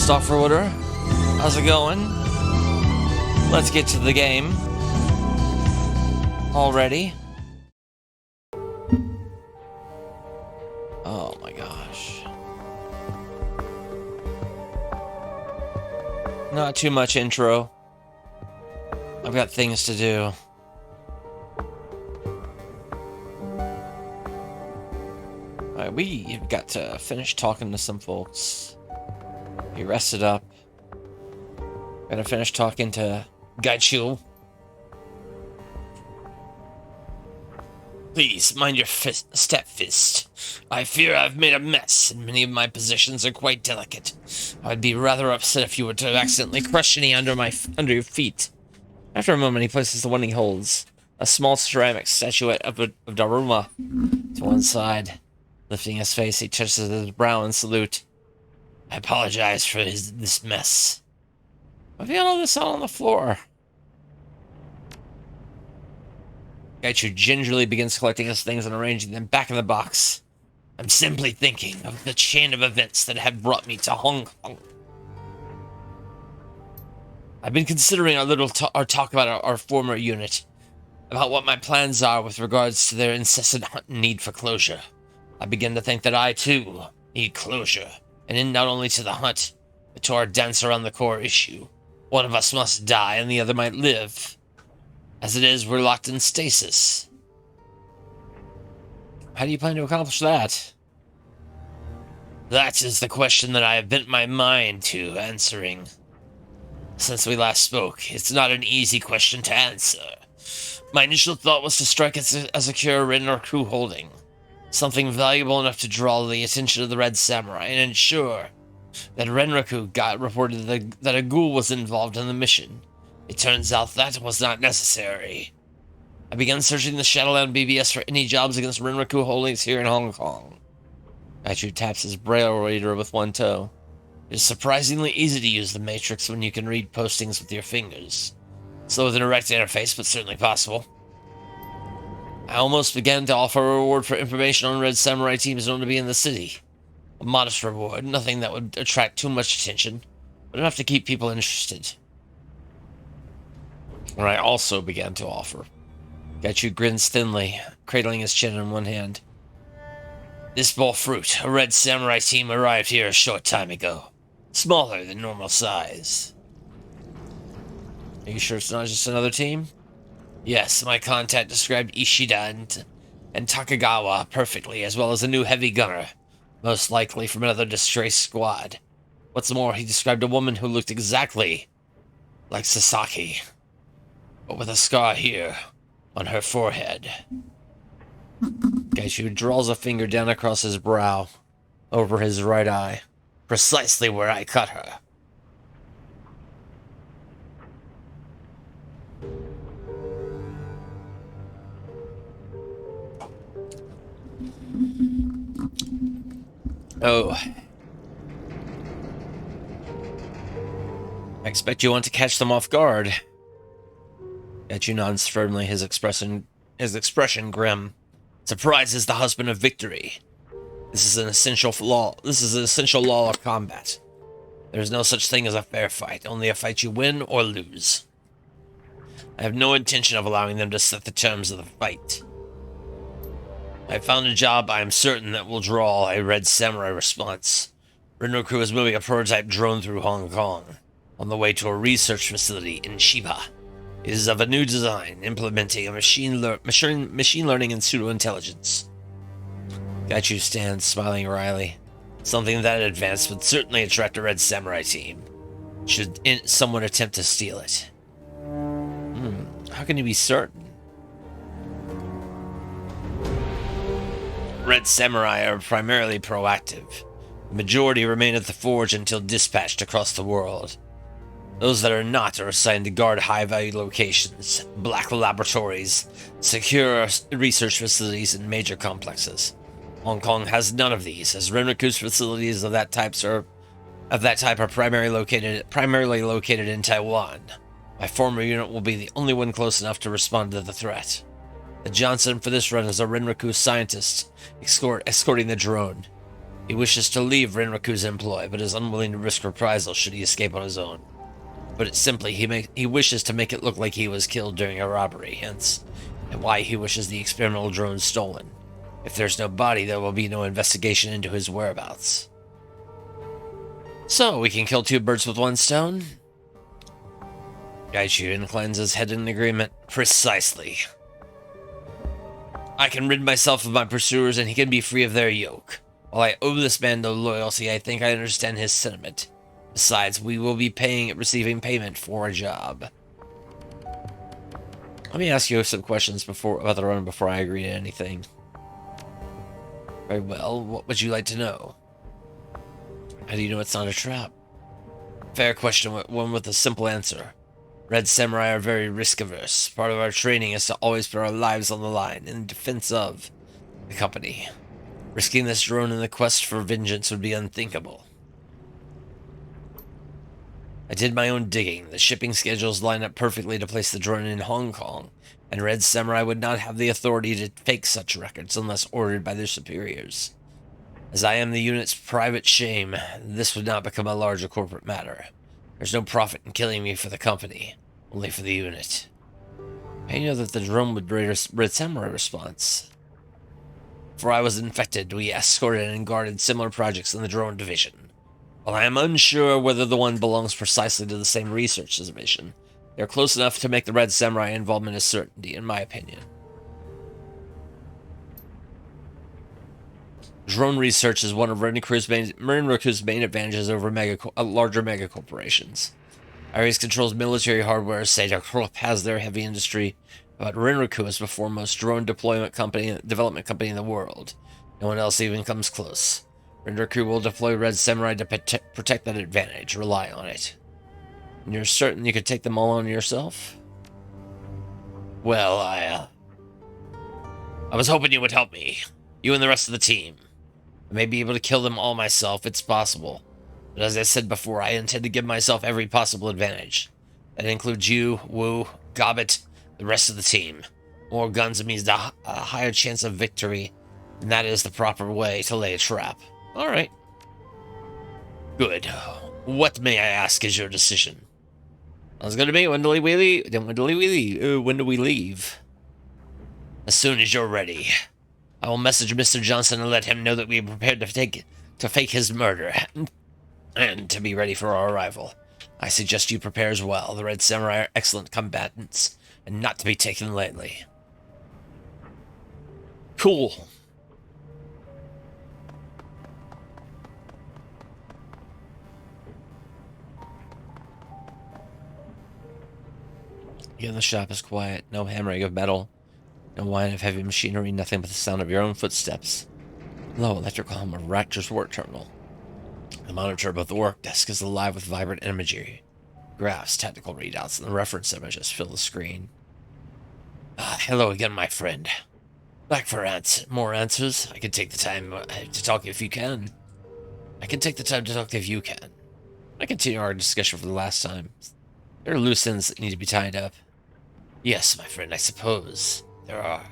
Ghost Off-Roader. How's it going? Let's get to the game. Already. Oh my gosh. Not too much intro. I've got things to do. Alright, we've got to finish talking to some folks. Be rested up. Gotta finish talking to Gaichu. Please, mind your step-fist. I fear I've made a mess, and many of my positions are quite delicate. I'd be rather upset if you were to have accidentally crushed any under your feet. After a moment, he places the one he holds, a small ceramic statuette of Daruma, to one side. Lifting his face, he touches his brow in salute. I apologize for this mess. Why have you got all this out on the floor? Gaichu gingerly begins collecting his things and arranging them back in the box. I'm simply thinking of the chain of events that have brought me to Hong Kong. I've been considering our talk about our former unit, about what my plans are with regards to their incessant hunt and need for closure. I begin to think that I, too, need closure, and in not only to the hunt, but to our dance around the core issue. One of us must die, and the other might live. As it is, we're locked in stasis. How do you plan to accomplish that? That is the question that I have bent my mind to answering. Since we last spoke, it's not an easy question to answer. My initial thought was to strike a secure Renraku holding. Something valuable enough to draw the attention of the Red Samurai and ensure that Renraku got reported that a ghoul was involved in the mission. It turns out that was not necessary. I began searching the Shadowrun BBS for any jobs against Renraku holdings here in Hong Kong. Gaichu taps his braille reader with one toe. It is surprisingly easy to use the Matrix when you can read postings with your fingers. Slow with an erect interface, but certainly possible. I almost began to offer a reward for information on Red Samurai teams known to be in the city. A modest reward, nothing that would attract too much attention, but enough to keep people interested. And I also began to offer. Gaichu grins thinly, cradling his chin in one hand. This ball fruit, a Red Samurai team arrived here a short time ago. Smaller than normal size. Are you sure it's not just another team? Yes, my contact described Ishida and Takagawa perfectly, as well as a new heavy gunner, most likely from another disgraced squad. What's more, he described a woman who looked exactly like Sasaki, but with a scar here on her forehead. Gaichu draws a finger down across his brow, over his right eye, precisely where I cut her. Oh. I expect you want to catch them off guard. Gaichu nods firmly, his expression grim. Surprise is the husband of victory. This is an essential law of combat. There is no such thing as a fair fight, only a fight you win or lose. I have no intention of allowing them to set the terms of the fight. I found a job I am certain that will draw a Red Samurai response. Renraku is moving a prototype drone through Hong Kong, on the way to a research facility in Chiba. It is of a new design, implementing a machine learning and pseudo-intelligence. Gaichu stands, smiling wryly. Something that advanced would certainly attract a Red Samurai team, should someone attempt to steal it. How can you be certain? Red Samurai are primarily proactive. The majority remain at the forge until dispatched across the world. Those that are not are assigned to guard high-value locations, black laboratories, secure research facilities, and major complexes. Hong Kong has none of these, as Renraku's facilities of that type are primarily located in Taiwan. My former unit will be the only one close enough to respond to the threat. The Johnson for this run is a Renraku scientist escorting the drone. He wishes to leave Renraku's employ, but is unwilling to risk reprisal should he escape on his own. Put it simply, he wishes to make it look like he was killed during a robbery, hence why he wishes the experimental drone stolen. If there's no body, there will be no investigation into his whereabouts. So, we can kill two birds with one stone? Gaichu inclines his head in agreement. Precisely. I can rid myself of my pursuers and he can be free of their yoke. While I owe this man no loyalty, I think I understand his sentiment. Besides, we will be receiving payment for a job. Let me ask you some questions about the run before I agree to anything. Very well, what would you like to know? How do you know it's not a trap? Fair question, one with a simple answer. Red Samurai are very risk-averse. Part of our training is to always put our lives on the line in defense of the company. Risking this drone in the quest for vengeance would be unthinkable. I did my own digging. The shipping schedules line up perfectly to place the drone in Hong Kong, and Red Samurai would not have the authority to fake such records unless ordered by their superiors. As I am the unit's private shame, this would not become a larger corporate matter. There's no profit in killing me for the company, only for the unit. I know that the drone would Red Samurai response. Before I was infected, we escorted and guarded similar projects in the drone division. While I am unsure whether the one belongs precisely to the same research division, they're close enough to make the Red Samurai involvement a certainty, in my opinion. Drone research is one of Renraku's main advantages over larger megacorporations. Ares controls military hardware, Shadowrun has their heavy industry, but Renraku is the foremost drone development company in the world. No one else even comes close. Renraku will deploy Red Samurai to protect that advantage. Rely on it. And you're certain you could take them all on yourself? Well, I was hoping you would help me. You and the rest of the team. I may be able to kill them all myself, it's possible. But as I said before, I intend to give myself every possible advantage. That includes you, Wu, Gobbet, the rest of the team. More guns means a higher chance of victory, and that is the proper way to lay a trap. Alright. Good. What, may I ask, is your decision? Sounds good to me. When do we leave? As soon as you're ready. I will message Mr. Johnson and let him know that we are prepared to fake his murder, and to be ready for our arrival. I suggest you prepare as well. The Red Samurai are excellent combatants, and not to be taken lightly. Cool. Again, the shop is quiet. No hammering of metal. No whine of heavy machinery, nothing but the sound of your own footsteps. Low electrical hum of Raptor's work terminal. The monitor above the work desk is alive with vibrant imagery. Graphs, technical readouts, and the reference images fill the screen. Hello again, my friend. Back for more answers? I can take the time to talk if you can. I can continue our discussion from the last time. There are loose ends that need to be tied up. Yes, my friend, I suppose. There are.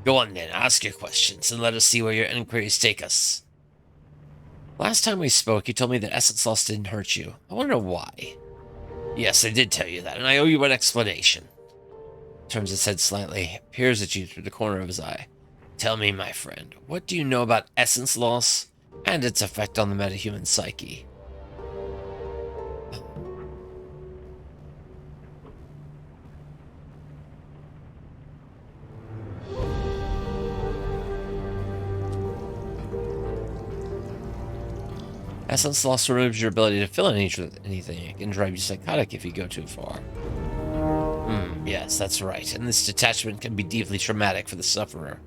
Go on then, ask your questions, and let us see where your inquiries take us. Last time we spoke, you told me that essence loss didn't hurt you. I want to know why. Yes, I did tell you that, and I owe you an explanation. Turns his head slightly, peers at you through the corner of his eye. Tell me, my friend, what do you know about essence loss and its effect on the metahuman psyche? Essence loss removes your ability to feel anything. It can drive you psychotic if you go too far. Yes, that's right. And this detachment can be deeply traumatic for the sufferer.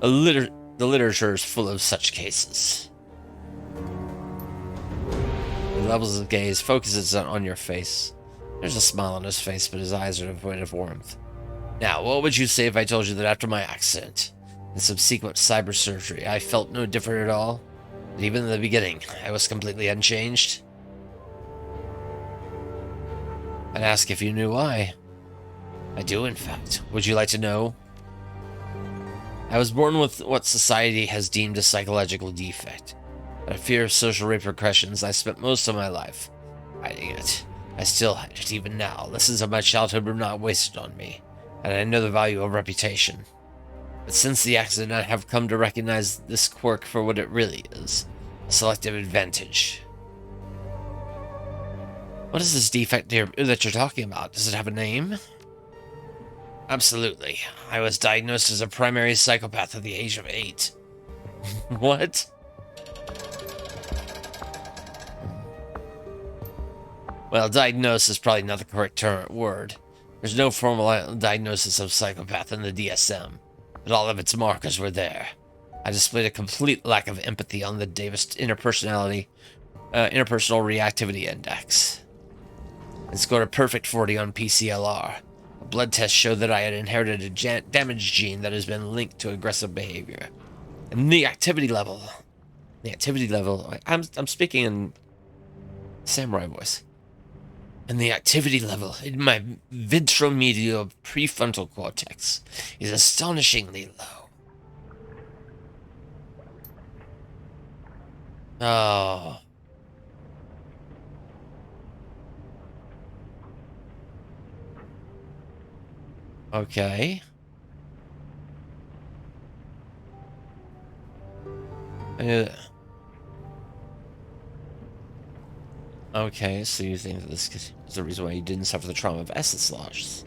The literature is full of such cases. He levels his gaze, focuses on your face. There's a smile on his face, but his eyes are devoid of warmth. Now, what would you say if I told you that after my accident and subsequent cyber surgery, I felt no different at all? That even in the beginning, I was completely unchanged? I'd ask if you knew why. I do, in fact. Would you like to know? I was born with what society has deemed a psychological defect. Out of fear of social repercussions, I spent most of my life hiding it. I still hide it even now. Lessons of my childhood were not wasted on me, and I know the value of reputation. But since the accident, I have come to recognize this quirk for what it really is, a selective advantage. What is this defect that you're talking about? Does it have a name? Absolutely. I was diagnosed as a primary psychopath at the age of 8. What? Well, diagnosis is probably not the correct word. There's no formal diagnosis of psychopath in the DSM, but all of its markers were there. I displayed a complete lack of empathy on the Davis interpersonal reactivity index. I scored a perfect 40 on PCLR. A blood test showed that I had inherited a damaged gene that has been linked to aggressive behavior. And the activity level, I'm speaking in samurai voice. And the activity level in my ventromedial prefrontal cortex is astonishingly low. Oh. Okay. Okay, so you think that this is the reason why you didn't suffer the trauma of essence loss?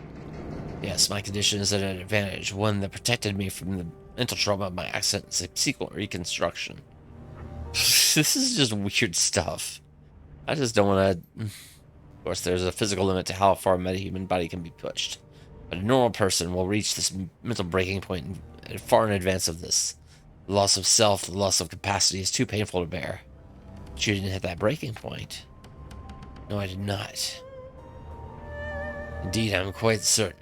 Yes, my condition is at an advantage, one that protected me from the mental trauma of my accident and subsequent reconstruction. This is just weird stuff. I just don't want to... Of course, there's a physical limit to how far a metahuman body can be pushed. But a normal person will reach this mental breaking point far in advance of this. The loss of self, the loss of capacity is too painful to bear. But you didn't hit that breaking point. No, I did not. Indeed, I'm quite certain.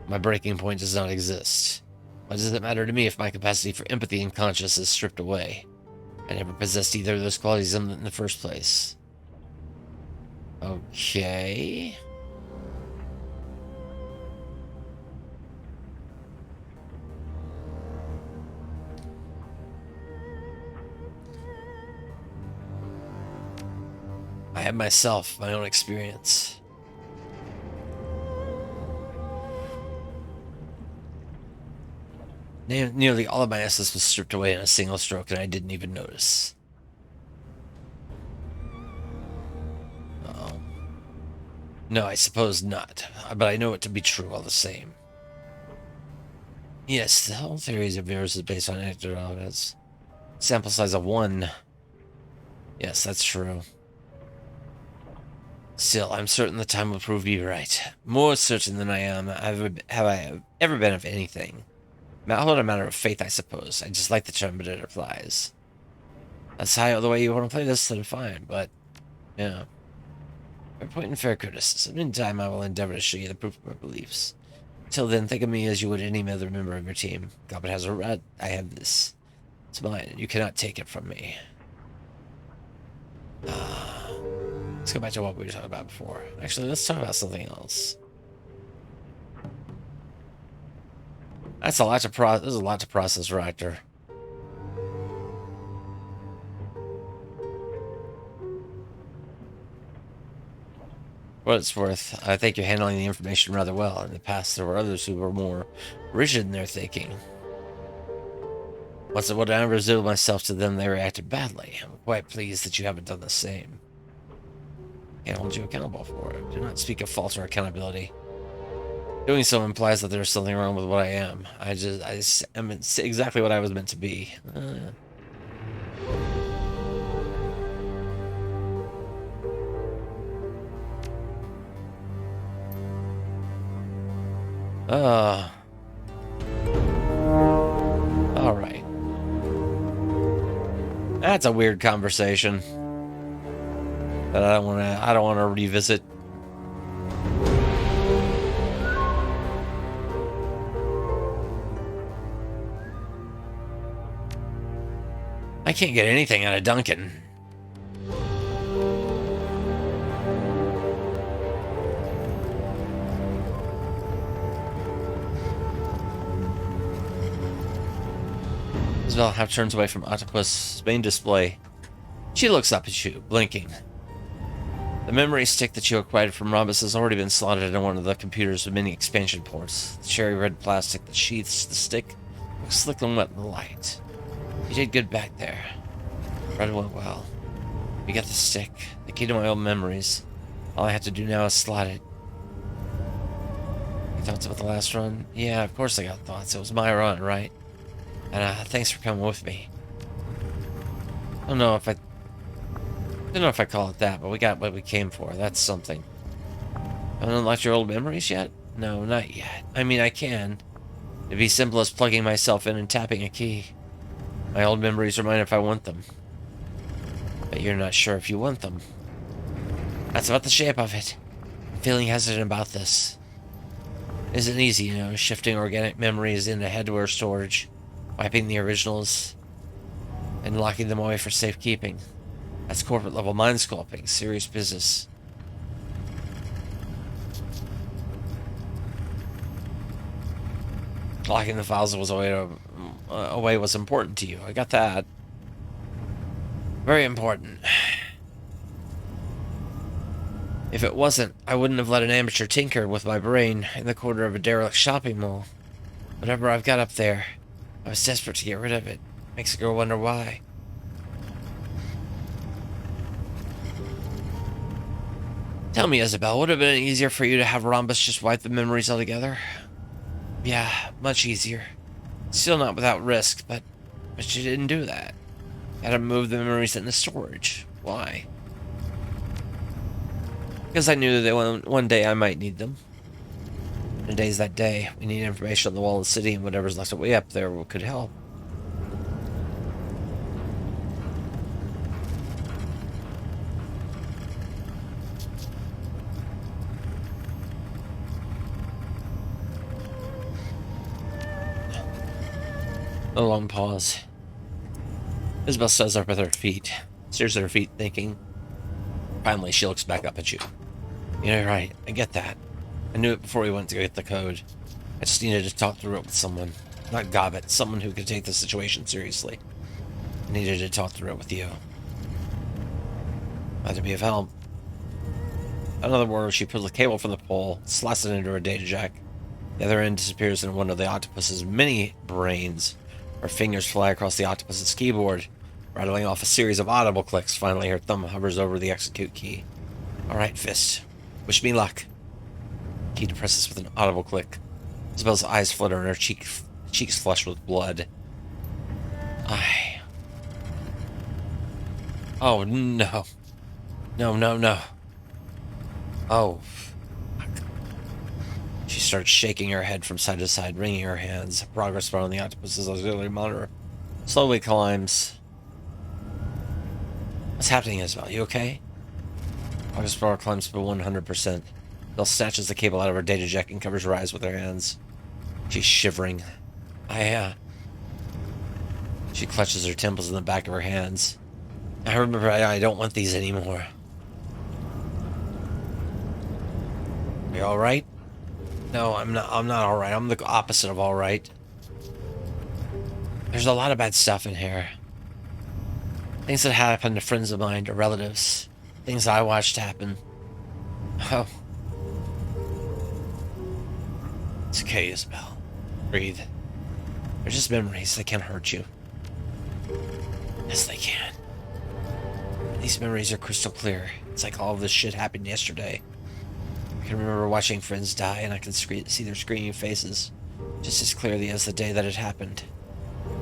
My breaking point does not exist. Why does it matter to me if my capacity for empathy and conscience is stripped away? I never possessed either of those qualities in the first place. Okay. I have myself, my own experience. Nearly all of my essence was stripped away in a single stroke, and I didn't even notice. No, I suppose not, but I know it to be true all the same. Yes, the whole theory of yours is based on anecdotal evidence. Sample size of 1. Yes, that's true. Still, I'm certain the time will prove you right. More certain than I am have I ever been of anything. All a matter of faith, I suppose. I just like the term, but it applies. That's how the way you want to play this, then fine, but... yeah. Fair point and fair criticism. In time, I will endeavor to show you the proof of my beliefs. Till then, think of me as you would any other member of your team. Goblin has a rat. I have this. It's mine, and you cannot take it from me. Let's go back to what we were talking about before. Actually, let's talk about something else. That's a lot to there's a lot to process, Rector. What it's worth, I think you're handling the information rather well. In the past, there were others who were more rigid in their thinking. When I revealed myself to them, they reacted badly. I'm quite pleased that you haven't done the same. Can't hold you accountable for it. Do not speak of fault or accountability. Doing so implies that there's something wrong with what I am. I'm exactly what I was meant to be. All right. That's a weird conversation that I don't want to revisit. I can't get anything out of Duncan. Isabel half turns away from Octopus' main display. She looks up at you, blinking. The memory stick that you acquired from Rhombus has already been slotted into one of the computer's many expansion ports. The cherry red plastic that sheaths the stick looks slick and wet in the light. You did good back there. Red went well. You got the stick, the key to my old memories. All I have to do now is slot it. You thoughts about the last run? Yeah, of course I got thoughts. It was my run, right? And thanks for coming with me. I don't know if I call it that, but we got what we came for. That's something. Haven't unlocked your old memories yet? No, not yet. I mean, I can. It'd be simple as plugging myself in and tapping a key. My old memories are mine if I want them. But you're not sure if you want them. That's about the shape of it. I'm feeling hesitant about this. It isn't easy, you know, shifting organic memories into hardware storage, wiping the originals, and locking them away for safekeeping. That's corporate level mind sculpting, serious business. Locking the files away was important to you. I got that. Very important. If it wasn't, I wouldn't have let an amateur tinker with my brain in the corner of a derelict shopping mall. Whatever I've got up there, I was desperate to get rid of it. Makes a girl wonder why. Tell me, Isabel, would it have been easier for you to have Rhombus just wipe the memories altogether? Yeah, much easier. Still not without risk, but you didn't do that. You had to move the memories into storage. Why? Because I knew that one day I might need them. Today's that day. We need information on the wall of the city, and whatever's left way up there could help. A long pause. Isabel stands up with her feet, stares at her feet, thinking. Finally, she looks back up at you. You're right, I get that. I knew it before we went to get the code. I just needed to talk through it with someone. Not Gobbet, someone who could take the situation seriously. I needed to talk through it with you. Glad to be of help. In other words, she pulls the cable from the pole, slots it into her data jack. The other end disappears in one of the octopus's many brains. Her fingers fly across the octopus's keyboard, rattling off a series of audible clicks. Finally, her thumb hovers over the execute key. Alright, Fist. Wish me luck. Key depresses with an audible click. Isabel's eyes flutter and her cheeks flush with blood. Oh, no. No. Oh. Fuck. She starts shaking her head from side to side, wringing her hands. Progress bar on the octopus's auxiliary monitor slowly climbs. What's happening, Isabel? You okay? Progress bar climbs to 100%. Belle snatches the cable out of her data jack and covers her eyes with her hands. She's shivering. She clutches her temples in the back of her hands. I remember I don't want these anymore. You alright? No, I'm not alright. I'm the opposite of alright. There's a lot of bad stuff in here. Things that happen to friends of mine, to relatives. Things I watched happen. Oh. It's okay, Isabel. Breathe. They're just memories. They can't hurt you. Yes, they can. These memories are crystal clear. It's like all of this shit happened yesterday. I can remember watching friends die, and I can see their screaming faces just as clearly as the day that it happened.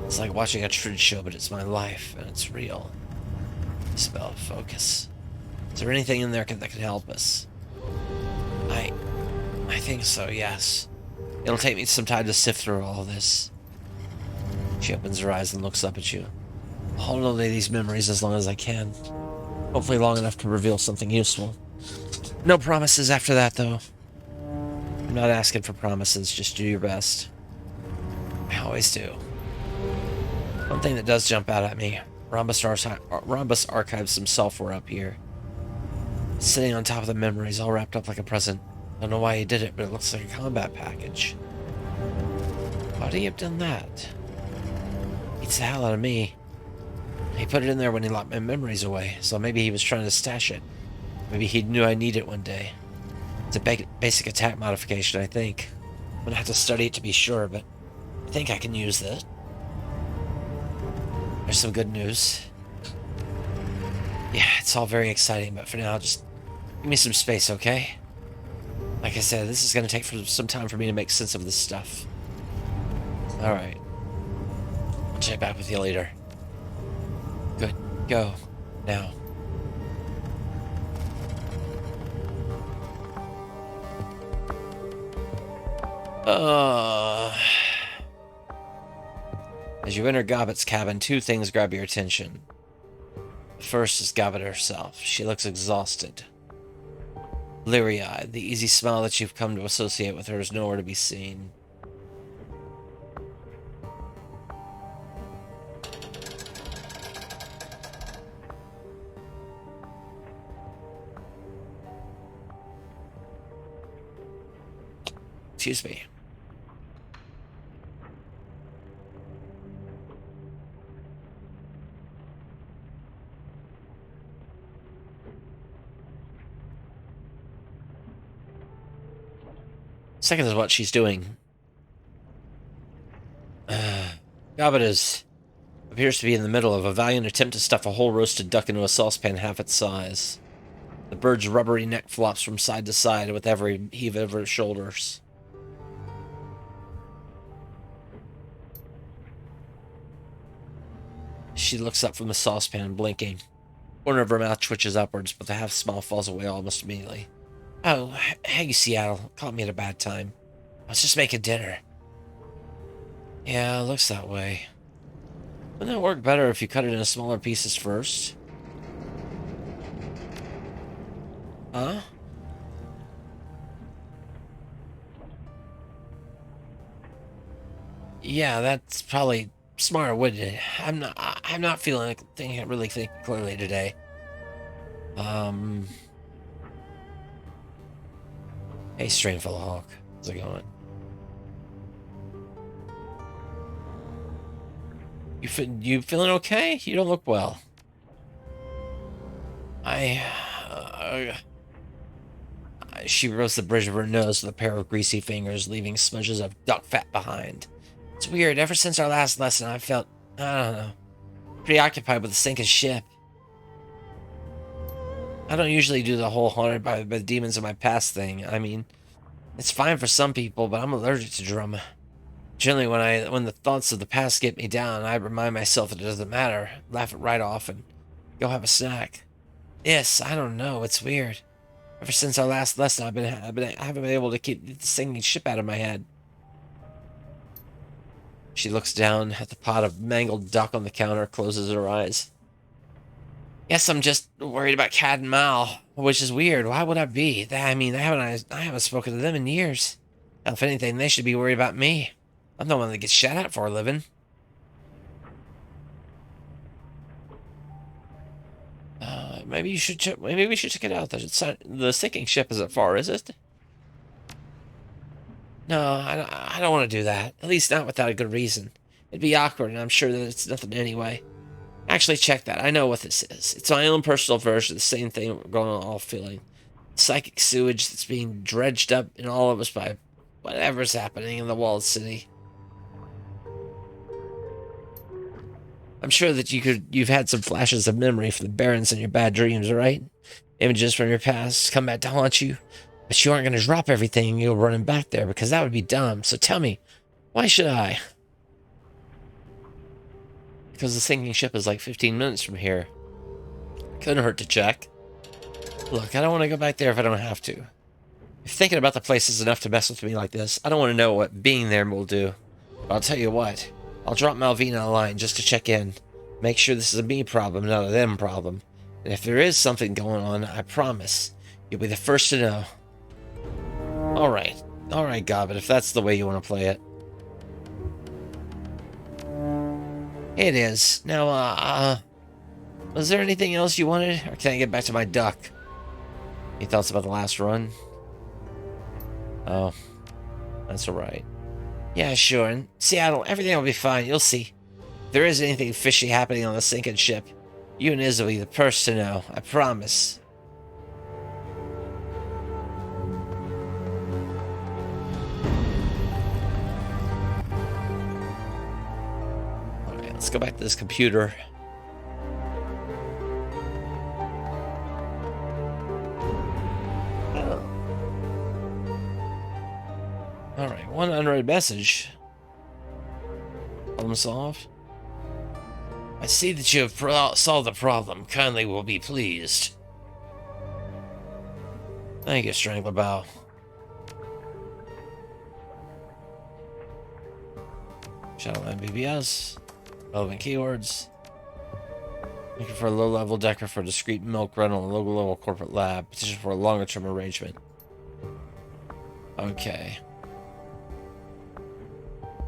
It's like watching a truth show, but it's my life, and it's real. Isabel, focus. Is there anything in there that can help us? I think so, yes. It'll take me some time to sift through all this. She opens her eyes and looks up at you. I'll hold on to these memories as long as I can. Hopefully long enough to reveal something useful. No promises after that, though. I'm not asking for promises, just do your best. I always do. One thing that does jump out at me, Rhombus archives some software up here. It's sitting on top of the memories, all wrapped up like a present. Don't know why he did it, but it looks like a combat package. Why do you have done that? Beats the hell out of me. He put it in there when he locked my memories away, so maybe he was trying to stash it. Maybe he knew I need it one day. It's a basic attack modification, I think. I'm gonna have to study it to be sure, but I think I can use this. There's some good news. Yeah, it's all very exciting, but for now, just give me some space, okay? Like I said, this is gonna take some time for me to make sense of this stuff. Alright. I'll check back with you later. Good. Go. Now. As you enter Gobbet's cabin, two things grab your attention. The first is Gobbet herself. She looks exhausted. Bleary-eyed, the easy smile that you've come to associate with her is nowhere to be seen. Excuse me. Second is what she's doing. Gobbet appears to be in the middle of a valiant attempt to stuff a whole roasted duck into a saucepan half its size. The bird's rubbery neck flops from side to side with every heave of her shoulders. She looks up from the saucepan, blinking. Corner of her mouth twitches upwards, but the half smile falls away almost immediately. Oh, hey, Seattle. Caught me at a bad time. I was just making dinner. Yeah, looks that way. Wouldn't that work better if you cut it into smaller pieces first? Huh? Yeah, that's probably smarter, wouldn't it? I'm not feeling really think clearly today. Hey, Strainful Hawk. How's it going? You feeling okay? You don't look well. She rose the bridge of her nose with a pair of greasy fingers, leaving smudges of duck fat behind. It's weird. Ever since our last lesson, I felt, I don't know, preoccupied with the sinking ship. I don't usually do the whole haunted by the demons of my past thing. I mean, it's fine for some people, but I'm allergic to drama. Generally, when the thoughts of the past get me down, I remind myself that it doesn't matter, laugh it right off, and go have a snack. Yes, I don't know. It's weird. Ever since our last lesson, I haven't been able to keep the sinking ship out of my head. She looks down at the pot of mangled duck on the counter, closes her eyes. Guess I'm just worried about Cat and Mal, which is weird. Why would I be? I mean, I haven't spoken to them in years. If anything, they should be worried about me. I'm the one that gets shot at for a living. Maybe we should check it out. The sinking ship isn't far, is it? No, I don't want to do that. At least not without a good reason. It'd be awkward, and I'm sure that it's nothing anyway. Actually, check that. I know what this is. It's my own personal version of the same thing we're going on all feeling. Psychic sewage that's being dredged up in all of us by whatever's happening in the walled city. I'm sure that you've had some flashes of memory from the Barrens in your bad dreams, right? Images from your past come back to haunt you. But you aren't going to drop everything and go running back there, because that would be dumb. So tell me, why should I? Because the sinking ship is like 15 minutes from here. Couldn't hurt to check. Look, I don't want to go back there if I don't have to. If thinking about the place is enough to mess with me like this, I don't want to know what being there will do. But I'll tell you what. I'll drop Malvina a line just to check in. Make sure this is a me problem, not a them problem. And if there is something going on, I promise, you'll be the first to know. Alright, Gobbet, if that's the way you want to play it. It is. Now, was there anything else you wanted? Or can I get back to my duck? Any thoughts about the last run? Oh, that's alright. Yeah, sure. In Seattle, everything will be fine. You'll see. If there is anything fishy happening on the sinking ship, you and Iz will be the first to know. I promise. Alright, let's go back to this computer. Alright, one unread message. Problem solved. I see that you have solved the problem. Kindly will be pleased. Thank you, Strangler Bow. Shadowrun BBS. Relevant keywords. Looking for a low-level decker for a discrete milk run on a low-level corporate lab. Petition for a longer-term arrangement. Okay.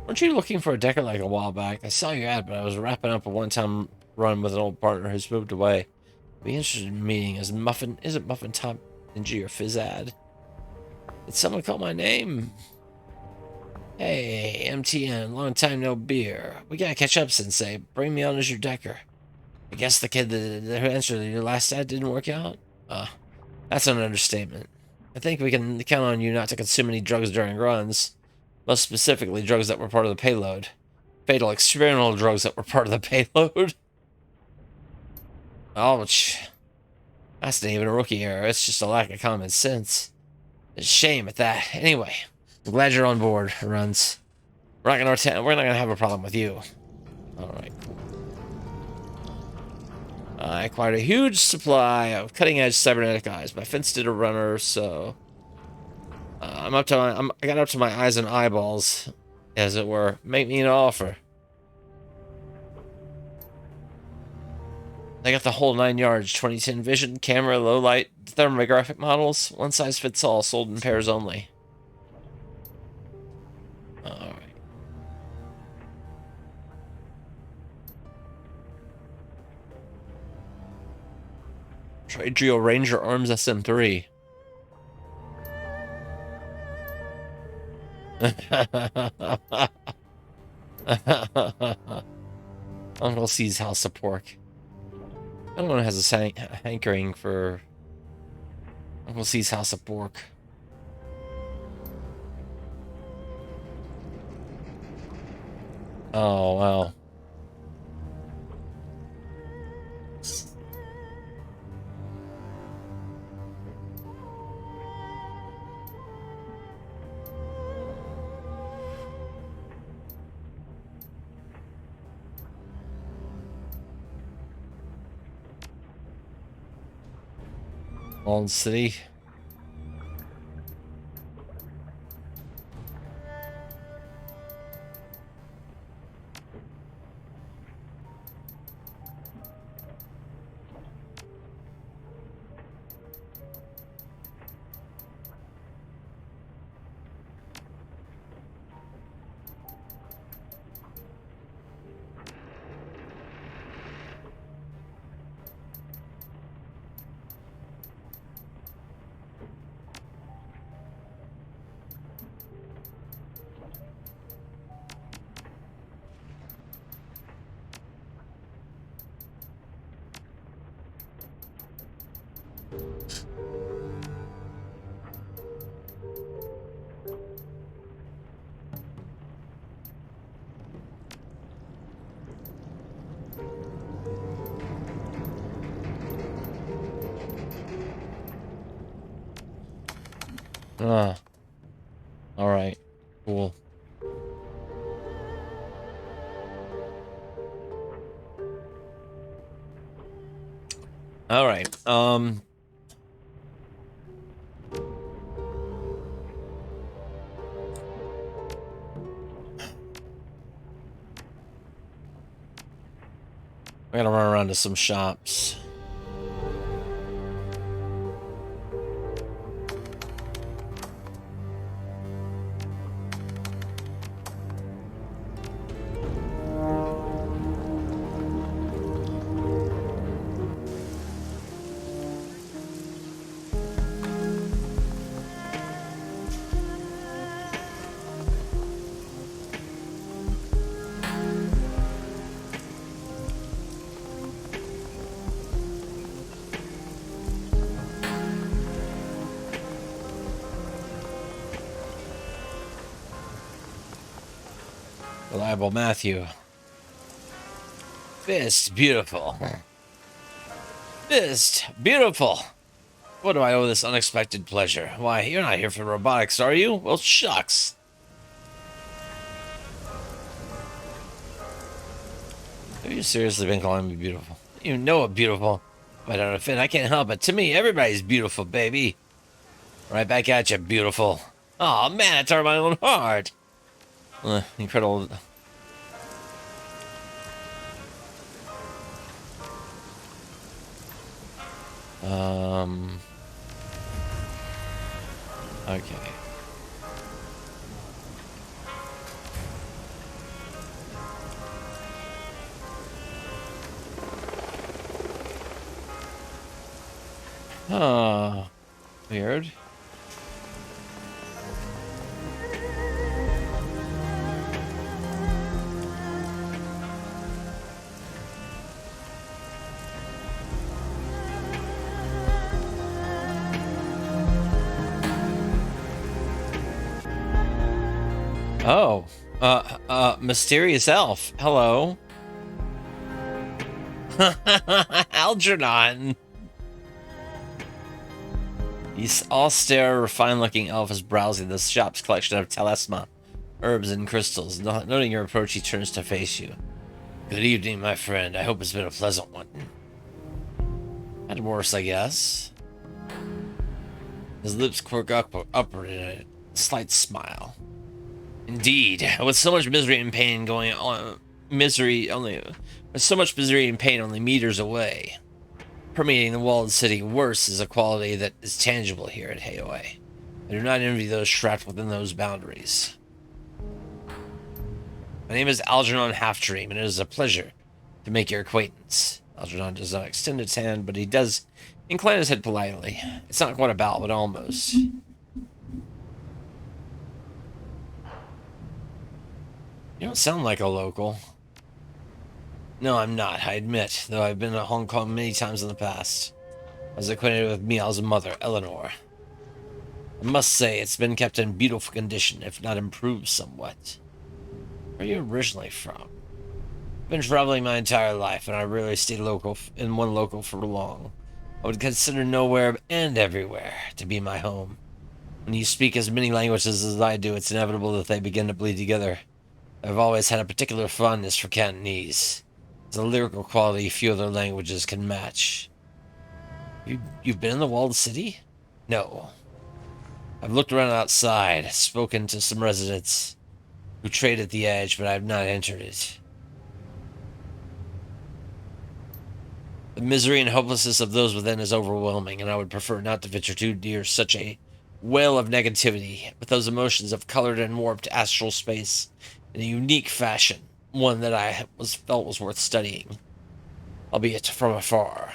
Weren't you looking for a decker like a while back? I saw your ad, but I was wrapping up a one-time run with an old partner who's moved away. Be interested in meeting. Isn't Muffin top Ninja or Fizzad? Did someone call my name? Hey, MTN, long time no beer. We gotta catch up, Sensei. Bring me on as your decker. I guess the kid who answered your last ad didn't work out? That's an understatement. I think we can count on you not to consume any drugs during runs. Most specifically, drugs that were part of the payload. Fatal experimental drugs that were part of the payload. Ouch. That's not even a rookie error. It's just a lack of common sense. It's a shame at that. Anyway, I'm glad you're on board, Runs. We're not gonna have a problem with you. Alright. I acquired a huge supply of cutting-edge cybernetic eyes. My fence did a runner, so... I got up to my eyes and eyeballs, as it were. Make me an offer. I got the whole 9 yards. 2010 vision, camera, low light, thermographic models. One size fits all, sold in pairs only. Alright. Trio Ranger Arms SM3. Uncle C's House of Pork. Everyone has a hankering for Uncle C's House of Pork. Oh, wow. Old City. All right. Cool. All right. I gotta run around to some shops. Reliable Matthew. Fist, beautiful. Fist, beautiful. What do I owe this unexpected pleasure? Why, you're not here for robotics, are you? Well, shucks. Have you seriously been calling me beautiful? You know what beautiful. If I don't offend, I can't help it. To me, everybody's beautiful, baby. Right back at you, beautiful. Oh man, it tore my own heart. Incredible. Okay. Oh, weird. Oh, mysterious elf. Hello. Algernon. He's austere, refined-looking elf is browsing the shop's collection of talisman, herbs, and crystals. Noting your approach, he turns to face you. Good evening, my friend. I hope it's been a pleasant one. Had worse, I guess. His lips quirk upward in a slight smile. Indeed, with so much misery and pain going on, with so much misery and pain only meters away, permeating the walled city, worse is a quality that is tangible here at Haoe. I do not envy those trapped within those boundaries. My name is Algernon Halfdream, and it is a pleasure to make your acquaintance. Algernon does not extend his hand, but he does incline his head politely. It's not quite a bow, but almost. You don't sound like a local. No, I'm not, I admit, though I've been to Hong Kong many times in the past. I was acquainted with Meow's mother, Eleanor. I must say, it's been kept in beautiful condition, if not improved somewhat. Where are you originally from? I've been traveling my entire life, and I rarely stay in one local for long. I would consider nowhere and everywhere to be my home. When you speak as many languages as I do, it's inevitable that they begin to bleed together. I've always had a particular fondness for Cantonese. It's a lyrical quality few other languages can match. You've been in the walled city? No. I've looked around outside, spoken to some residents who trade at the edge, but I have not entered it. The misery and hopelessness of those within is overwhelming, and I would prefer not to venture too near such a well of negativity, but those emotions have colored and warped astral space in a unique fashion, one that I felt was worth studying, albeit from afar.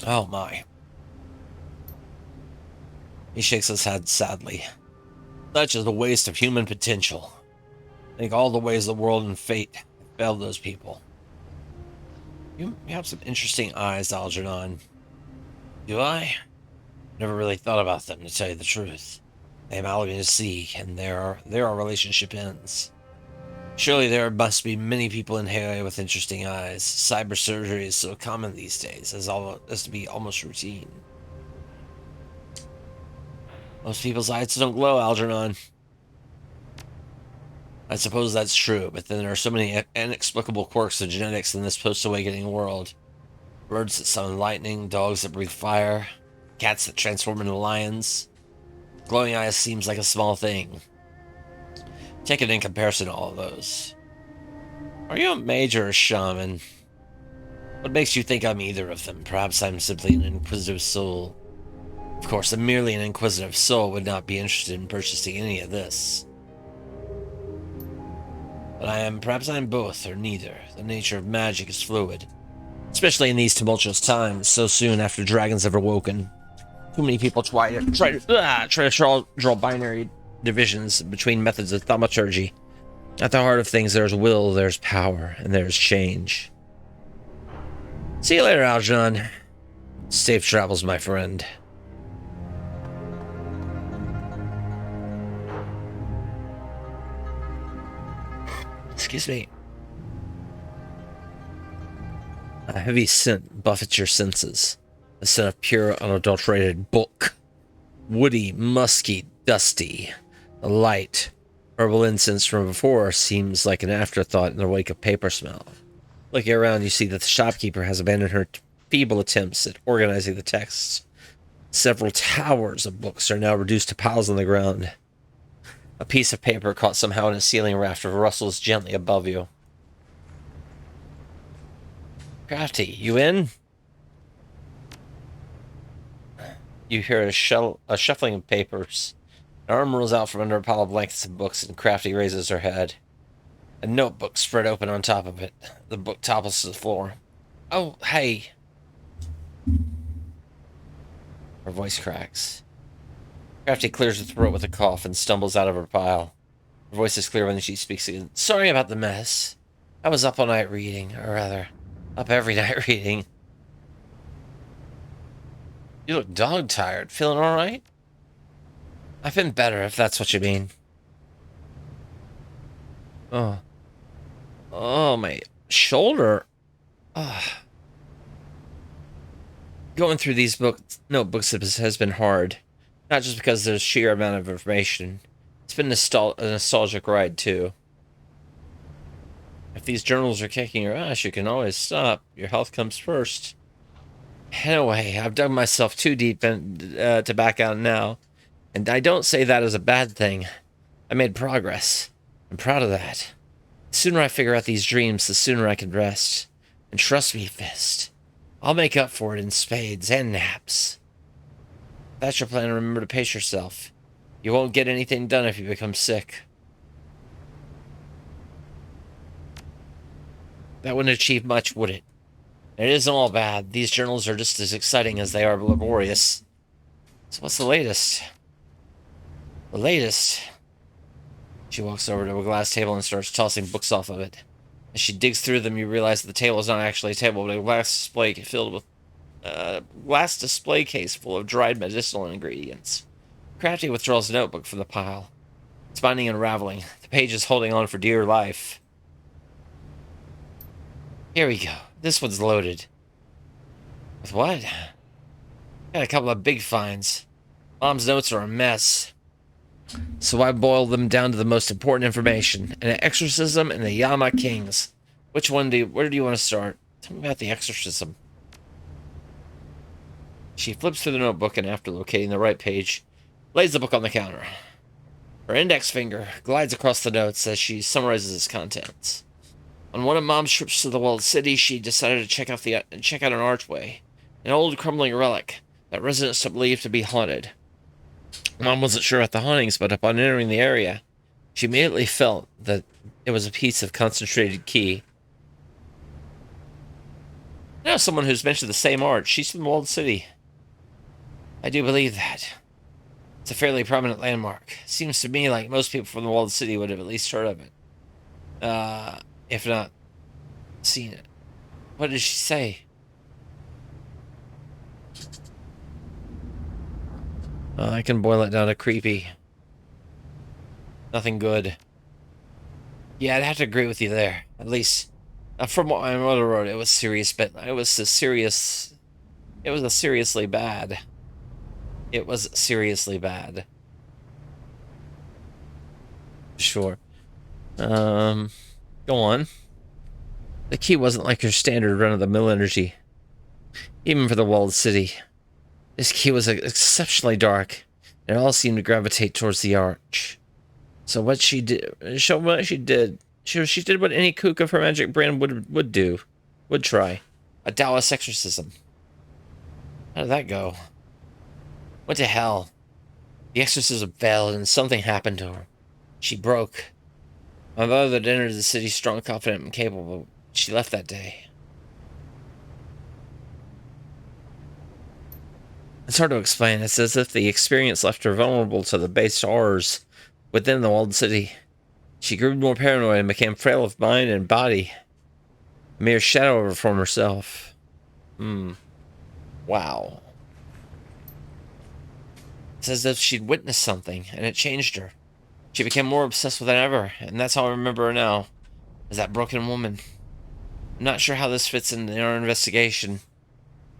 Oh my. He shakes his head sadly. Such is a waste of human potential. Think all the ways the world and fate have failed those people. You have some interesting eyes, Algernon. Do I? Never really thought about them, to tell you the truth. They amalgamate me to see, and there our relationship ends. Surely there must be many people in Hawaii with interesting eyes. Cyber surgery is so common these days, as to be almost routine. Most people's eyes don't glow, Algernon. I suppose that's true, but then there are so many inexplicable quirks of genetics in this post-awakening world. Birds that summon lightning, dogs that breathe fire, cats that transform into lions. Glowing eyes seems like a small thing. Take it in comparison to all of those. Are you a mage or a shaman? What makes you think I'm either of them? Perhaps I'm simply an inquisitive soul. Of course, a merely an inquisitive soul would not be interested in purchasing any of this. But perhaps I am both, or neither. The nature of magic is fluid. Especially in these tumultuous times, so soon after dragons have awoken. Too many people try to draw binary divisions between methods of thaumaturgy. At the heart of things, there's will, there's power, and there's change. See you later, Algernon. Safe travels, my friend. Excuse me. A heavy scent buffets your senses. A scent of pure, unadulterated book. Woody, musky, dusty. The light, herbal incense from before seems like an afterthought in the wake of paper smell. Looking around, you see that the shopkeeper has abandoned her feeble attempts at organizing the texts. Several towers of books are now reduced to piles on the ground. A piece of paper caught somehow in a ceiling rafter rustles gently above you. Crafty, you in? You hear a shuffling of papers. An arm rolls out from under a pile of blankets and books, and Crafty raises her head. A notebook spread open on top of it. The book topples to the floor. Oh, hey. Her voice cracks. Crafty clears her throat with a cough and stumbles out of her pile. Her voice is clear when she speaks again. Sorry about the mess. I was up all night reading, or rather, up every night reading. You look dog-tired. Feeling all right? I've been better, if that's what you mean. Oh. Oh, my shoulder. Oh. Going through these notebooks has been hard. Not just because there's sheer amount of information. It's been a nostalgic ride, too. If these journals are kicking your ass, you can always stop. Your health comes first. Anyway, I've dug myself too deep to back out now. And I don't say that as a bad thing. I made progress. I'm proud of that. The sooner I figure out these dreams, the sooner I can rest. And trust me, Fist, I'll make up for it in spades and naps. If that's your plan, remember to pace yourself. You won't get anything done if you become sick. That wouldn't achieve much, would it? It isn't all bad. These journals are just as exciting as they are laborious. So what's the latest? The latest... She walks over to a glass table and starts tossing books off of it. As she digs through them, you realize that the table is not actually a table, but a glass display filled with glass display case full of dried medicinal ingredients. Crafty withdraws the notebook from the pile. It's binding and unraveling. The page is holding on for dear life. Here we go. This one's loaded. With what? Got a couple of big finds. Mom's notes are a mess. So I boiled them down to the most important information. An exorcism and the Yama Kings. Where do you want to start? Tell me about the exorcism. She flips through the notebook and after locating the right page, lays the book on the counter. Her index finger glides across the notes as she summarizes its contents. On one of Mom's trips to the walled city, she decided to check out an archway, an old crumbling relic that residents believed to be haunted. Mom wasn't sure about the hauntings, but upon entering the area, she immediately felt that it was a piece of concentrated key. I know someone who's mentioned the same arch. She's from the walled city. I do believe that. It's a fairly prominent landmark. Seems to me like most people from the walled city would have at least heard of it. If not seen it. What did she say? I can boil it down to creepy. Nothing good. Yeah, I'd have to agree with you there. At least, from what my mother wrote, it was serious, but it was seriously bad. It was seriously bad. Sure. Go on. The key wasn't like your standard run-of-the-mill energy. Even for the walled city. This key was exceptionally dark, and it all seemed to gravitate towards the arch. So what she did, she did what any kook of her magic brand would try. A Taoist exorcism. How did that go? What to hell? The exorcism failed, and something happened to her. She broke. My mother had entered the city strong, confident, and capable. She left that day. It's hard to explain. It's as if the experience left her vulnerable to the base horrors within the walled city. She grew more paranoid and became frail of mind and body. A mere shadow of her former herself. Wow. It's as if she'd witnessed something, and it changed her. She became more obsessed with it than ever, and that's how I remember her now. is that broken woman. I'm not sure how this fits in our investigation,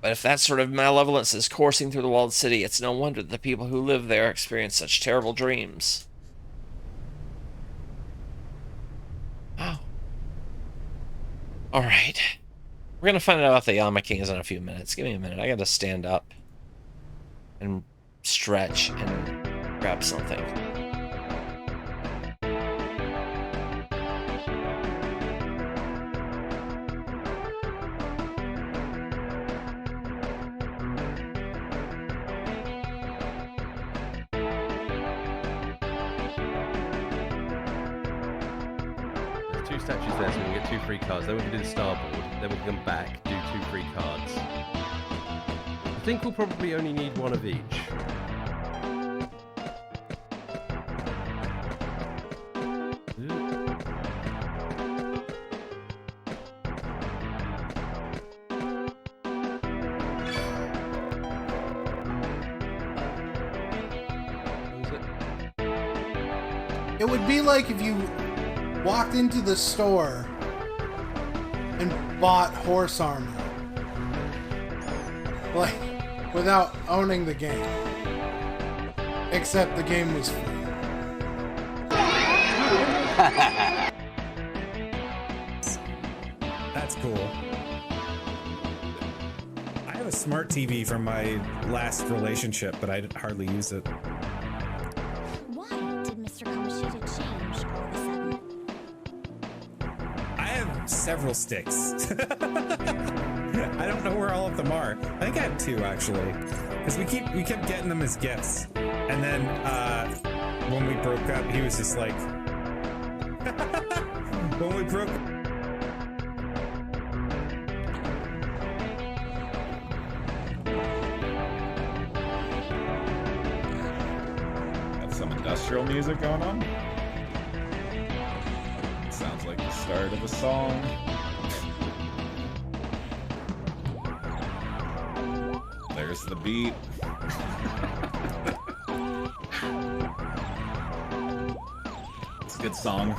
but if that sort of malevolence is coursing through the walled city, it's no wonder that the people who live there experience such terrible dreams. Oh. Alright. We're gonna find out about the Yama Kings in a few minutes. Give me a minute. I gotta stand up and stretch and grab something. There's 2 statues there, so we can get 2 free cards. Then we can do the starboard. Then we can come back, do 2 free cards. I think we'll probably only need 1 of each. It would be like if you walked into the store and bought horse armor. Like, without owning the game. Except the game was free. That's cool. I have a smart TV from my last relationship, but I hardly use it. Why did Mr. Kamoshida change all of a sudden? I have several sticks. I don't know where all of them are. I think I have 2 actually, because we kept getting them as gifts, and then when we broke up, he was just like, when we broke. Got some industrial music going on. Sounds like the start of a song. There's the beat. It's a good song.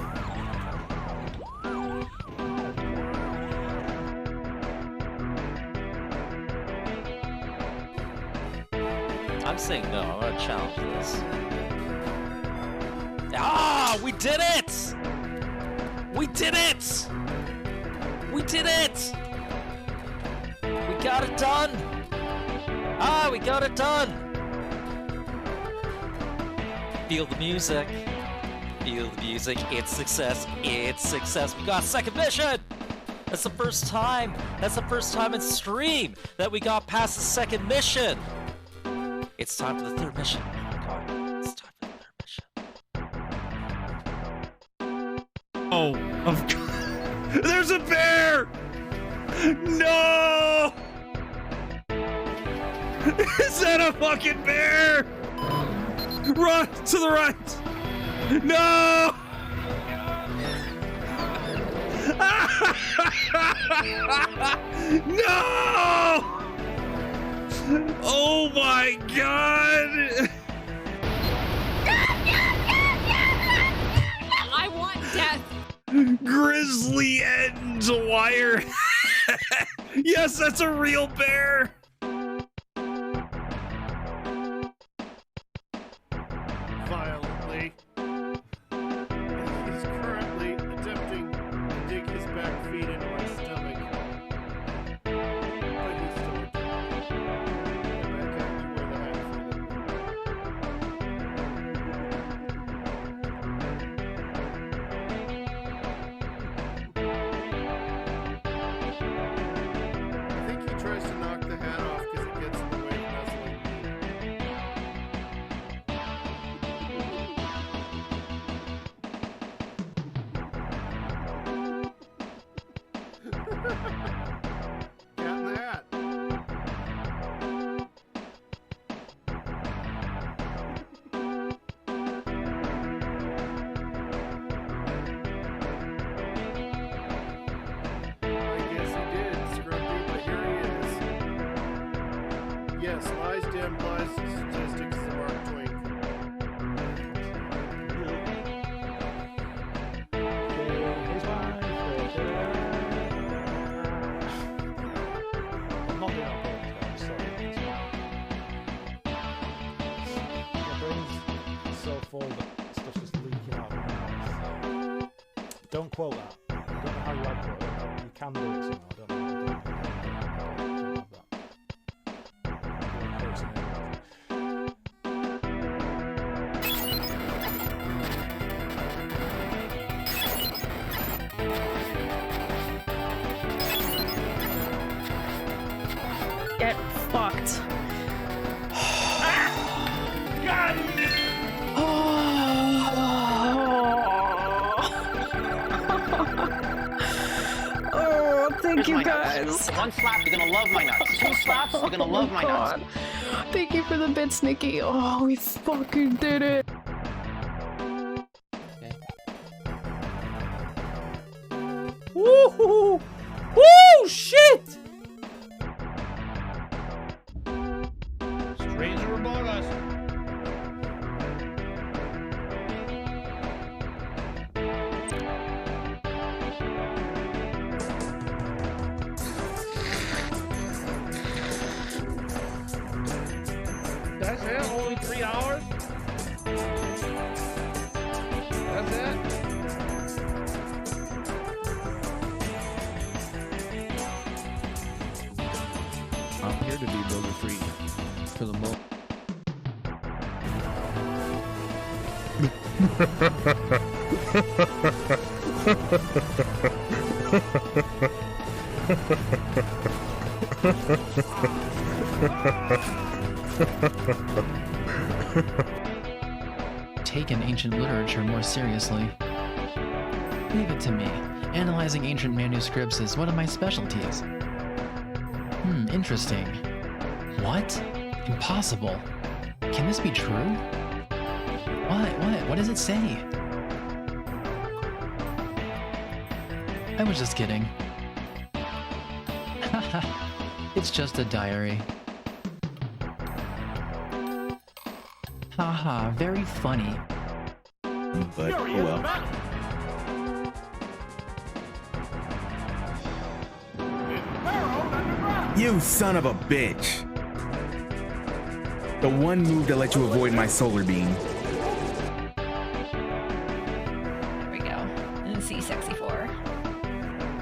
I'm saying no. I'm gonna challenge this. Ah, we did it! We did it! We did it! We got it done! Ah, we got it done! Feel the music. Feel the music. It's success. It's success. We got 2nd mission! That's the first time. That's the first time in stream that we got past the 2nd mission. It's time for the 3rd mission. Oh my god. It's time for the 3rd mission. Oh, of course. There's a bear! No! Is that a fucking bear? Run to the right! No! No! Oh my god! I want death. Grizzly end wire. Yes, that's a real bear. Violently. He's currently attempting to dig his back feet into my stomach. But he's still a dog. Get back out to where the hat for them. I think he tries to knock the hat off because it gets in the way of nuzzling Cat in the hat. I guess he did, Scrumpy, but here he is. Yes, lies, damn lies, statistics, and Mark Twain. His wife Don't quote that. I don't know how you add quote it. You can do it somehow. I don't know. I don't have that. Quotes in it. Get fucked. Oh, thank you guys. One slap, you're gonna love my nuts. Two slaps, you're gonna love my nuts. Thank you for the bits, Nikki. Oh, we fucking did it. Woohoo! Woo! Shit! Stranger among us. That's it? Only 3 hours? That's it? I'm here to be burger free for the moment. Taken ancient literature more seriously. Leave it to me. Analyzing ancient manuscripts is one of my specialties. Interesting. What? Impossible. Can this be true? What does it say? I was just kidding. Haha, it's just a diary. Haha, very funny. But, oh well. You son of a bitch! The one move to let you avoid my solar beam. There we go. And see sexy 4.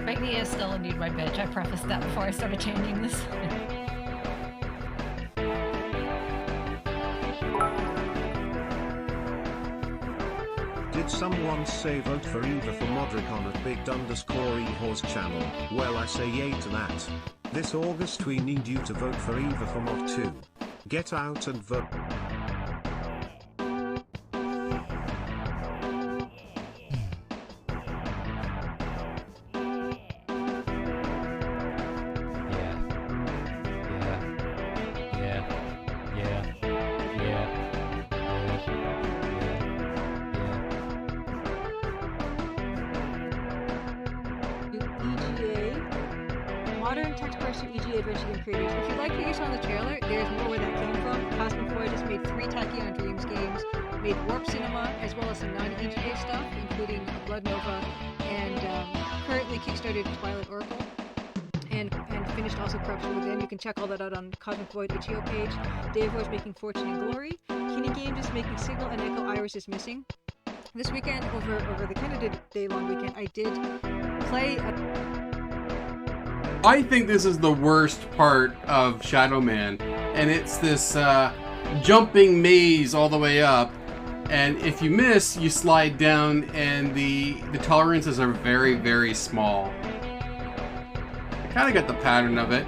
Magni is still indeed my bitch. I prefaced that before I started changing this. Did someone say vote for Eva for Modricon at big_ehorse channel? Well, I say yay to that. This August we need you to vote for Eva for Mod 2. Get out and vote. Modern text-person EGA adventure game creators. If you like what you saw in the trailer, there's more where that came from. Cosmic Void just made 3 Tachyon Dreams games, made Warp Cinema, as well as some non-EGA stuff, including Blood Nova, and currently kickstarted Twilight Oracle, and finished also Corruption Within. You can check all that out on Cosmic Void itch.io page. Dave was making Fortune and Glory. Kinney Games is making Signal and Echo Iris is Missing. This weekend, over the Canada Day long weekend, I did play I think this is the worst part of Shadow Man, and it's this jumping maze all the way up, and if you miss, you slide down, and the tolerances are very, very small. I kind of got the pattern of it,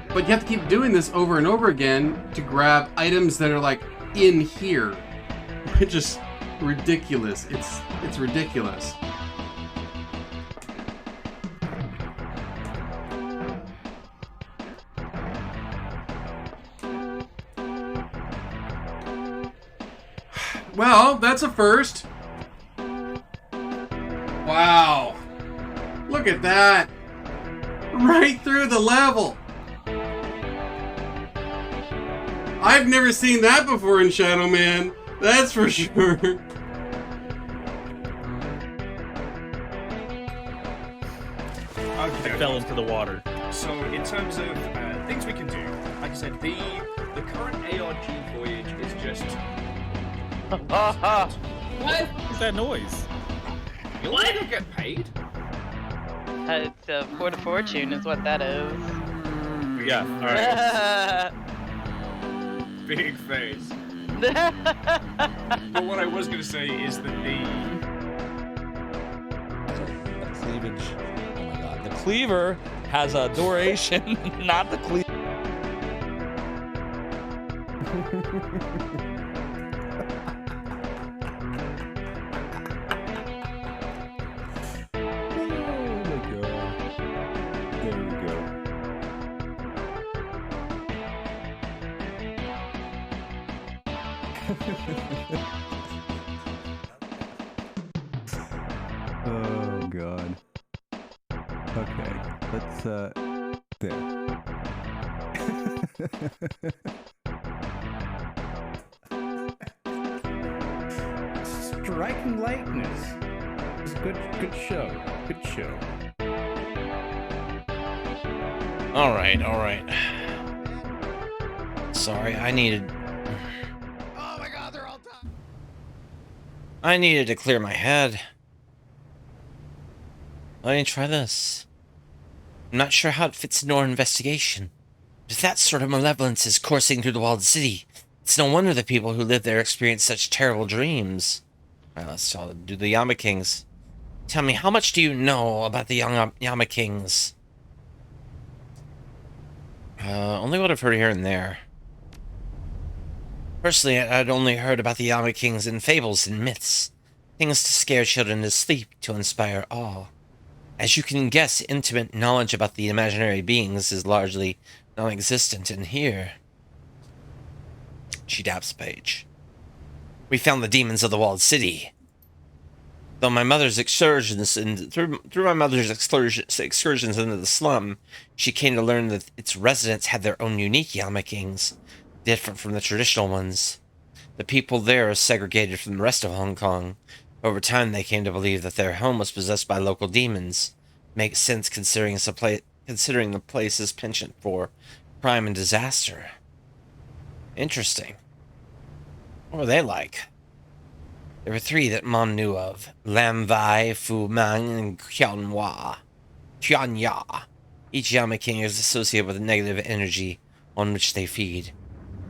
but you have to keep doing this over and over again to grab items that are like in here, which is ridiculous. It's ridiculous. Well, that's a first. Wow. Look at that. Right through the level. I've never seen that before in Shadow Man. That's for sure. I fell into the water. So, in terms of things we can do, like I said, the current ARG voyage is just... What is that noise? Guild leader get paid? It's a Port of Fortune is what that is. Yeah, alright. Big face. But what I was going to say is that the cleavage. Oh my god. The cleaver has a duration, not the cleaver. Oh god. Okay, let's there. Striking lightness. It's a good show. Good show. All right. Sorry, I needed to clear my head. Let me try this. I'm not sure how it fits into our investigation. But if that sort of malevolence is coursing through the walled city, it's no wonder the people who live there experience such terrible dreams. Alright, let's do the Yama Kings. Tell me, how much do you know about the Yama Kings? Only what I've heard here and there. Personally, I'd only heard about the Yama Kings in fables and myths. Things to scare children to sleep, to inspire awe. As you can guess, intimate knowledge about the imaginary beings is largely non-existent in here. She taps the page. We found the demons of the walled city. Though my mother's excursions through my mother's excursions into the slum, she came to learn that its residents had their own unique Yama Kings, different from the traditional ones. The people there are segregated from the rest of Hong Kong. Over time, they came to believe that their home was possessed by local demons. Makes sense considering the place's penchant for crime and disaster. Interesting. What were they like? There were three that Mom knew of: Lam Vai, Fu Mang, and Qian Ya. Each Yama King is associated with a negative energy on which they feed.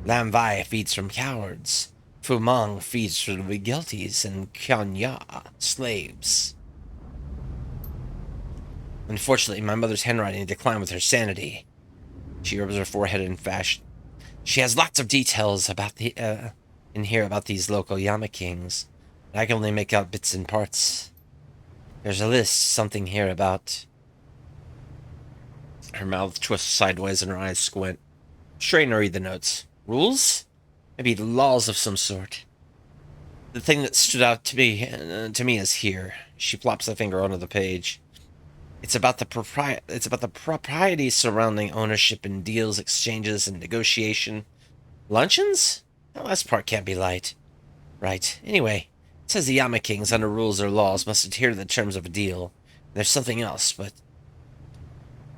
Lam Vai feeds from cowards. Fu Mang feeds from the guilties, and Qian Ya, slaves. Unfortunately, my mother's handwriting declined with her sanity. She rubs her forehead in fashion. She has lots of details about in here about these local Yama Kings, but I can only make out bits and parts. There's a list, something here about... Her mouth twists sideways and her eyes squint. Straighten to read the notes. Rules? Maybe laws of some sort. The thing that stood out to me is here. She plops a finger onto the page. It's about the proprieties surrounding ownership and deals, exchanges, and negotiation. Luncheons? The last part can't be light. Right. Anyway, it says the Yama Kings, under rules or laws, must adhere to the terms of a deal. There's something else, but...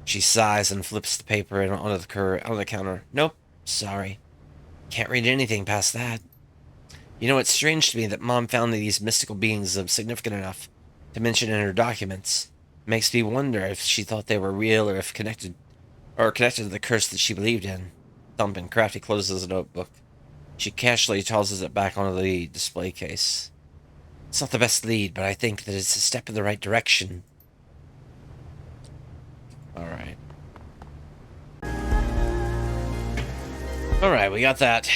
She sighs and flips the paper onto the counter. Nope. Sorry. Can't read anything past that. You know, it's strange to me that Mom found these mystical beings significant enough to mention in her documents. It makes me wonder if she thought they were real or if connected to the curse that she believed in. Thump and Crafty closes the notebook. She casually tosses it back onto the display case. It's not the best lead, but I think that it's a step in the right direction. Alright. Alright, we got that.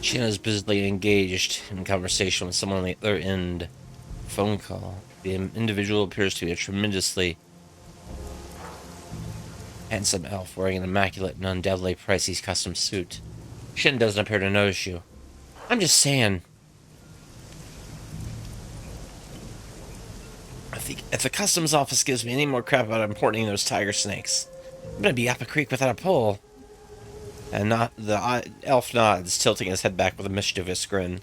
Shanna is busily engaged in conversation with someone on the other end. Phone call. The individual appears to be a tremendously handsome elf wearing an immaculate and undoubtedly pricey custom suit. Shin doesn't appear to notice you. I'm just saying. If the customs office gives me any more crap about importing those tiger snakes, I'm gonna be up a creek without a pole. And not the elf nods, tilting his head back with a mischievous grin.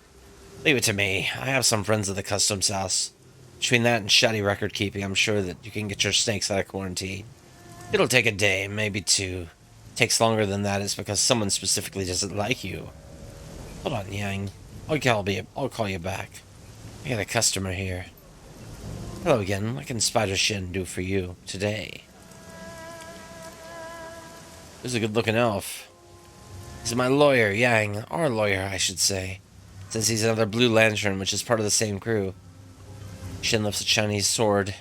Leave it to me. I have some friends at the customs house. Between that and shoddy record keeping, I'm sure that you can get your snakes out of quarantine. It'll take a day, maybe two. Takes longer than that is because someone specifically doesn't like you. Hold on, Yang. I'll call you back. I got a customer here. Hello again. What can Spider Shin do for you today? This is a good-looking elf. He's my lawyer, Yang. Our lawyer, I should say. Since he's another Blue Lantern, which is part of the same crew. Shin lifts a Chinese sword,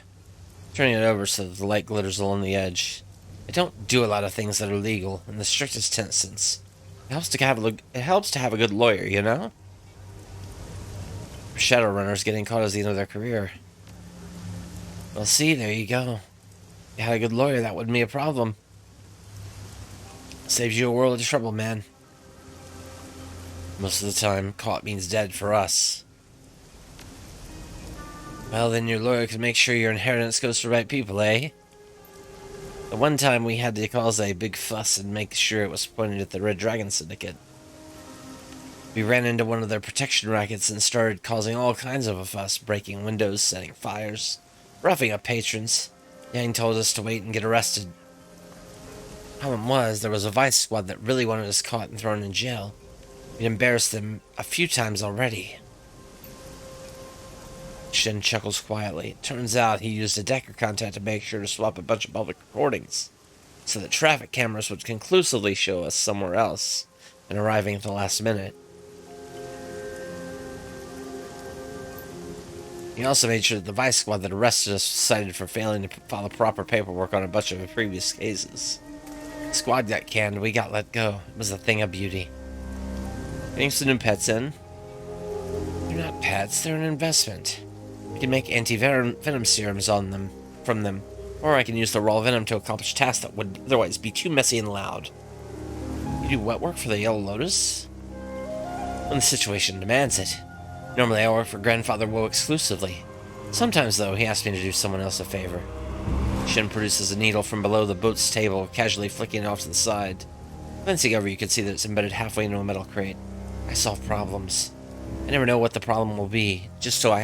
turning it over so that the light glitters along the edge. I don't do a lot of things that are legal, in the strictest sense. It helps to have a good lawyer, you know? Shadowrunners getting caught as the end of their career. Well, see, there you go. If you had a good lawyer, that wouldn't be a problem. Saves you a world of trouble, man. Most of the time, caught means dead for us. Well, then your lawyer can make sure your inheritance goes to the right people, eh? The one time we had to cause a big fuss and make sure it was pointed at the Red Dragon Syndicate. We ran into one of their protection rackets and started causing all kinds of a fuss, breaking windows, setting fires, roughing up patrons. Yang told us to wait and get arrested. Problem was, there was a vice squad that really wanted us caught and thrown in jail. We'd embarrassed them a few times already. Shin chuckles quietly. It turns out he used a Decker contact to make sure to swap a bunch of public recordings, so that traffic cameras would conclusively show us somewhere else, and arriving at the last minute. He also made sure that the vice squad that arrested us was cited for failing to file proper paperwork on a bunch of previous cases. The squad got canned, we got let go. It was a thing of beauty. Getting some new pets in. They're not pets, they're an investment. I can make anti-venom serums from them, or I can use the raw venom to accomplish tasks that would otherwise be too messy and loud. You do wet work for the Yellow Lotus? When the situation demands it. Normally I work for Grandfather Woe exclusively. Sometimes, though, he asks me to do someone else a favor. Shin produces a needle from below the boat's table, casually flicking it off to the side. Glancing over, you can see that it's embedded halfway into a metal crate. I solve problems. I never know what the problem will be, so I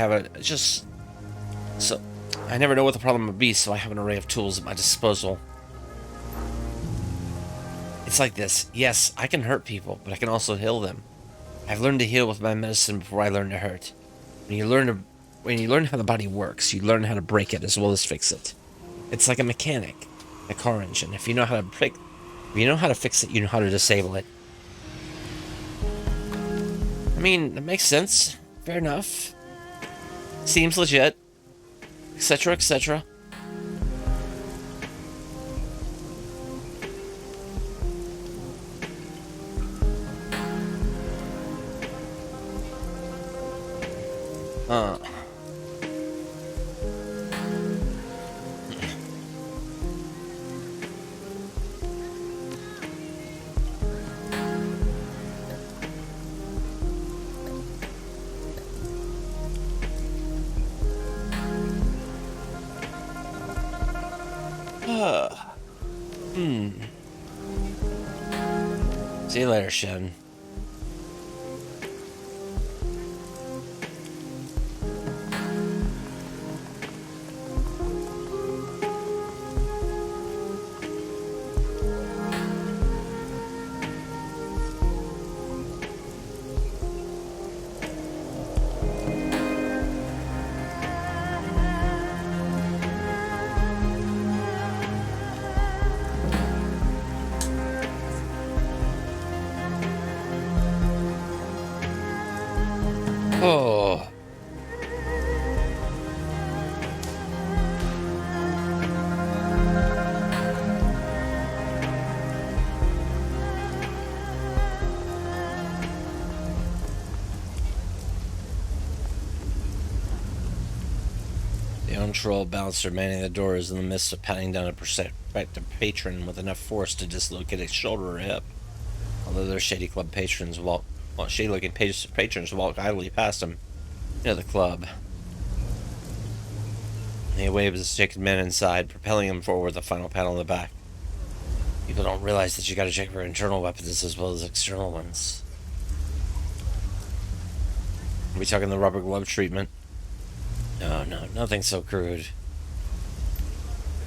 never know what the problem will be, so I have an array of tools at my disposal. It's like this. Yes, I can hurt people, but I can also heal them. I've learned to heal with my medicine before I learned to hurt. When you learn how the body works, you learn how to break it as well as fix it. It's like a mechanic, a car engine. If you know how to fix it, you know how to disable it. I mean, it makes sense. Fair enough. Seems legit. Etc., etc. See you later, Shin. Oh. The Ground troll bouncer manning the door is in the midst of patting down a prospective patron with enough force to dislocate a shoulder or hip. Although their shady club patrons walk, shady-looking patrons walk idly past him near the club. He waves his shaken man inside, propelling him forward with a final pat on the back. People don't realize that you gotta check for internal weapons as well as external ones. Are we talking the rubber glove treatment? No, nothing so crude.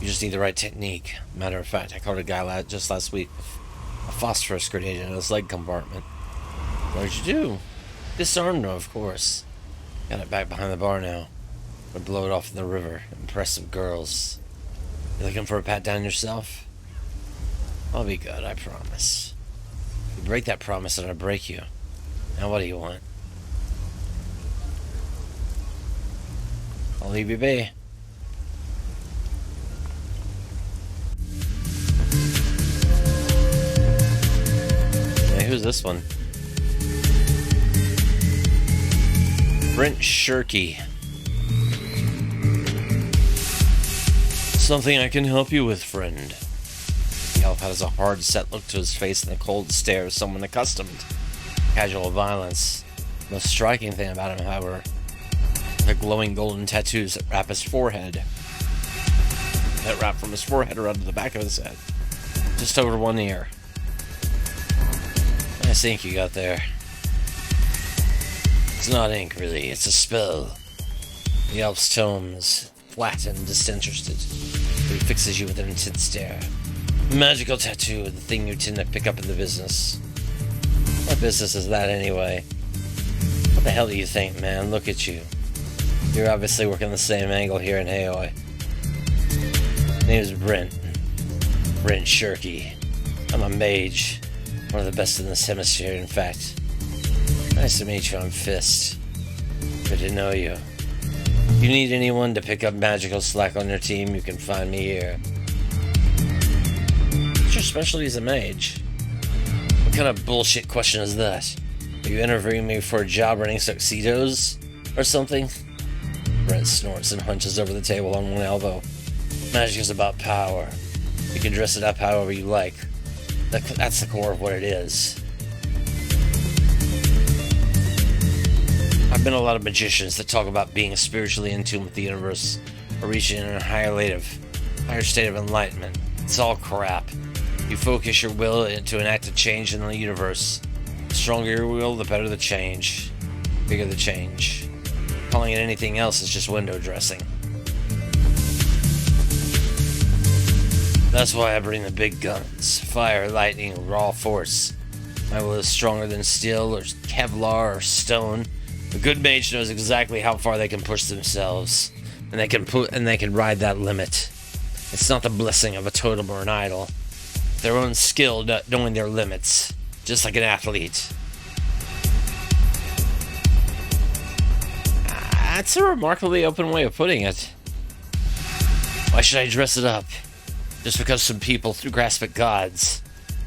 You just need the right technique. Matter of fact, I caught a guy just last week with a phosphorus grenade in his leg compartment. What did you do? Disarmed him, of course. Got it back behind the bar now. Would blow it off in the river. Impressive girls. You looking for a pat down yourself? I'll be good, I promise. You break that promise and I break you. Now what do you want? I'll leave you be. Hey, who's this one? Brent Shirky. Something I can help you with, friend. The elf has a hard, set look to his face and the cold stare of someone accustomed to casual violence. The most striking thing about him, however, the glowing golden tattoos that wrap his forehead. That wrap from his forehead around to the back of his head. Just over one ear. Nice ink you got there. It's not ink, really. It's a spell. The elf's tone is flat and disinterested. He fixes you with an intense stare. Magical tattoo, the thing you tend to pick up in the business. What business is that, anyway? What the hell do you think, man? Look at you. You're obviously working the same angle here in Haoi. Name's Brent. Brent Shirky. I'm a mage. One of the best in this hemisphere, in fact. Nice to meet you, I'm Fist. Good to know you. If you need anyone to pick up magical slack on your team, you can find me here. What's your specialty as a mage? What kind of bullshit question is that? Are you interviewing me for a job running tuxedos? Or something? Brent snorts and hunches over the table on one elbow. Magic is about power. You can dress it up however you like. That's the core of what it is. I've been a lot of magicians that talk about being spiritually in tune with the universe or reaching a higher state of enlightenment. It's all crap. You focus your will to enact a change in the universe. The stronger your will, the better the change. The bigger the change. Calling it anything else is just window dressing. That's why I bring the big guns. Fire, lightning, raw force. My will is stronger than steel or Kevlar or stone. A good mage knows exactly how far they can push themselves, and they can ride that limit. It's not the blessing of a totem or an idol. Their own skill knowing their limits, just like an athlete. That's a remarkably open way of putting it. Why should I dress it up? Just because some people grasp at gods.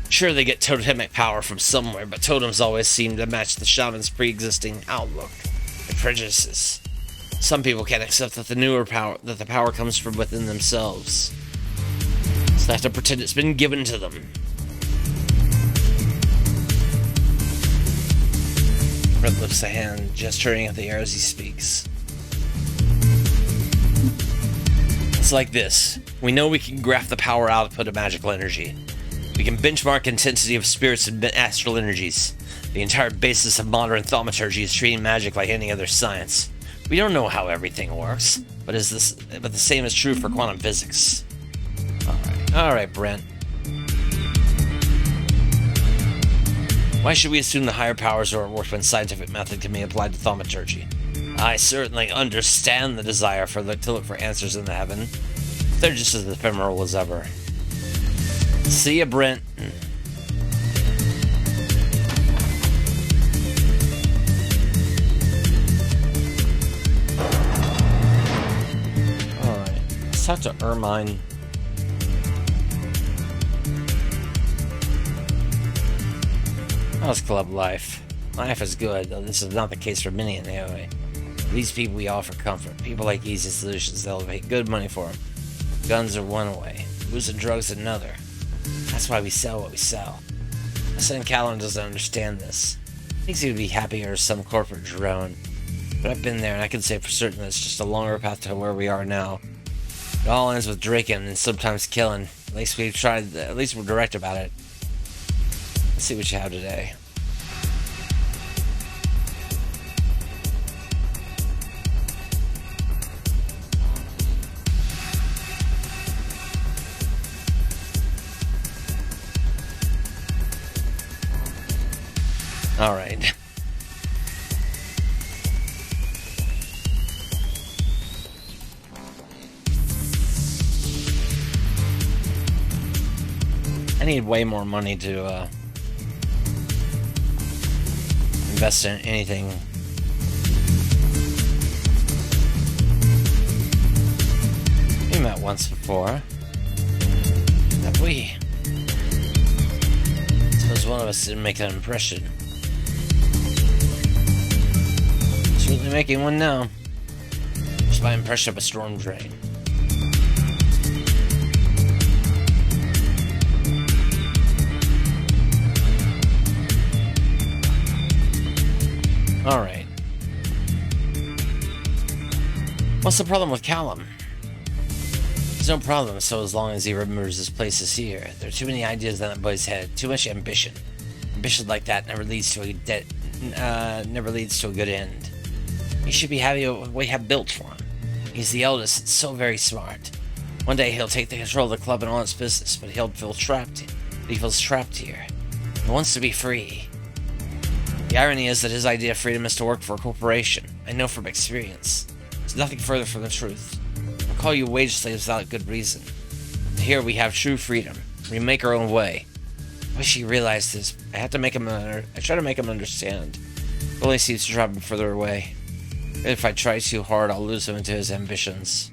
Sure, they get totemic power from somewhere, but totems always seem to match the shaman's pre-existing outlook and prejudices. Some people can't accept that the power comes from within themselves. So they have to pretend it's been given to them. Red lifts a hand, gesturing at the air as he speaks. It's like this. We know we can graph the power output of magical energy. We can benchmark intensity of spirits and astral energies. The entire basis of modern thaumaturgy is treating magic like any other science. We don't know how everything works, but the same is true for quantum physics. Alright, Brent. Why should we assume the higher powers are at work when scientific method can be applied to thaumaturgy? I certainly understand the desire to look for answers in the heaven. They're just as ephemeral as ever. See ya, Brent. Alright, let's talk to Ermine. How's club life? Life is good, though this is not the case for many in AOA. These people we offer comfort. People like easy solutions. They'll pay good money for them. Guns are one way. Booze and drugs another. That's why we sell what we sell. My son Callum doesn't understand this. Thinks he would be happier as some corporate drone. But I've been there, and I can say for certain that it's just a longer path to where we are now. It all ends with drinking and sometimes killing. At least we've tried. At least we're direct about it. Let's see what you have today. All right. I need way more money to invest in anything. We met once before. Have we? Suppose one of us didn't make an impression. Certainly making one now. Just by impression of a storm drain. Alright. What's the problem with Callum? There's no problem so as long as he remembers his place is here. There are too many ideas in that boy's head, too much ambition. Ambition like that never leads to a good end. He should be happy with what we have built for him. He's the eldest and so very smart. One day he'll take the control of the club and all its business, but he'll feel trapped. He feels trapped here. He wants to be free. The irony is that his idea of freedom is to work for a corporation. I know from experience. It's nothing further from the truth. I'll call you wage slaves without good reason. Here we have true freedom. We make our own way. I wish he realized this. I try to make him understand. It only seems to drive him further away. If I try too hard, I'll lose him into his ambitions.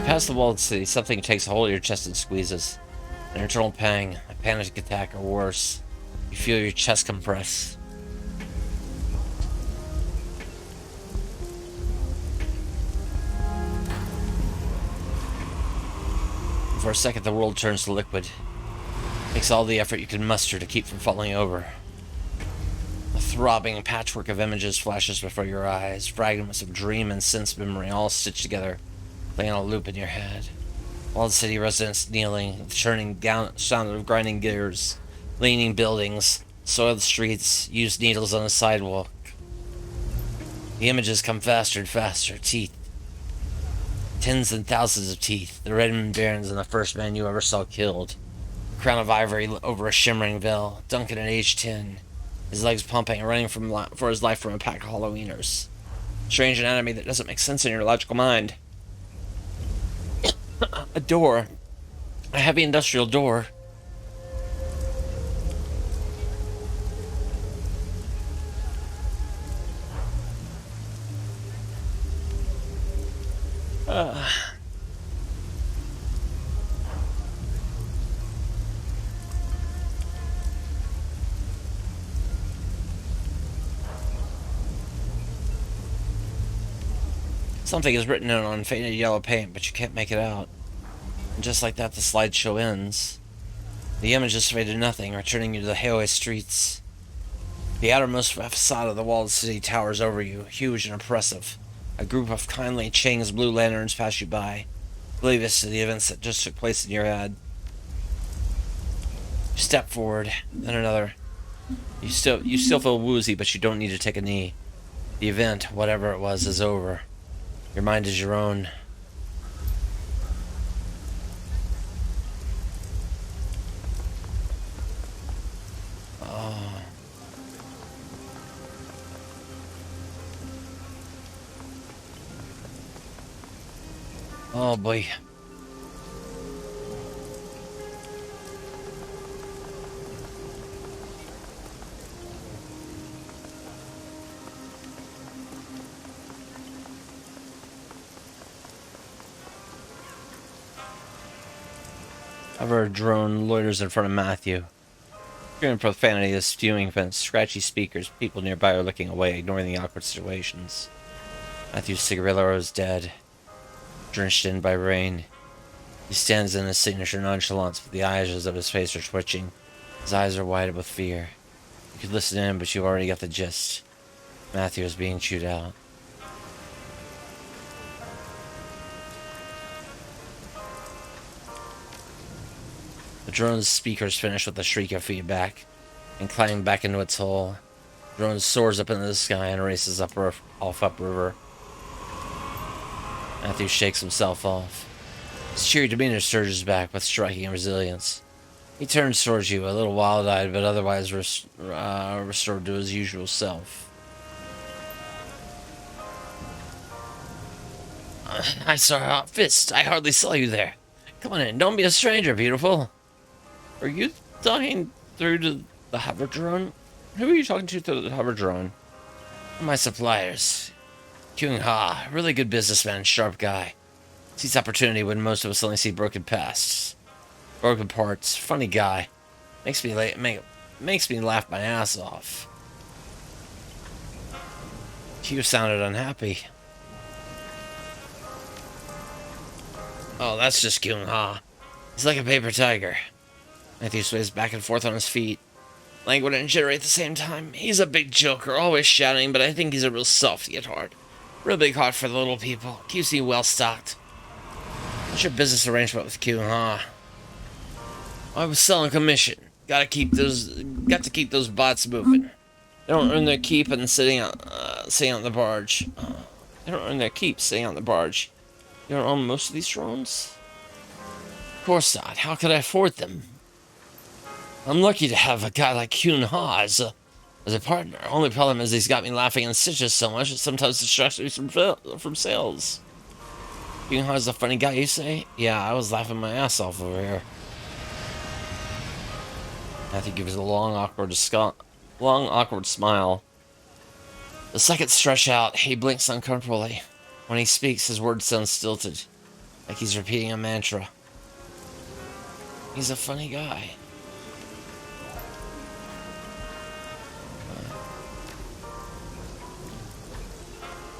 Past the walled city, something takes a hold of your chest and squeezes. An internal pang, a panic attack, or worse. You feel your chest compress. For a second, the world turns to liquid. It takes all the effort you can muster to keep from falling over. A throbbing patchwork of images flashes before your eyes, fragments of dream and sense memory all stitched together, playing on a loop in your head. Walled city residents kneeling, the churning sound of grinding gears, leaning buildings, soiled streets, used needles on the sidewalk. The images come faster and faster. Teeth. Tens and thousands of teeth. The Redmond Barons and the first man you ever saw killed. A crown of ivory over a shimmering veil. Duncan at age 10. His legs pumping, running for his life from a pack of Halloweeners. Strange anatomy that doesn't make sense in your logical mind. A door. A heavy industrial door. Something is written on faded yellow paint, but you can't make it out. And just like that, the slideshow ends. The images fade to nothing, returning you to the highway streets. The outermost facade of the walled city towers over you, huge and oppressive. A group of kindly Chang's blue lanterns pass you by, oblivious to the events that just took place in your head. You step forward, then another. You still feel woozy, but you don't need to take a knee. The event, whatever it was, is over. Your mind is your own. Oh. Oh boy. However, a drone loiters in front of Matthew. Hearing profanity is spewing from scratchy speakers. People nearby are looking away, ignoring the awkward situations. Matthew's cigarillo is dead, drenched in by rain. He stands in his signature nonchalance, but the eyes of his face are twitching. His eyes are wide with fear. You could listen in, but you've already got the gist. Matthew is being chewed out. The drone's speakers finish with a shriek of feedback, and climbing back into its hole. The drone soars up into the sky and races off upriver. Matthew shakes himself off. His cheery demeanor surges back with striking resilience. He turns towards you, a little wild-eyed, but otherwise restored to his usual self. I saw a fist. I hardly saw you there. Come on in. Don't be a stranger, beautiful. Are you talking through to the hover drone? Who are you talking to through the hover drone? My suppliers. Kyung Ha, really good businessman, sharp guy. Sees opportunity when most of us only see broken parts. Funny guy. Makes me laugh my ass off. Q sounded unhappy. Oh, that's just Kyung Ha. He's like a paper tiger. Matthew sways back and forth on his feet, languid and jittery at the same time. He's a big joker, always shouting, but I think he's a real softy at heart. Real big heart for the little people. Keeps me well stocked. What's your business arrangement with Kyung Ha? I was selling commission. Got to keep those bots moving. They don't earn their keep and sitting on the barge. They don't earn their keep sitting on the barge. You don't own most of these drones? Of course not. How could I afford them? I'm lucky to have a guy like Kyung Ha as a partner. Only problem is he's got me laughing in stitches so much it sometimes distracts me from sales. Kyung Ha's a funny guy, you say? Yeah, I was laughing my ass off over here. Matthew gives a long, awkward smile. The seconds stretch out. He blinks uncomfortably. When he speaks, his words sound stilted, like he's repeating a mantra. He's a funny guy.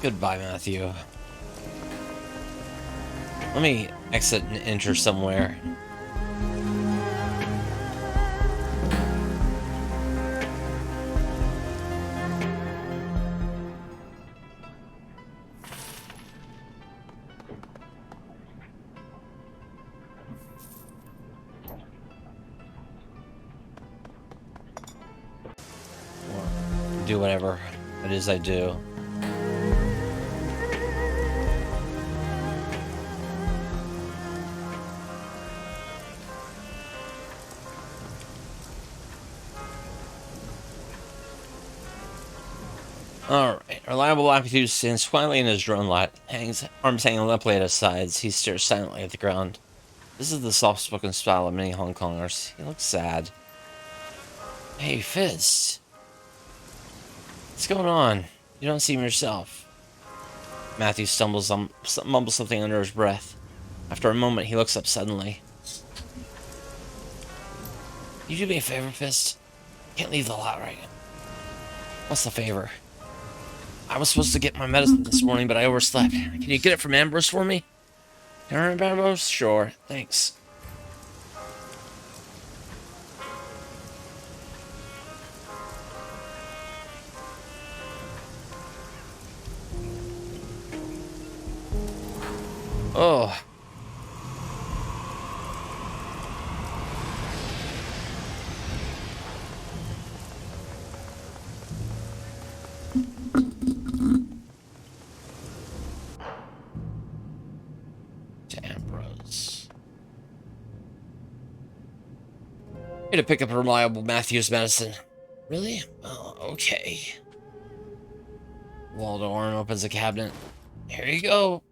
Goodbye, Matthew. Let me exit and enter somewhere. Do whatever it is I do. Alright, reliable aptitude stands quietly in his drone lot, arms hanging limply at his sides. He stares silently at the ground. This is the soft-spoken style of many Hong Kongers. He looks sad. Hey, Fist. What's going on? You don't seem yourself. Matthew mumbles something under his breath. After a moment, he looks up suddenly. You do me a favor, Fist? Can't leave the lot right now. What's the favor? I was supposed to get my medicine this morning, but I overslept. Can you get it from Ambrose for me? Ambrose? Sure, thanks. Oh. Here to pick up reliable Matthew's medicine. Really? Oh, okay. Waldo Arn opens a cabinet. Here you go.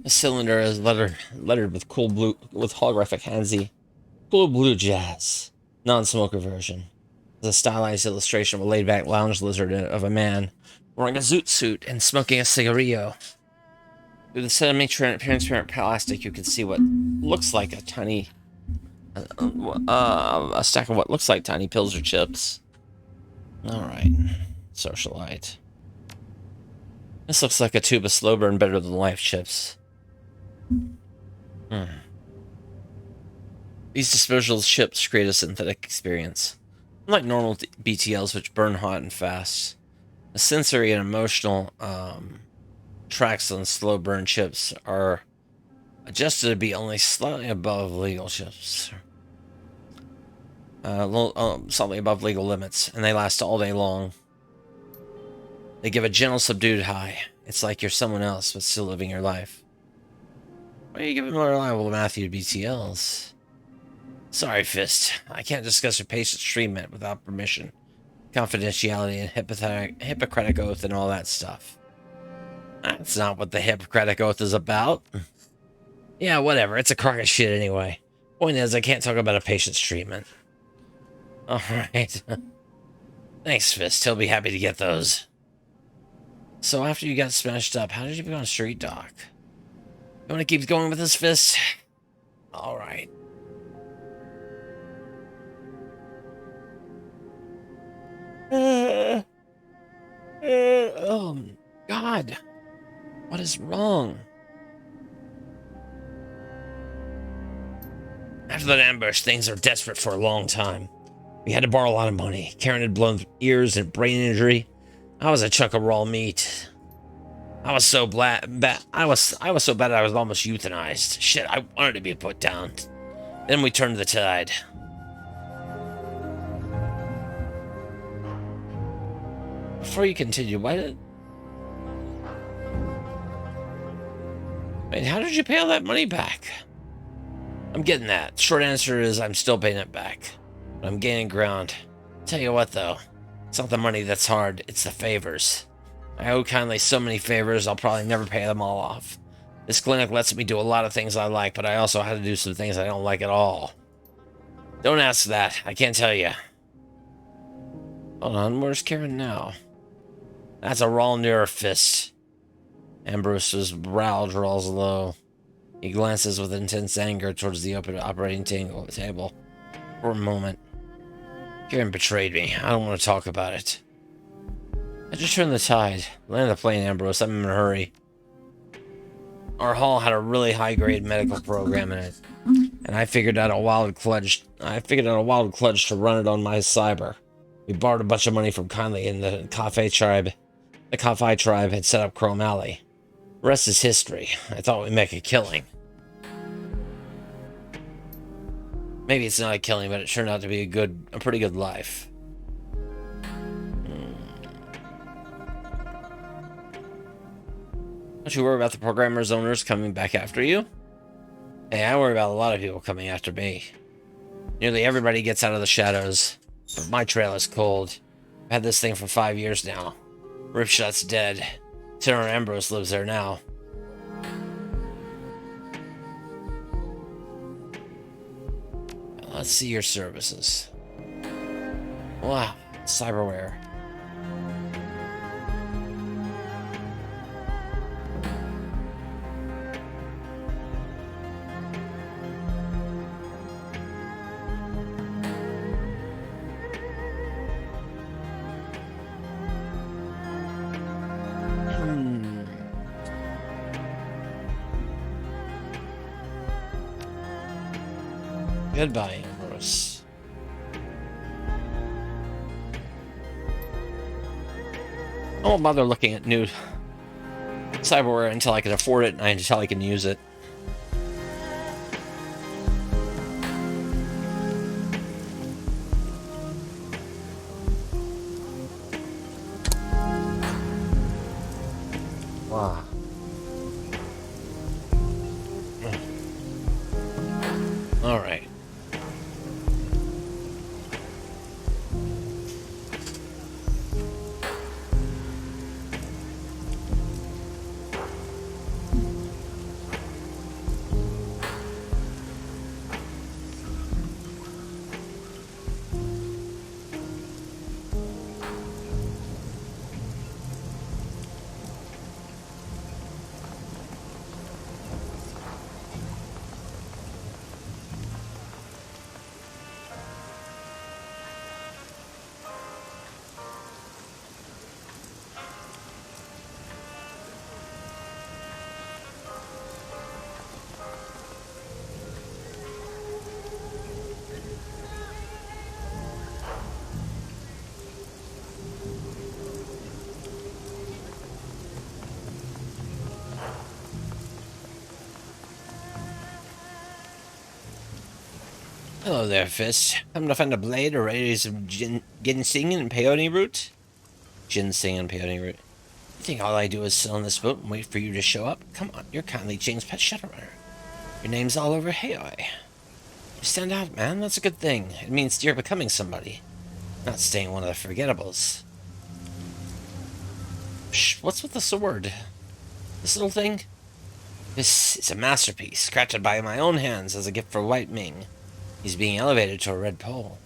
The cylinder is lettered with holographic Hansi. Cool blue jazz. Non-smoker version. is a stylized illustration of a laid-back lounge lizard of a man wearing a zoot suit and smoking a cigarillo. Through the semi-transparent plastic, you can see what looks like a tiny, a stack of what looks like tiny pills or chips. All right, socialite. This looks like a tube of slow burn better than life chips. These disposable chips create a synthetic experience. Unlike normal BTLs, which burn hot and fast, the sensory and emotional tracks on slow burn chips are adjusted to be only slightly above legal chips. Slightly above legal limits, and they last all day long. They give a gentle, subdued high. It's like you're someone else, but still living your life. Why are you giving more reliable Matthew BTLs? Sorry, Fist. I can't discuss your patient's treatment without permission. Confidentiality and Hippocratic Oath and all that stuff. That's not what the Hippocratic Oath is about. Yeah, whatever. It's a crock of shit anyway. Point is, I can't talk about a patient's treatment. Alright. Thanks, Fist. He'll be happy to get those. So after you got smashed up, how did you become a street dog? You want to keep going with this, Fist? Alright. Oh, God. What is wrong? After that ambush, things are desperate for a long time. We had to borrow a lot of money. Karen had blown ears and brain injury. I was a chunk of raw meat. I was so bad. I was so bad I was almost euthanized. Shit, I wanted to be put down. Then we turned the tide. Before you continue, wait, how did you pay all that money back? I'm getting that. Short answer is I'm still paying it back. But I'm gaining ground. Tell you what, though. It's not the money that's hard, it's the favors. I owe kindly so many favors, I'll probably never pay them all off. This clinic lets me do a lot of things I like, but I also had to do some things I don't like at all. Don't ask that. I can't tell you. Hold on, where's Karen now? That's a raw near Fist. Ambrose's brow draws low. He glances with intense anger towards the open operating table. For a moment. Karen betrayed me. I don't want to talk about it. I just turned the tide. Land the plane, Ambrose. I'm in a hurry. Our hall had a really high-grade medical program in it, and I figured out a wild clutch to run it on my cyber. We borrowed a bunch of money from Kindly and the Cafe tribe. The Cafe tribe had set up Chrome Alley. The rest is history. I thought we'd make a killing. Maybe it's not a killing, but it turned out to be a pretty good life. Don't you worry about the programmer's owners coming back after you? Hey, I worry about a lot of people coming after me. Nearly everybody gets out of the shadows, but my trail is cold. I've had this thing for 5 years now. Ripshot's dead. Tenor Ambrose lives there now. Let's see your services. Wow, cyberware. Goodbye, Ambrose. I won't bother looking at new cyberware until I can afford it and until I can use it. Wow. All right. Hello there, Fist. Come to find a blade or ready some ginseng and peony root? Ginseng and peony root. You think all I do is sit on this boat and wait for you to show up? Come on, you're kindly Jane's pet Shadowrunner. Your name's all over Hayoi. You stand out, man. That's a good thing. It means you're becoming somebody. Not staying one of the forgettables. Shh, what's with the sword? This little thing? This is a masterpiece, crafted by my own hands as a gift for White Ming. He's being elevated to a red pole.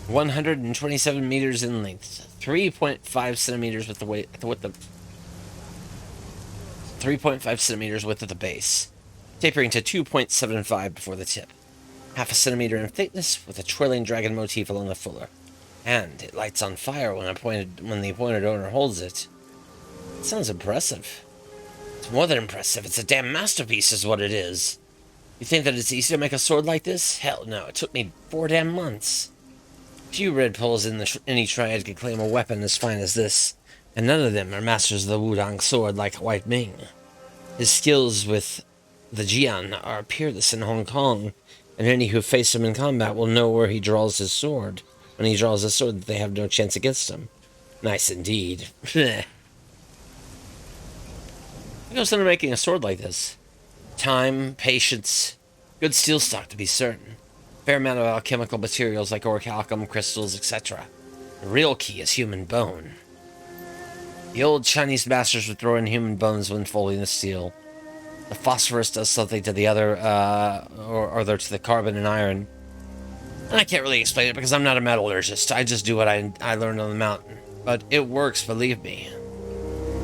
127 meters in length, 3.5 centimeters with the width of 3.5 centimeters width at the base, tapering to 2.75 before the tip. Half a centimeter in thickness, with a twirling dragon motif along the fuller. And it lights on fire when the appointed owner holds it. It sounds impressive. It's more than impressive. It's a damn masterpiece, is what it is. You think that it's easy to make a sword like this? Hell no, it took me 4 damn months. Few red poles in any triad could claim a weapon as fine as this, and none of them are masters of the Wudang sword like White Ming. His skills with the Jian are peerless in Hong Kong, and any who face him in combat will know where he draws his sword. When he draws his sword, they have no chance against him. Nice indeed. What goes into making a sword like this? Time, patience, good steel stock to be certain. Fair amount of alchemical materials like orichalcum, crystals, etc. The real key is human bone. The old Chinese masters would throw in human bones when folding the steel. The phosphorus does something to the other, or to the carbon and iron. And I can't really explain it because I'm not a metallurgist. I just do what I learned on the mountain. But it works, believe me.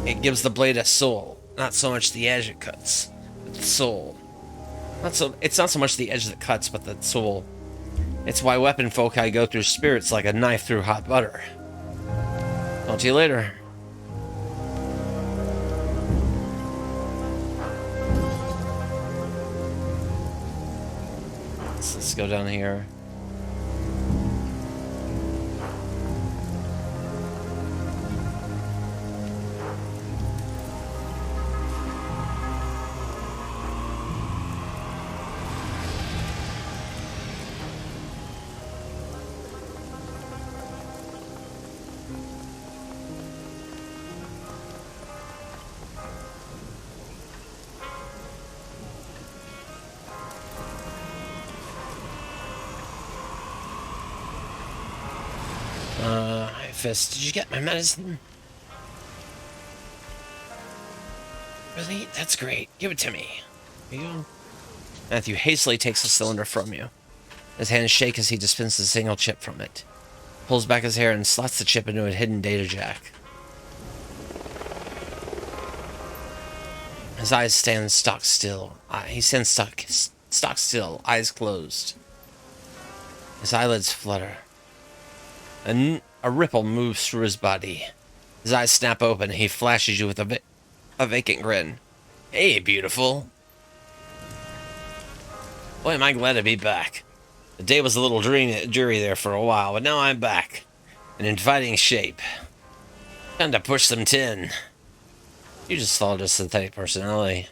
It gives the blade a soul. Not so much the edge it cuts, but the soul. It's not so much the edge that cuts, but the soul. It's why weapon foci go through spirits like a knife through hot butter. Talk to you later. Let's go down here. Fist, did you get my medicine? Really? That's great. Give it to me. Here you go. Matthew hastily takes the cylinder from you. His hands shake as he dispenses a single chip from it. Pulls back his hair and slots the chip into a hidden data jack. His eyes stand stock still. He stands stock still, eyes closed. His eyelids flutter. A ripple moves through his body. His eyes snap open, and he flashes you with a vacant grin. Hey, beautiful. Boy, am I glad to be back. The day was a little dreary there for a while, but now I'm back. And in fighting shape. Time to push some tin. You just followed a synthetic personality.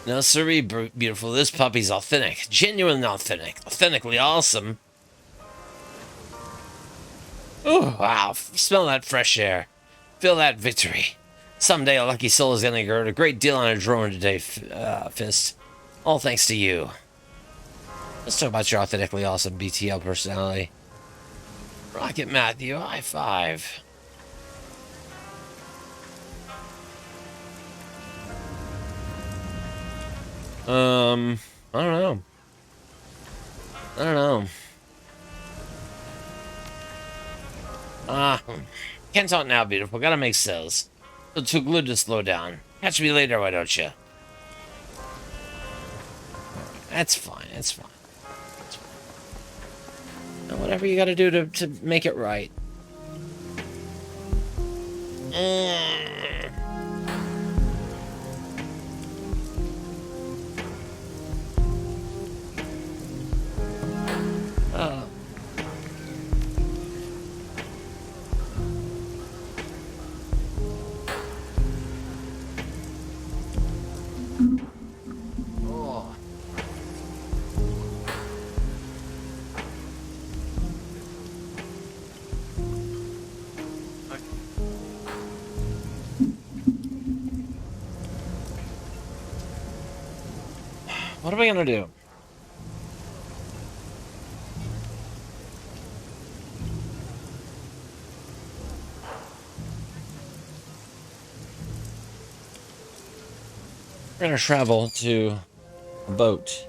No, sirree, beautiful. This puppy's authentic. Genuinely authentic. Authentically awesome. Oh, wow. Smell that fresh air. Feel that victory. Someday a lucky soul is going to earn a great deal on a drone today, Fist. All thanks to you. Let's talk about your authentically awesome BTL personality. Rocket Matthew, high five. I don't know. Can't talk now, beautiful. Gotta make sales. Still too glued to slow down. Catch me later, why don't you? That's fine. It's fine. Now, whatever you gotta do to make it right. What are we gonna do? We're gonna travel to a boat.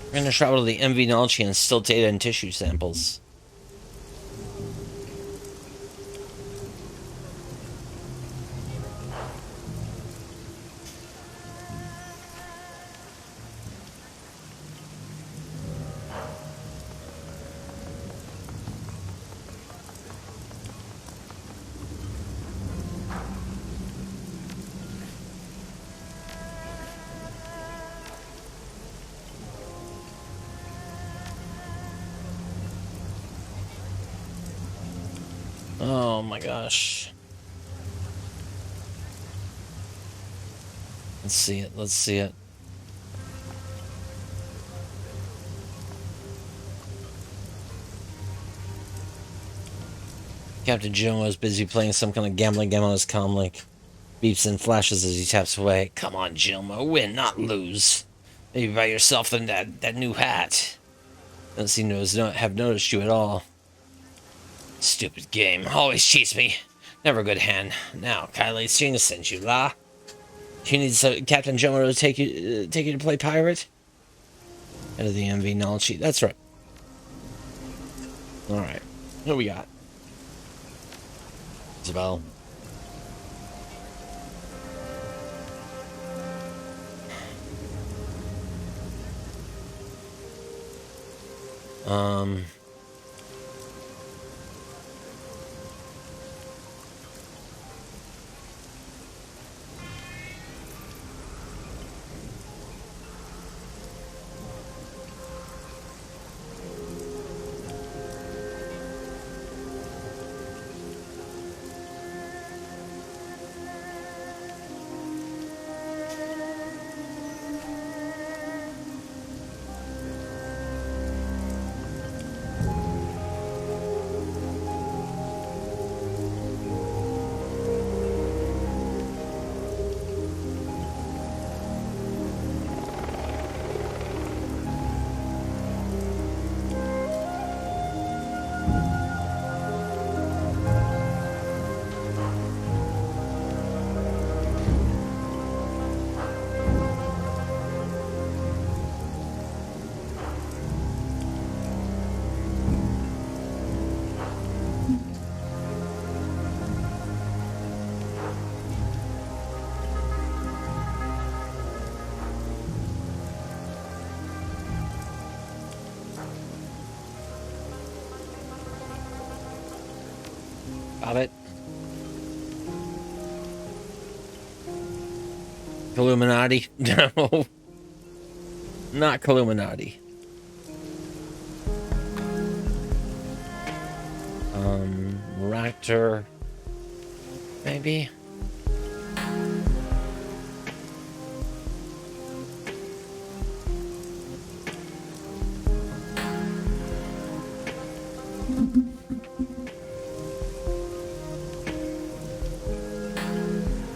We're gonna travel to the MV Nalchi and still data and tissue samples. Oh my gosh. Let's see it. Let's see it. Captain Jim was busy playing some kind of gambling game on his comlink. Beeps and flashes as he taps away. Come on, Gilmo, win, not lose. Maybe buy yourself that new hat. Doesn't seem to have noticed you at all. Stupid game. Always cheats me. Never a good hand. Now, Kylie Singh sends you, la. You need Captain Jumbo to take you to play pirate? Head of the MV knowledge sheet. That's right. Alright. What we got? Isabel. Got it. Illuminati? No. Not Illuminati. Raptor. Maybe?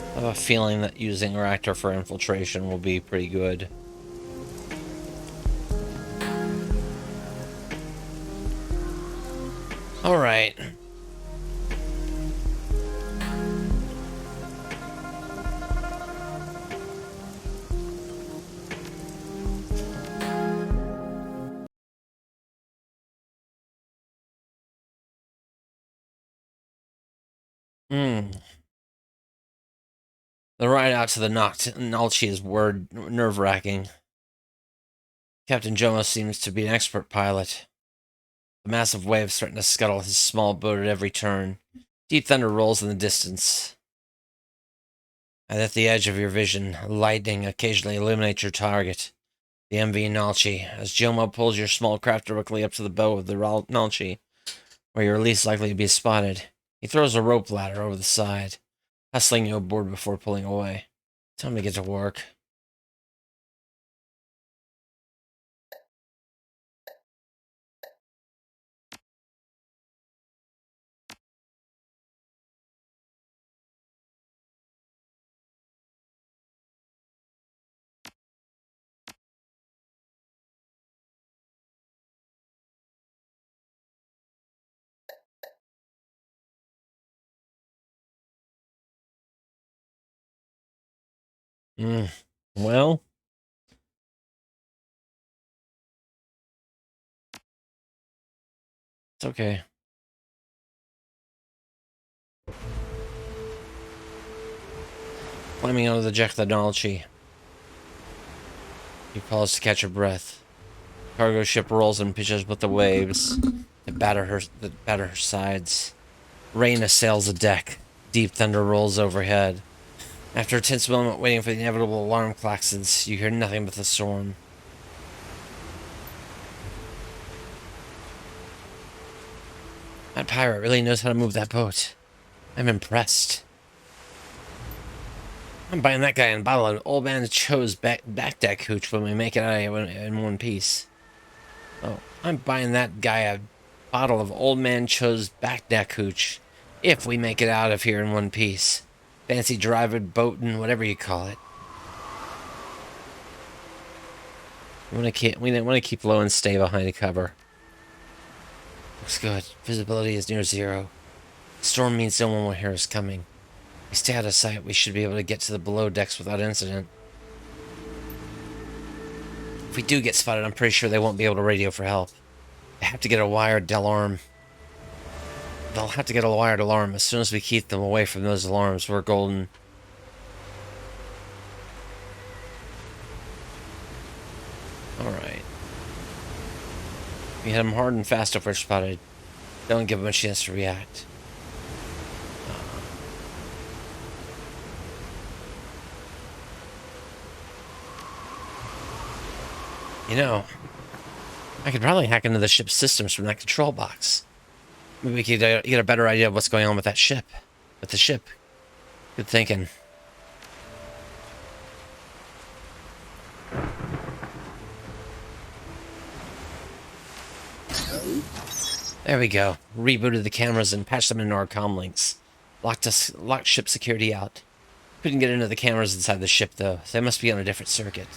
I have a feeling that using Raptor for infiltration will be pretty good. Alright. The ride out to the Nalchi is nerve-wracking. Captain Jomo seems to be an expert pilot. The massive waves threaten to scuttle his small boat at every turn. Deep thunder rolls in the distance. And at the edge of your vision, lightning occasionally illuminates your target, the MV Nalchi, as Jomo pulls your small craft directly up to the bow of the Nalchi, where you're least likely to be spotted. He throws a rope ladder over the side, hustling you aboard before pulling away. Time to get to work. Well, it's okay. Climbing onto the deck of the Nalchi. You pause to catch your breath. Cargo ship rolls and pitches with the waves that batter her sides. Rain assails the deck. Deep thunder rolls overhead. After a tense moment waiting for the inevitable alarm klaxons, you hear nothing but the storm. That pirate really knows how to move that boat. I'm impressed. I'm buying that guy a bottle of Old Man Cho's back deck hooch when we make it out in one piece. Oh, I'm buying that guy a bottle of Old Man Cho's back deck hooch if we make it out of here in one piece. Fancy driving, boating, whatever you call it. We want to keep low and stay behind cover. Looks good. Visibility is near zero. Storm means no one will hear us coming. If we stay out of sight, we should be able to get to the below decks without incident. If we do get spotted, I'm pretty sure they won't be able to radio for help. They have to get a wired alarm. They'll have to get a wired alarm. As soon as we keep them away from those alarms, we're golden. Alright. We hit them hard and fast if we're spotted. Don't give them a chance to react. You know, I could probably hack into the ship's systems from that control box. Maybe we could get a better idea of what's going on with that ship. With the ship. Good thinking. There we go. Rebooted the cameras and patched them into our comm links. Locked ship security out. Couldn't get into the cameras inside the ship though. They must be on a different circuit.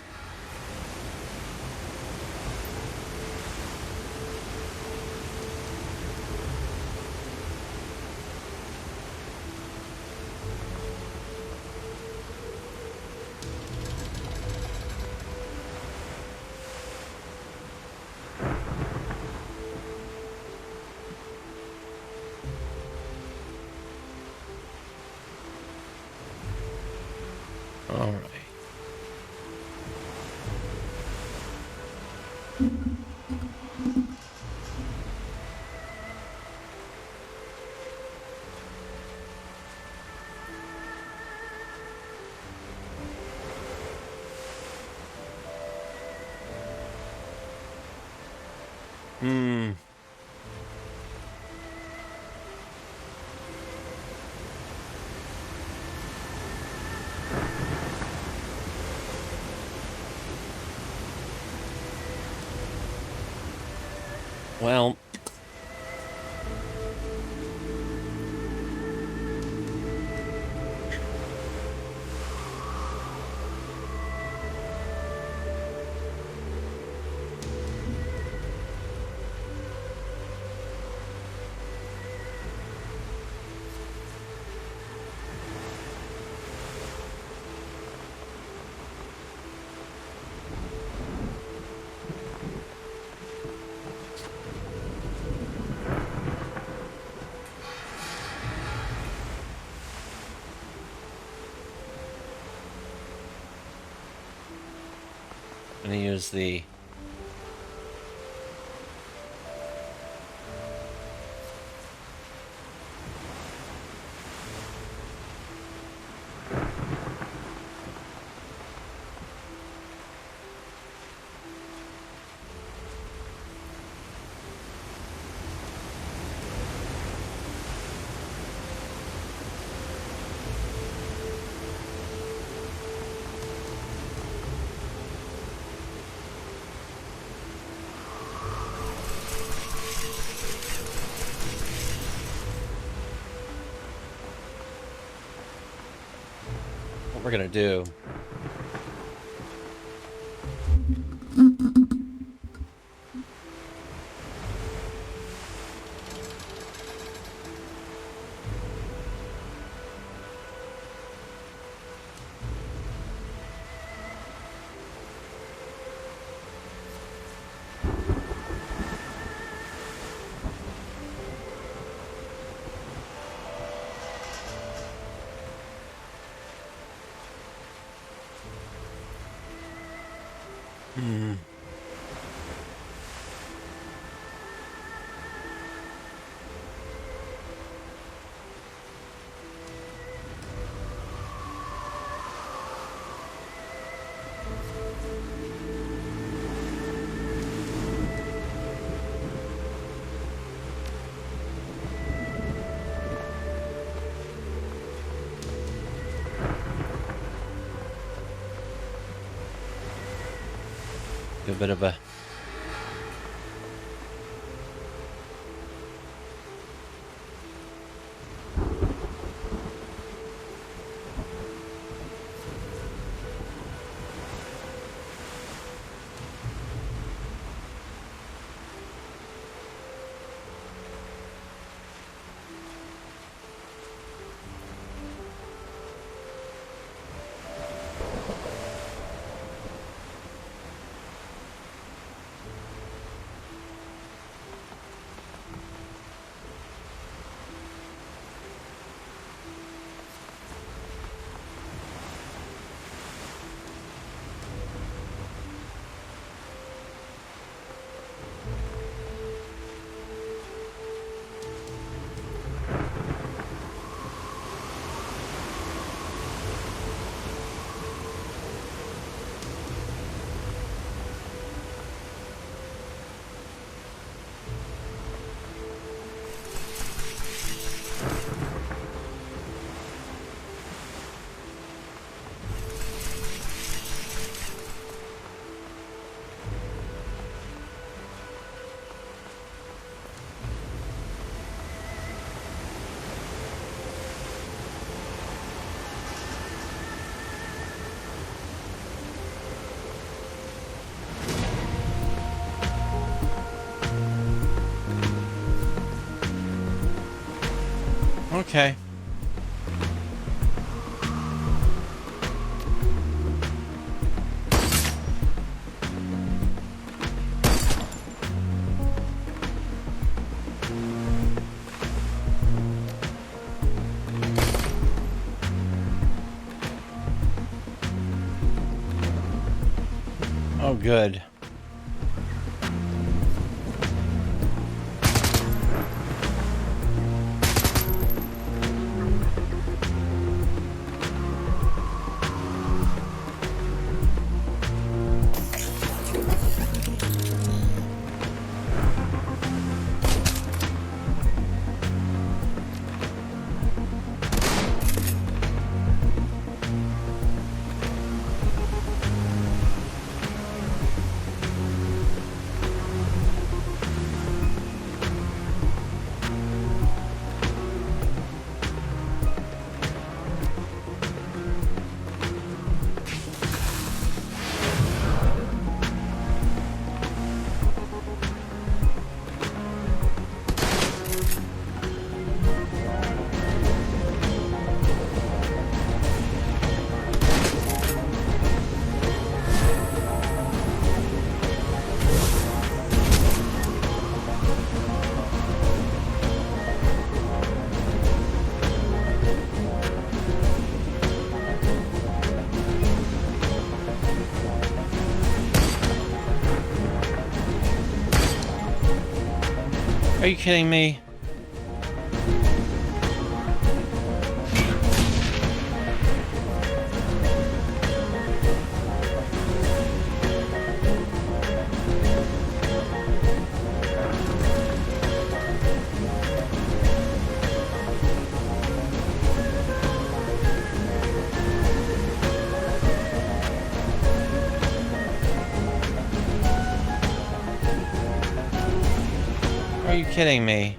All right. Well, I'm gonna use the what we're gonna do. A bit of a okay. Oh, good. Are you kidding me? Are you kidding me?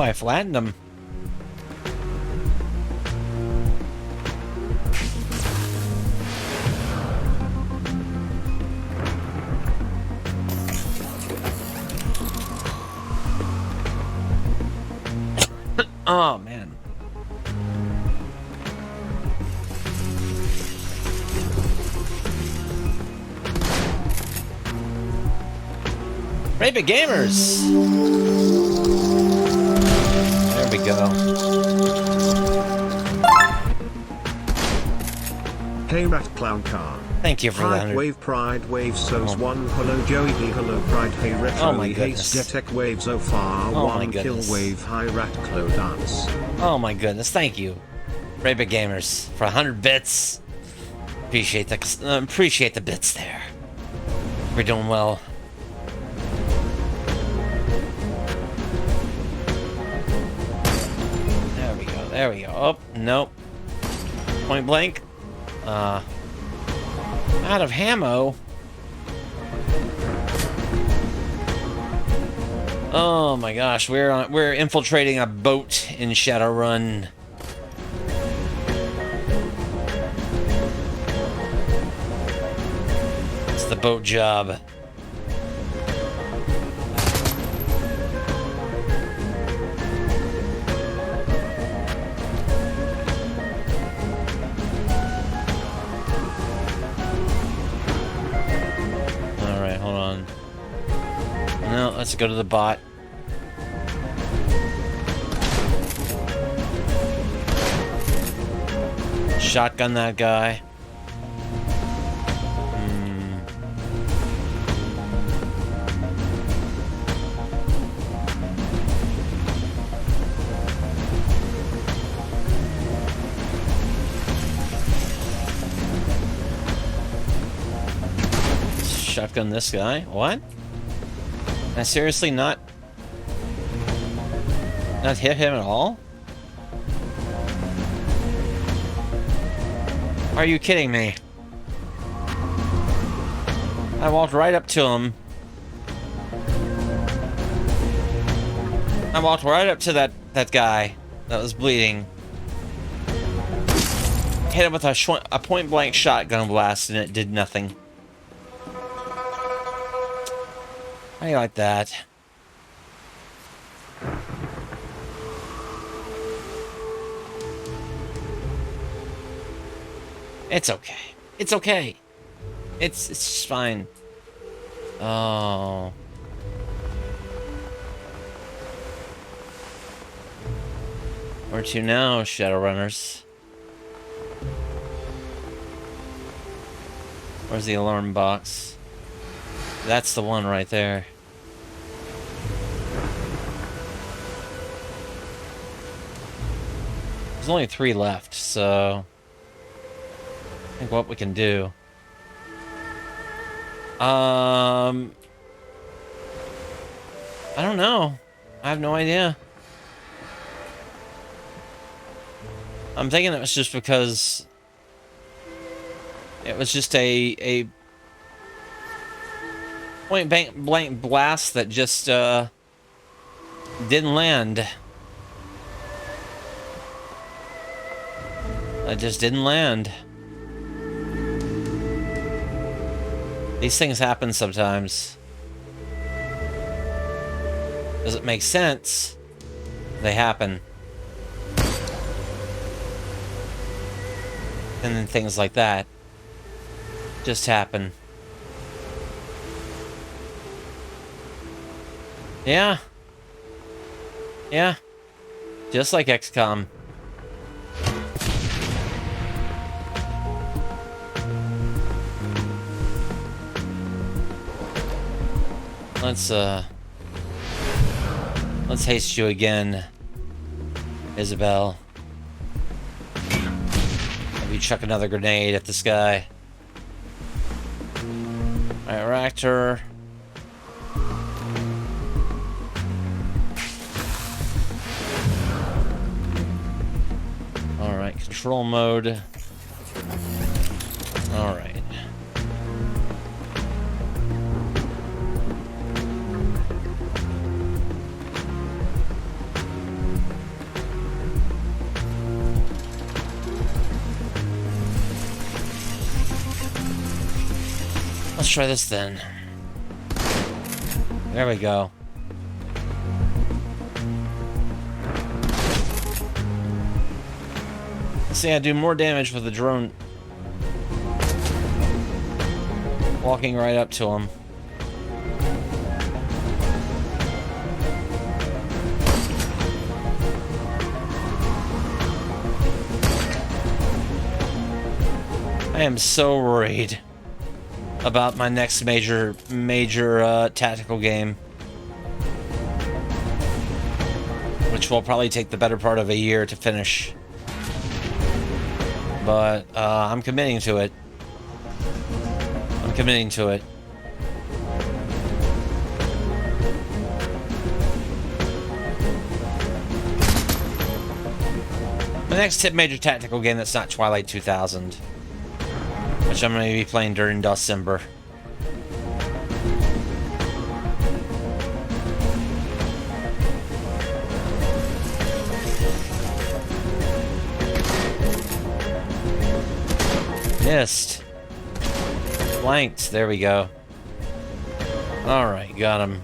Oh, I flattened him. Oh, man. Rabbit Gamers! There we go. Hey Rat Clown Car. Thank you for Pride that. Wave Pride Wave So's 1. Hello Joey D. Hello Pride. Hey Retro. Oh my Hey goodness. Stetek Wave so far. Oh my 1 kill goodness. wave. Hi Rat Clo Dance. Oh my goodness, thank you, Rabbit Gamers, for 100 bits. Appreciate the bits there. We're doing well. There we go. There we go. Oh nope. Point blank. Out of ammo. Oh my gosh, we're infiltrating a boat in Shadowrun. It's the boat job. Alright, hold on. No, let's go to the bot. Shotgun that guy. Shotgun this guy. What? Can I seriously not hit him at all? Are you kidding me? I walked right up to him. I walked right up to that guy that was bleeding. Hit him with a point-blank shotgun blast and it did nothing. How do you like that? It's okay. It's okay. It's fine. Oh. Where to now, Shadowrunners? Where's the alarm box? That's the one right there. There's only 3 left, so I think what we can do. I don't know. I have no idea. I'm thinking it was just because it was just a point-blank blast that just didn't land. It just didn't land. These things happen sometimes. Does it make sense? They happen. And then things like that just happen. Yeah. Yeah. Just like XCOM. Let's haste you again, Isabel. Maybe chuck another grenade at this guy. Alright, reactor. Alright, control mode. Alright. Let's try this then. There we go. See, I do more damage with the drone walking right up to him. I am so worried about my next major tactical game, which will probably take the better part of a year to finish. But I'm committing to it. I'm committing to it. The next major tactical game that's not Twilight 2000, which I'm going to be playing during December. Missed. Flanked. There we go. Alright, got him.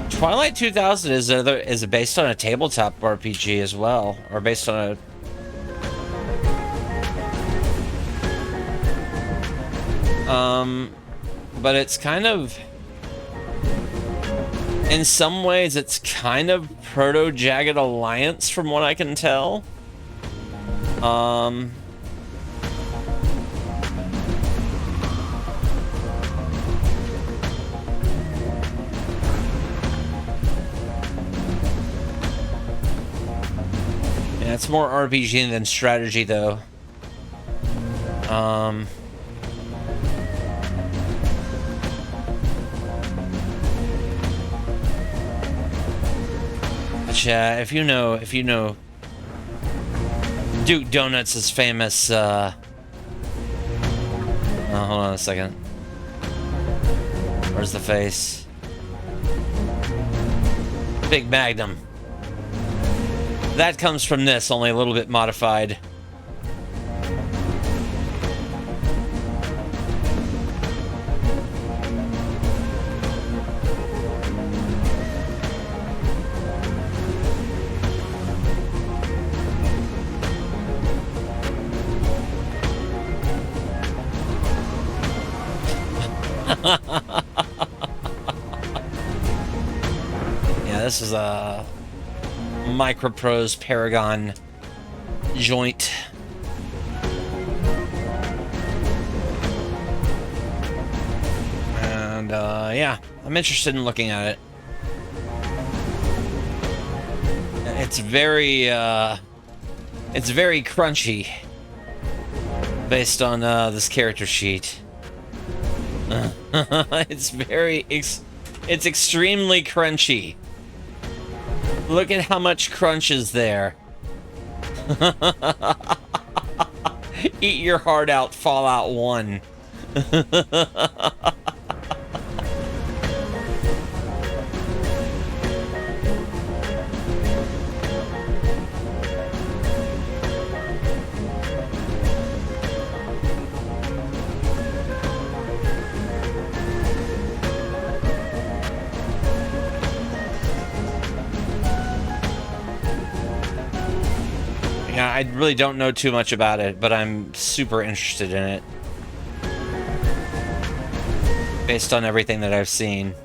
Twilight 2000 is based on a tabletop RPG as well, or based on a but it's kind of, in some ways it's kind of proto-Jagged Alliance from what I can tell. Yeah, it's more RPG than strategy, though. But yeah, if you know Duke Donuts' famous, hold on a second. Where's the face? Big Magnum. That comes from this, only a little bit modified. Yeah, this is a Microprose Paragon joint. And yeah, I'm interested in looking at it. It's very crunchy based on this character sheet. It's extremely crunchy. Look at how much crunch is there. Eat your heart out, Fallout 1. Yeah, I really don't know too much about it, but I'm super interested in it. Based on everything that I've seen.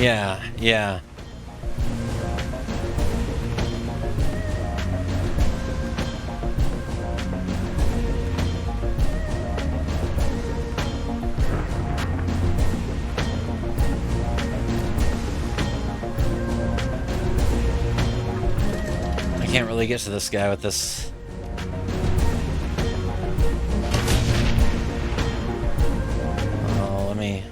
Yeah, yeah. I can't really get to this guy with this. Oh, let me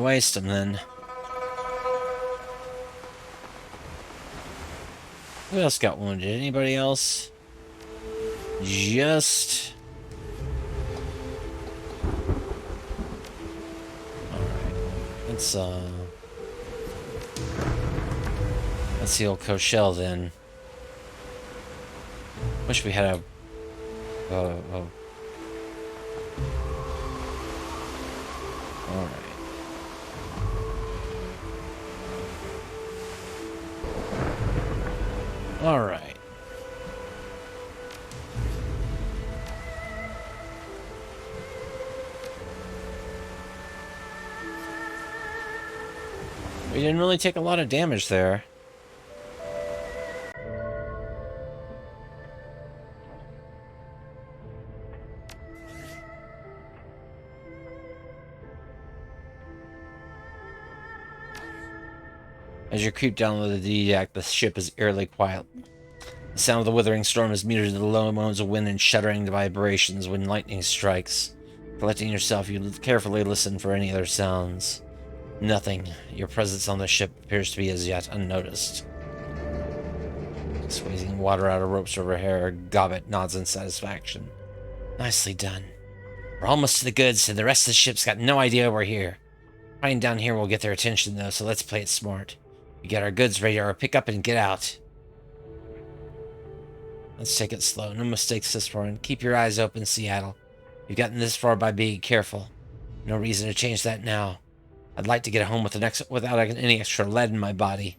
waste them then. Who else got wounded? Anybody else? Just... Alright. Let's heal Koshel then. Wish we had a... Alright. Alright. We didn't really take a lot of damage there. As you creep down with the D-deck, the ship is eerily quiet. The sound of the withering storm is muted to the low moans of wind and shuddering vibrations when lightning strikes. Collecting yourself, you carefully listen for any other sounds. Nothing. Your presence on the ship appears to be as yet unnoticed. Squeezing water out of ropes over her, Gobbet nods in satisfaction. Nicely done. We're almost to the goods, and the rest of the ship's got no idea we're here. Fighting down here will get their attention, though, so let's play it smart. We get our goods ready, or pick up and get out. Let's take it slow. No mistakes this far, and keep your eyes open, Seattle. You've gotten this far by being careful. No reason to change that now. I'd like to get home without any extra lead in my body.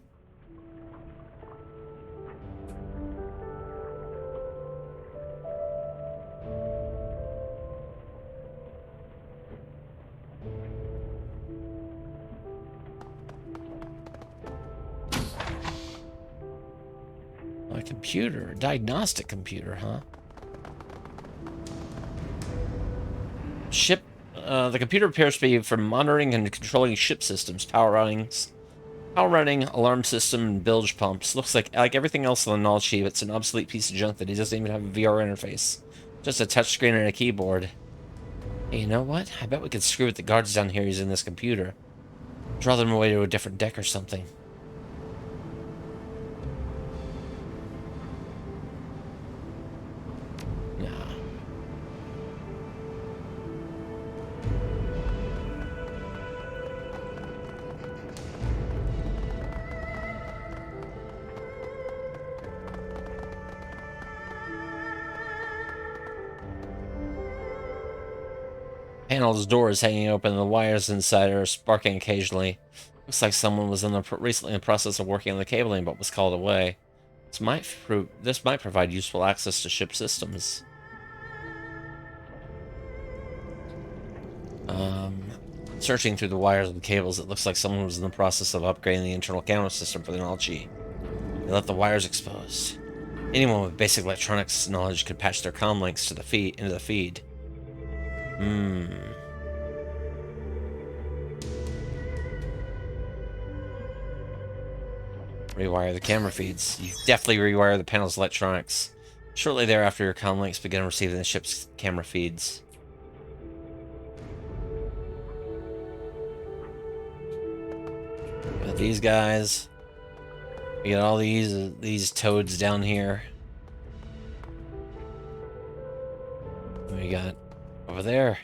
A computer, a diagnostic computer, huh? The computer appears to be for monitoring and controlling ship systems, power running, alarm system, and bilge pumps. Looks like everything else on the knowledge sheet, it's an obsolete piece of junk that he doesn't even have a VR interface. Just a touchscreen and a keyboard. Hey, you know what? I bet we could screw with the guards down here using this computer. Draw them away to a different deck or something. Panel's door is hanging open and the wires inside are sparking occasionally. Looks like someone was recently in the process of working on the cabling but was called away. This might provide useful access to ship systems. Searching through the wires and cables, it looks like someone was in the process of upgrading the internal camera system for the Nalchi. They left the wires exposed. Anyone with basic electronics knowledge could patch their comm links to the feed into the feed. Rewire the camera feeds. You definitely rewire the panel's electronics. Shortly thereafter, your comm links begin receiving the ship's camera feeds. Got these guys. We got all these toads down here. We got over there.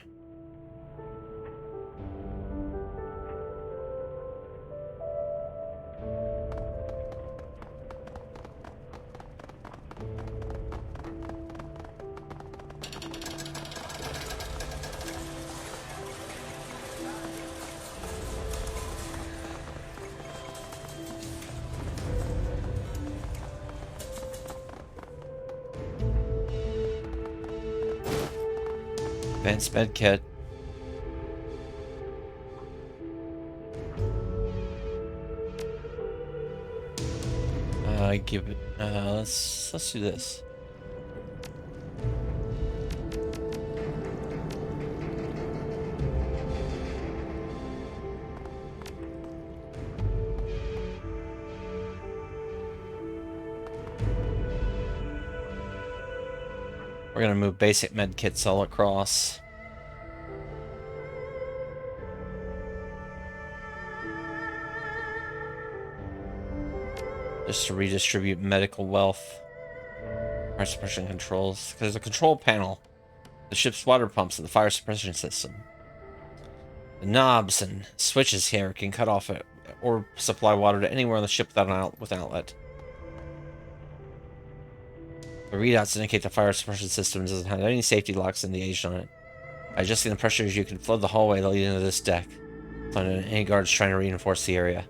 Advanced med kit. Give it. Let's do this. We're gonna move basic med kits all across. Just to redistribute medical wealth. Fire suppression controls. There's a control panel. The ship's water pumps and the fire suppression system. The knobs and switches here can cut off it or supply water to anywhere on the ship without an outlet. The readouts indicate the fire suppression system doesn't have any safety locks engaged on it. By adjusting the pressures, you can flood the hallway leading to this deck, finding any guards trying to reinforce the area.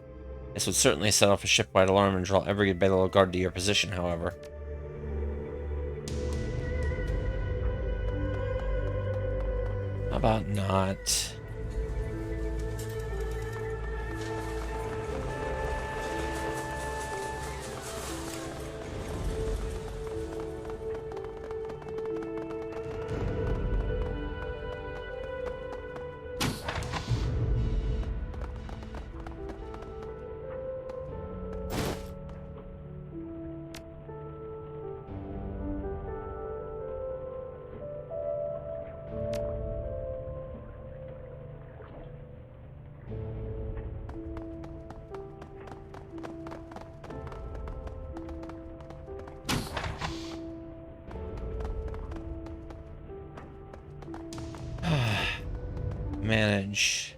This would certainly set off a ship-wide alarm and draw every available guard to your position, however. How about not? Manage.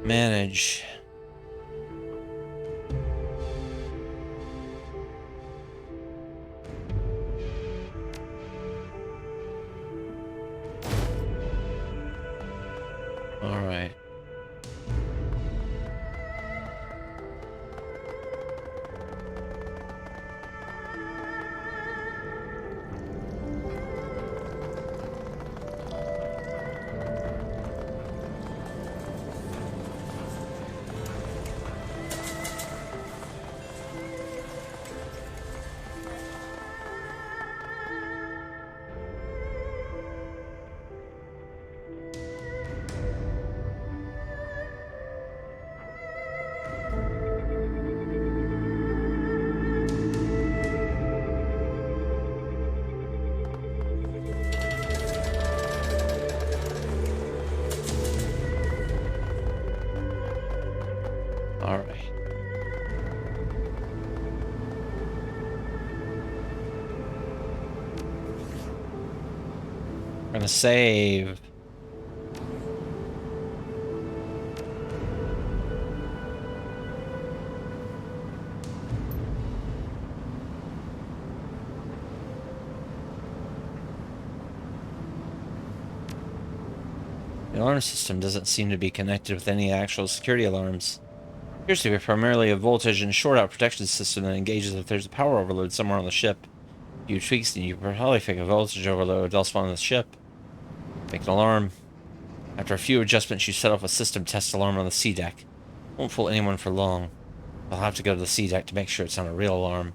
Manage. All right. All right. We're gonna save. The alarm system doesn't seem to be connected with any actual security alarms. Appears to be primarily a voltage and short-out protection system that engages if there's a power overload somewhere on the ship. A few tweaks and you can probably fake a voltage overload elsewhere on the ship. Make an alarm. After a few adjustments, you set off a system test alarm on the sea deck. Won't fool anyone for long. I'll have to go to the sea deck to make sure it's not a real alarm.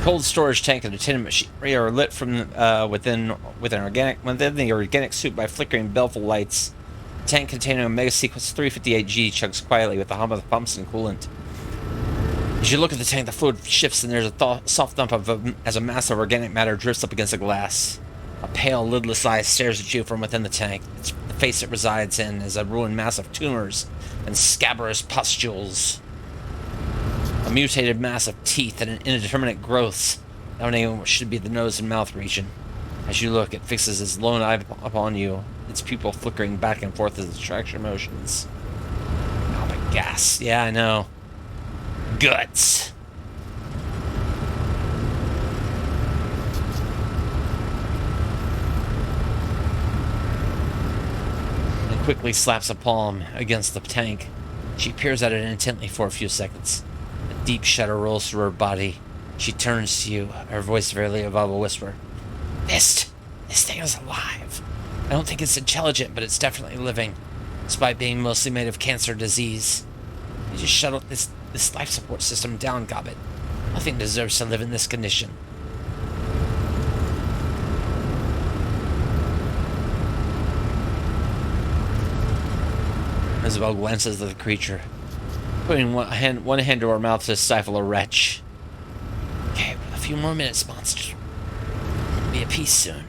Cold storage tank and attendant machinery are lit from within the organic suit by flickering belful lights. The tank containing Omega Sequence 358G chugs quietly with the hum of the pumps and coolant. As you look at the tank, the fluid shifts and there's a soft thump as a mass of organic matter drifts up against the glass. A pale, lidless eye stares at you from within the tank. The face it resides in is a ruined mass of tumors and scabrous pustules. A mutated mass of teeth and indeterminate growths Down what should be the nose and mouth region. As you look, it fixes its lone eye upon you, its pupil flickering back and forth as it tracks your motions. Oh, but gas. Yeah, I know. Guts. And quickly slaps a palm against the tank. She peers at it intently for a few seconds. A deep shudder rolls through her body. She turns to you, her voice barely above a whisper. This thing is alive. I don't think it's intelligent, but it's definitely living, despite being mostly made of cancer disease. You just shut this life support system down, Gobbet. Nothing deserves to live in this condition. Isabel glances at the creature, putting one hand to her mouth to stifle a retch. Okay, a few more minutes, monster. It'll be a peace soon.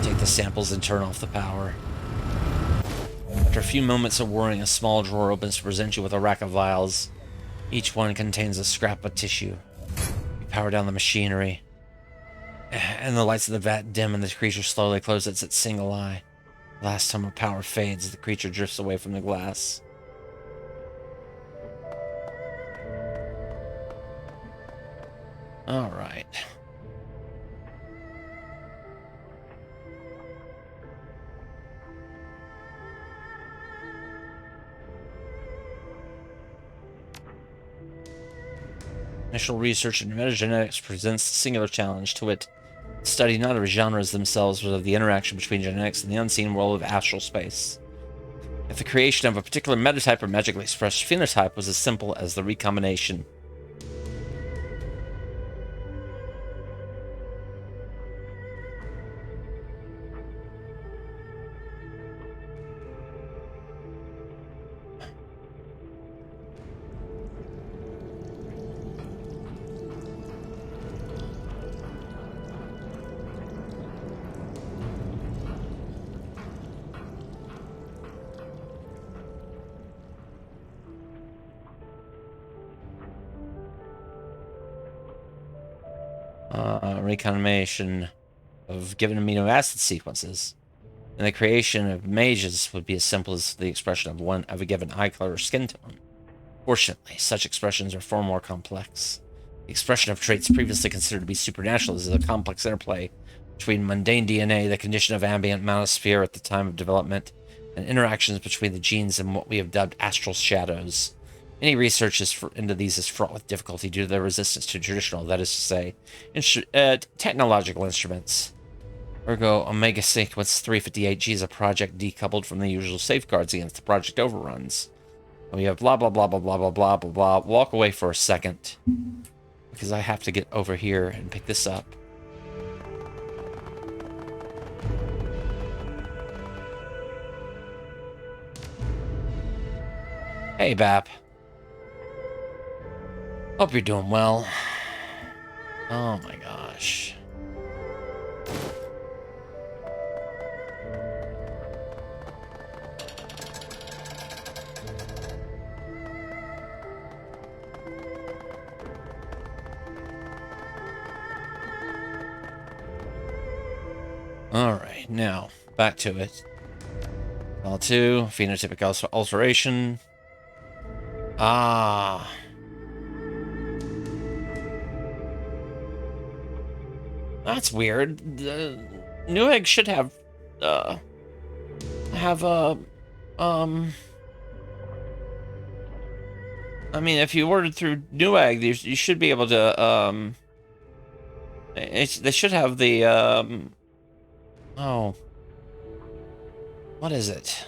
Take the samples and turn off the power. After a few moments of worrying, a small drawer opens to present you with a rack of vials. Each one contains a scrap of tissue. You power down the machinery, and the lights of the vat dim, and the creature slowly closes its single eye. The last time of power fades, the creature drifts away from the glass. All right. Initial research in metagenetics presents a singular challenge to it. Study not of genres themselves, but of the interaction between genetics and the unseen world of astral space. If the creation of a particular metatype or magically expressed phenotype was as simple as the recombination. Recombination of given amino acid sequences, and the creation of mages would be as simple as the expression of a given eye color or skin tone. Fortunately, such expressions are far more complex. The expression of traits previously considered to be supernatural is a complex interplay between mundane DNA, the condition of ambient manosphere at the time of development, and interactions between the genes and what we have dubbed astral shadows. Any research into these is fraught with difficulty due to their resistance to traditional, that is to say, technological instruments. Ergo, Omega Sequence 358G is a project decoupled from the usual safeguards against the project overruns. We have blah blah blah blah blah blah blah blah blah. Walk away for a second, because I have to get over here and pick this up. Hey, Bap. Hope you're doing well. Oh my gosh. Alright, now, back to it. L2, phenotypic alteration. Ah. That's weird. Newegg should have I mean, if you ordered through Newegg, you should be able to, they should have the, oh. What is it?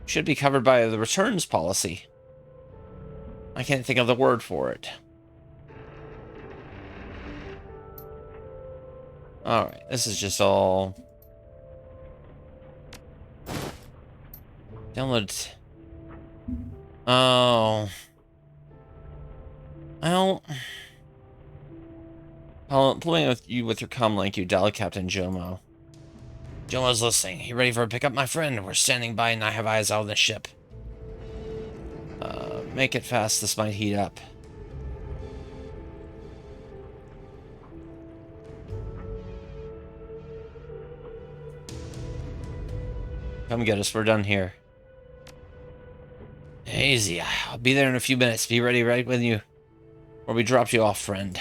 Should be covered by the returns policy. I can't think of the word for it. Alright, this is just all... Download... Oh... Well... Pulling with you with your comlink, you dial Captain Jomo. Jomo's listening. You ready for a pickup, my friend? We're standing by and I have eyes on the ship. make it fast. This might heat up. Come get us. We're done here. Easy. I'll be there in a few minutes. Be ready right when you... where we dropped you off, friend.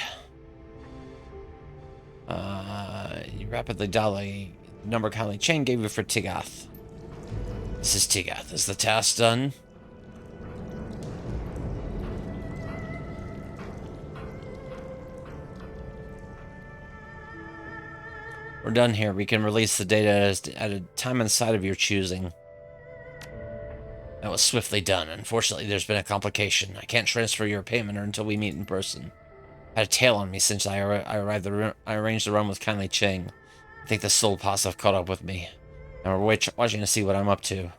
You rapidly dialing the number kindly Chain gave you for Tigath. This is Tigath. Is the task done? We're done here. We can release the data at a time and site of your choosing. That was swiftly done. Unfortunately, there's been a complication. I can't transfer your payment until we meet in person. I had a tail on me since I arrived. I arranged the run with kindly Cheng. I think the soul posse have caught up with me, and we're watching to see what I'm up to.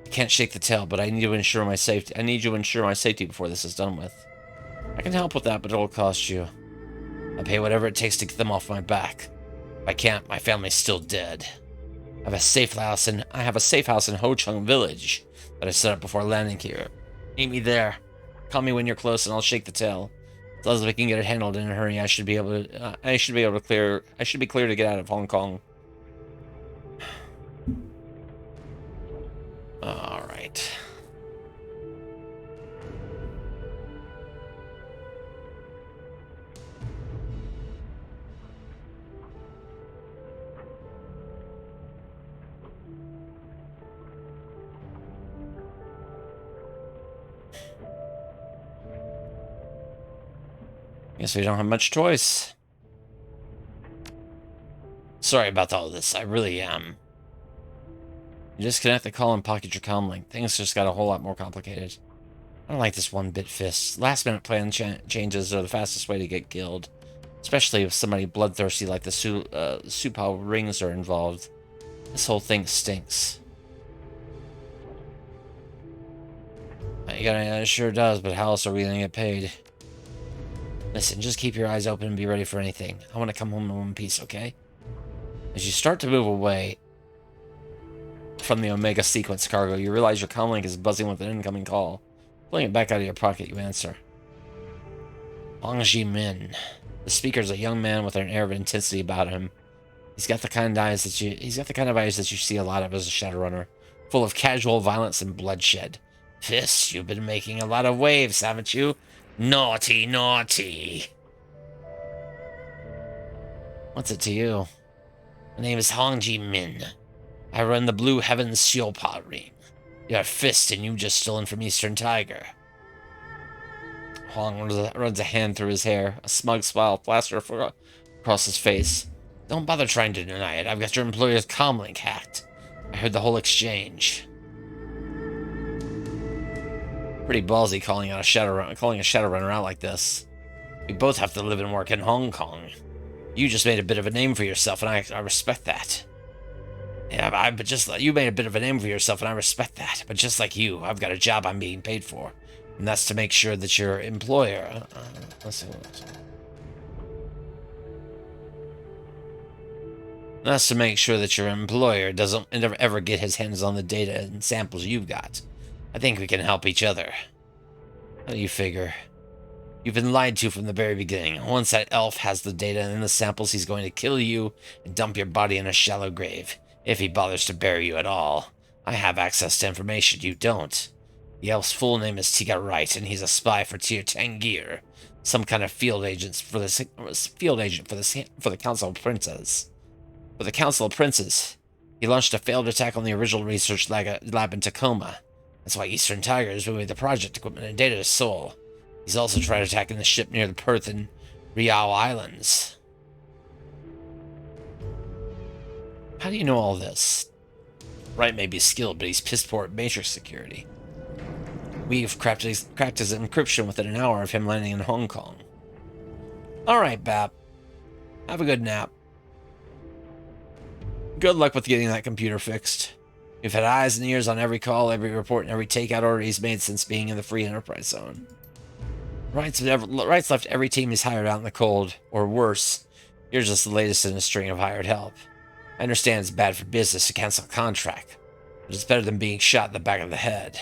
I can't shake the tail, but I need to ensure my safety. I need you to ensure my safety before this is done with. I can help with that, but it'll cost you. I'll pay whatever it takes to get them off my back. If I can't, my family's still dead. I have a safe house in Ho Chung Village that I set up before landing here. Meet me there. Call me when you're close, and I'll shake the tail. As long as we can get it handled in a hurry, I should be clear to get out of Hong Kong. All right. Guess we don't have much choice. Sorry about all this. I really am. You disconnect the call and pocket your comlink. Things just got a whole lot more complicated. I don't like this one-bit fist. Last-minute plan changes are the fastest way to get killed. Especially if somebody bloodthirsty like the Supao rings are involved. This whole thing stinks. It sure does, but how else are we gonna get paid? Listen, just keep your eyes open and be ready for anything. I want to come home in one piece, okay? As you start to move away from the Omega sequence cargo, you realize your comlink is buzzing with an incoming call. Pulling it back out of your pocket, you answer. Hong Ji Min. The speaker's a young man with an air of intensity about him. He's got the kind of eyes that you see a lot of as a Shadowrunner, full of casual violence and bloodshed. Fist, you've been making a lot of waves, haven't you? Naughty, naughty. What's it to you? My name is Hong Ji Min. I run the Blue Heavens Siopa ring. You're Fist and you just stolen from Eastern Tiger. Hong runs a hand through his hair, a smug smile plastered across his face. Don't bother trying to deny it. I've got your employer's comlink hacked. I heard the whole exchange. Pretty ballsy calling a Shadowrunner out like this. We both have to live and work in Hong Kong. You just made a bit of a name for yourself, and I respect that. Yeah, you made a bit of a name for yourself, and I respect that. But just like you, I've got a job I'm being paid for, and that's to make sure that your employer. That's to make sure that your employer doesn't ever get his hands on the data and samples you've got. I think we can help each other. How do you figure? You've been lied to from the very beginning. Once that elf has the data and the samples, he's going to kill you and dump your body in a shallow grave, if he bothers to bury you at all. I have access to information you don't. The elf's full name is Tiga Wright, and he's a spy for Tir Tangir, some kind of field agent for the Council of Princes. For the Council of Princes, he launched a failed attack on the original research lab in Tacoma. That's why Eastern Tiger is moving the project equipment and data to Seoul. He's also tried attacking the ship near the Perth and Riau Islands. How do you know all this? Wright may be skilled, but he's piss poor at matrix security. We've cracked his encryption within an hour of him landing in Hong Kong. Alright, Bap. Have a good nap. Good luck with getting that computer fixed. We've had eyes and ears on every call, every report, and every takeout order he's made since being in the Free Enterprise Zone. Wright's left every team he's hired out in the cold, or worse. You're just the latest in a string of hired help. I understand it's bad for business to cancel a contract, but it's better than being shot in the back of the head.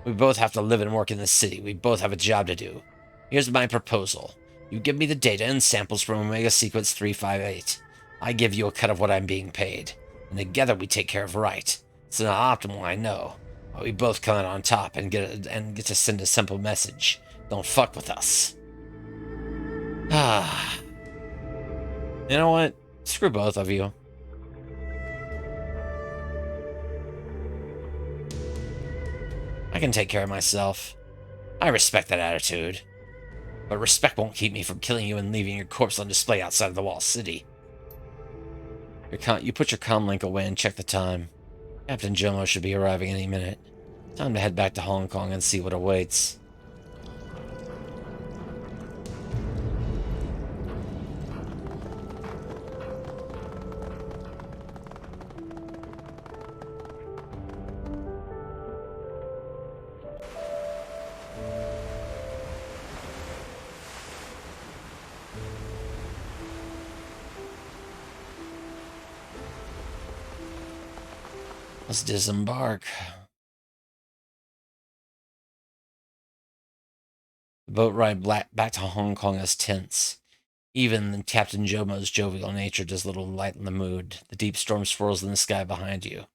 We both have to live and work in this city. We both have a job to do. Here's my proposal. You give me the data and samples from Omega Sequence 358. I give you a cut of what I'm being paid. And together we take care of right. It's not optimal, I know. But we both come out on top and get to send a simple message. Don't fuck with us. Ah. You know what? Screw both of you. I can take care of myself. I respect that attitude. But respect won't keep me from killing you and leaving your corpse on display outside of the wall city. You put your comm link away and check the time. Captain Jomo should be arriving any minute. Time to head back to Hong Kong and see what awaits. Let's disembark. The boat ride back to Hong Kong is tense. Even Captain Jomo's jovial nature does little lighten the mood. The deep storm swirls in the sky behind you.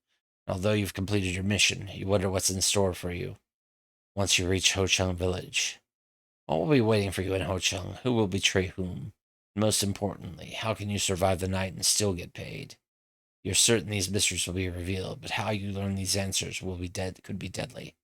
Although you've completed your mission, you wonder what's in store for you once you reach Ho Chung Village. What will be waiting for you in Ho Chung? Who will betray whom? And most importantly, how can you survive the night and still get paid? You're certain these mysteries will be revealed, but how you learn these answers could be deadly.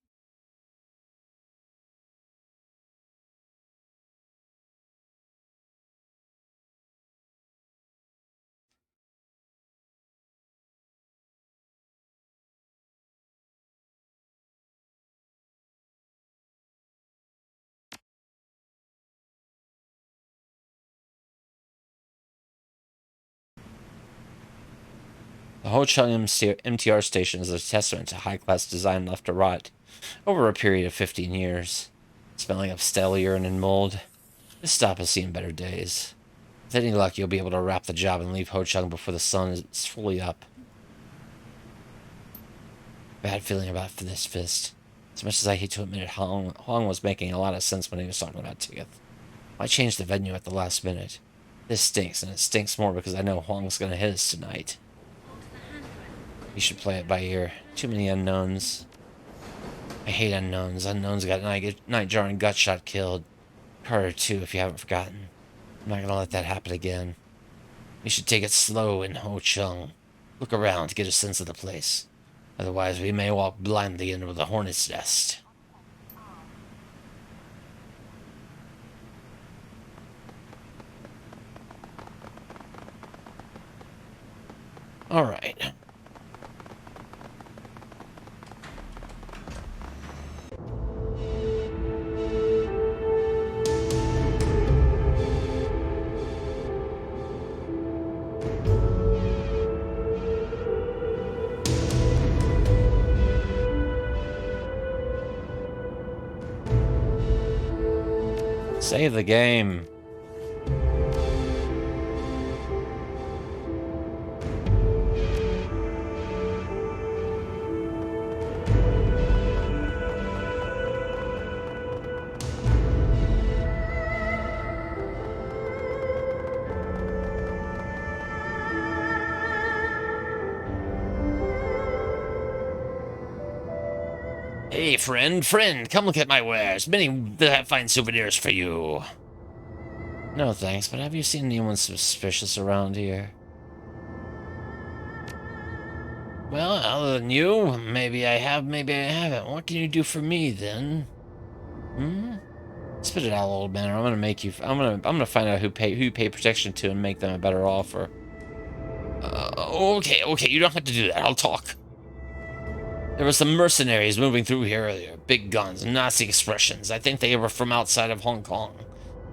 The Ho Chung MTR station is a testament to high-class design left to rot over a period of 15 years, smelling of stale urine and mold. This stop has seen better days. With any luck, you'll be able to wrap the job and leave Ho Chung before the sun is fully up. Bad feeling about this fist. As much as I hate to admit it, Huang was making a lot of sense when he was talking about Tigith. Why change the venue at the last minute? This stinks, and it stinks more because I know Huang's gonna hit us tonight. We should play it by ear. Too many unknowns. I hate unknowns. Unknowns got Nightjar and Gutshot killed. Carter too, if you haven't forgotten. I'm not gonna let that happen again. We should take it slow in Ho Chung. Look around to get a sense of the place. Otherwise, we may walk blindly into the hornet's nest. All right. Save the game. Hey, friend, come look at my wares. Many fine souvenirs for you. No thanks, but have you seen anyone suspicious around here? Well, other than you, maybe I have, maybe I haven't. What can you do for me, then? Spit it out, old man, or I'm gonna make you. I'm gonna find out who you pay protection to and make them a better offer. Okay, you don't have to do that. I'll talk. There were some mercenaries moving through here earlier. Big guns, Nazi expressions. I think they were from outside of Hong Kong.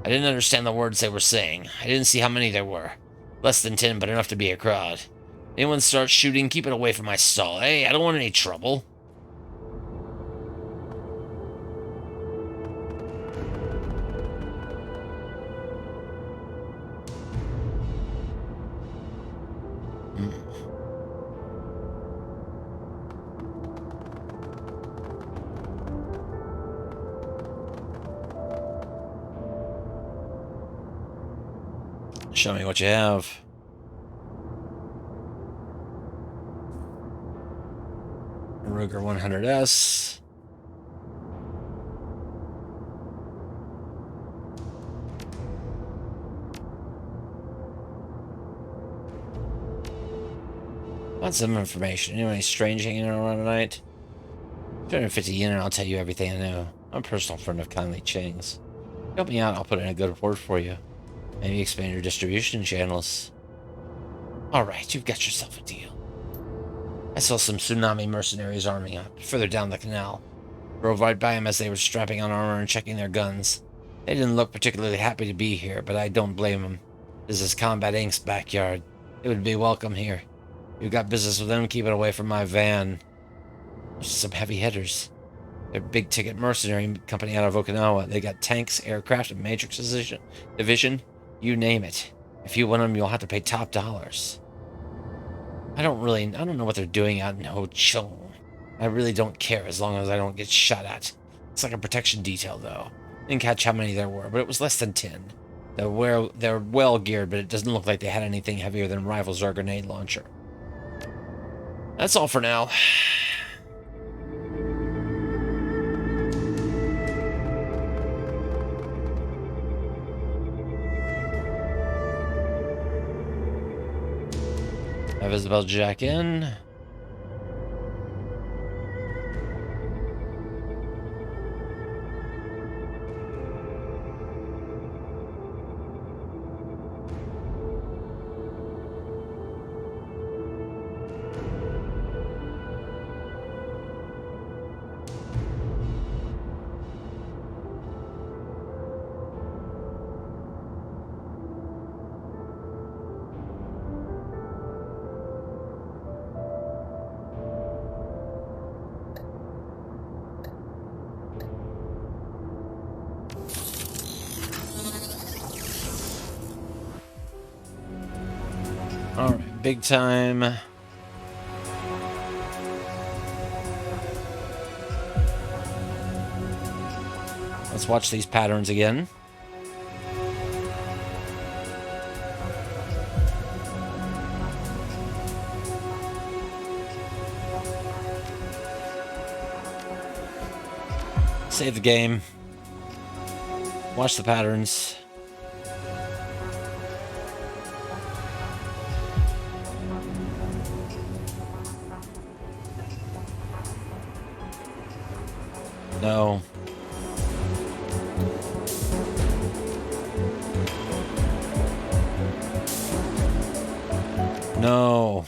I didn't understand the words they were saying. I didn't see how many there were. Less than 10, but enough to be a crowd. Anyone starts shooting, keep it away from my stall. Hey, I don't want any trouble. Show me what you have. Ruger 100S. Want some information? Anyone strange hanging around tonight? 250 yen and I'll tell you everything I know. I'm a personal friend of Kindly Chang's. Help me out, I'll put in a good word for you. Maybe expand your distribution channels. Alright, you've got yourself a deal. I saw some tsunami mercenaries arming up, further down the canal. Drove right by them as they were strapping on armor and checking their guns. They didn't look particularly happy to be here, but I don't blame them. This is Combat Inc.'s backyard. They would be welcome here. You've got business with them, keep it away from my van. There's some heavy hitters. They're a big-ticket mercenary company out of Okinawa. They got tanks, aircraft, and Matrix division. You name it. If you want them, you'll have to pay top dollars. I don't know what they're doing out in Ho Chung. I really don't care as long as I don't get shot at. It's like a protection detail, though. Didn't catch how many there were, but it was less than 10. They're well geared, but it doesn't look like they had anything heavier than rifles or a grenade launcher. That's all for now. Have Isabel jack in. Alright, big time. Let's watch these patterns again. Save the game. Watch the patterns. No. No.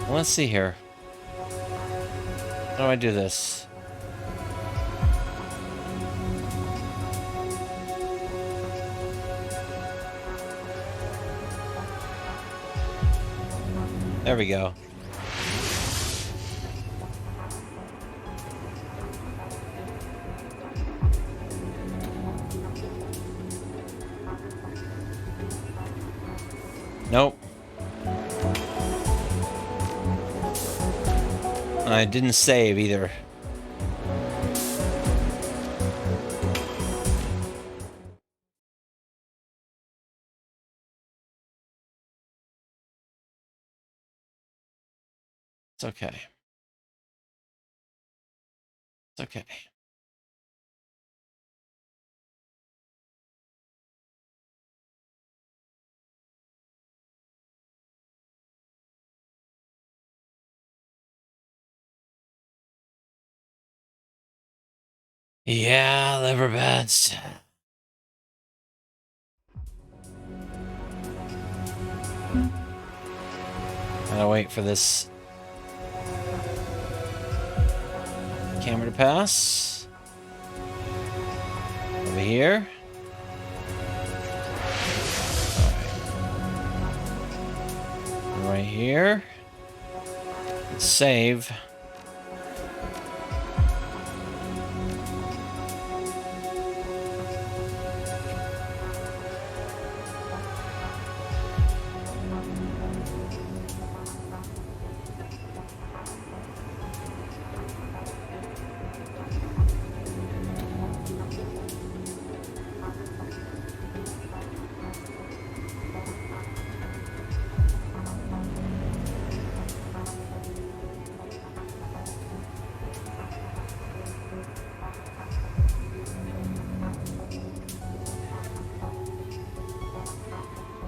Let's see here. How do I do this? There we go. Nope. I didn't save either. It's okay. It's okay. Yeah, liver bats. Gotta wait for this camera to pass. Over here. Right here. Save.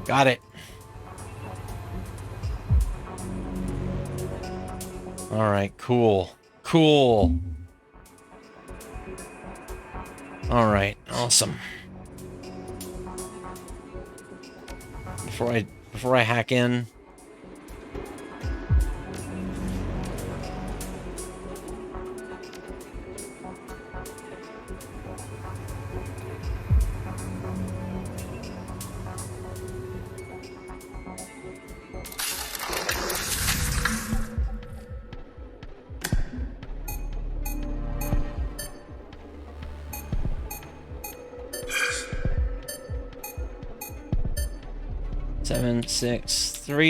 Got it. All right, cool. Cool. All right, awesome. Before I hack in,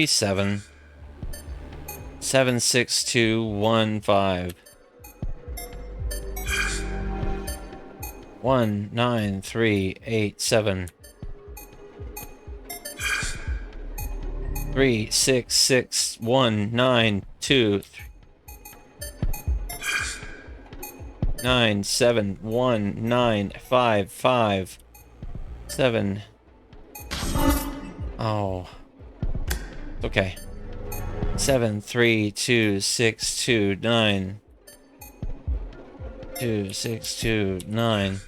seven, 76215 19387 36619 9719557. Oh, it's okay. 732629269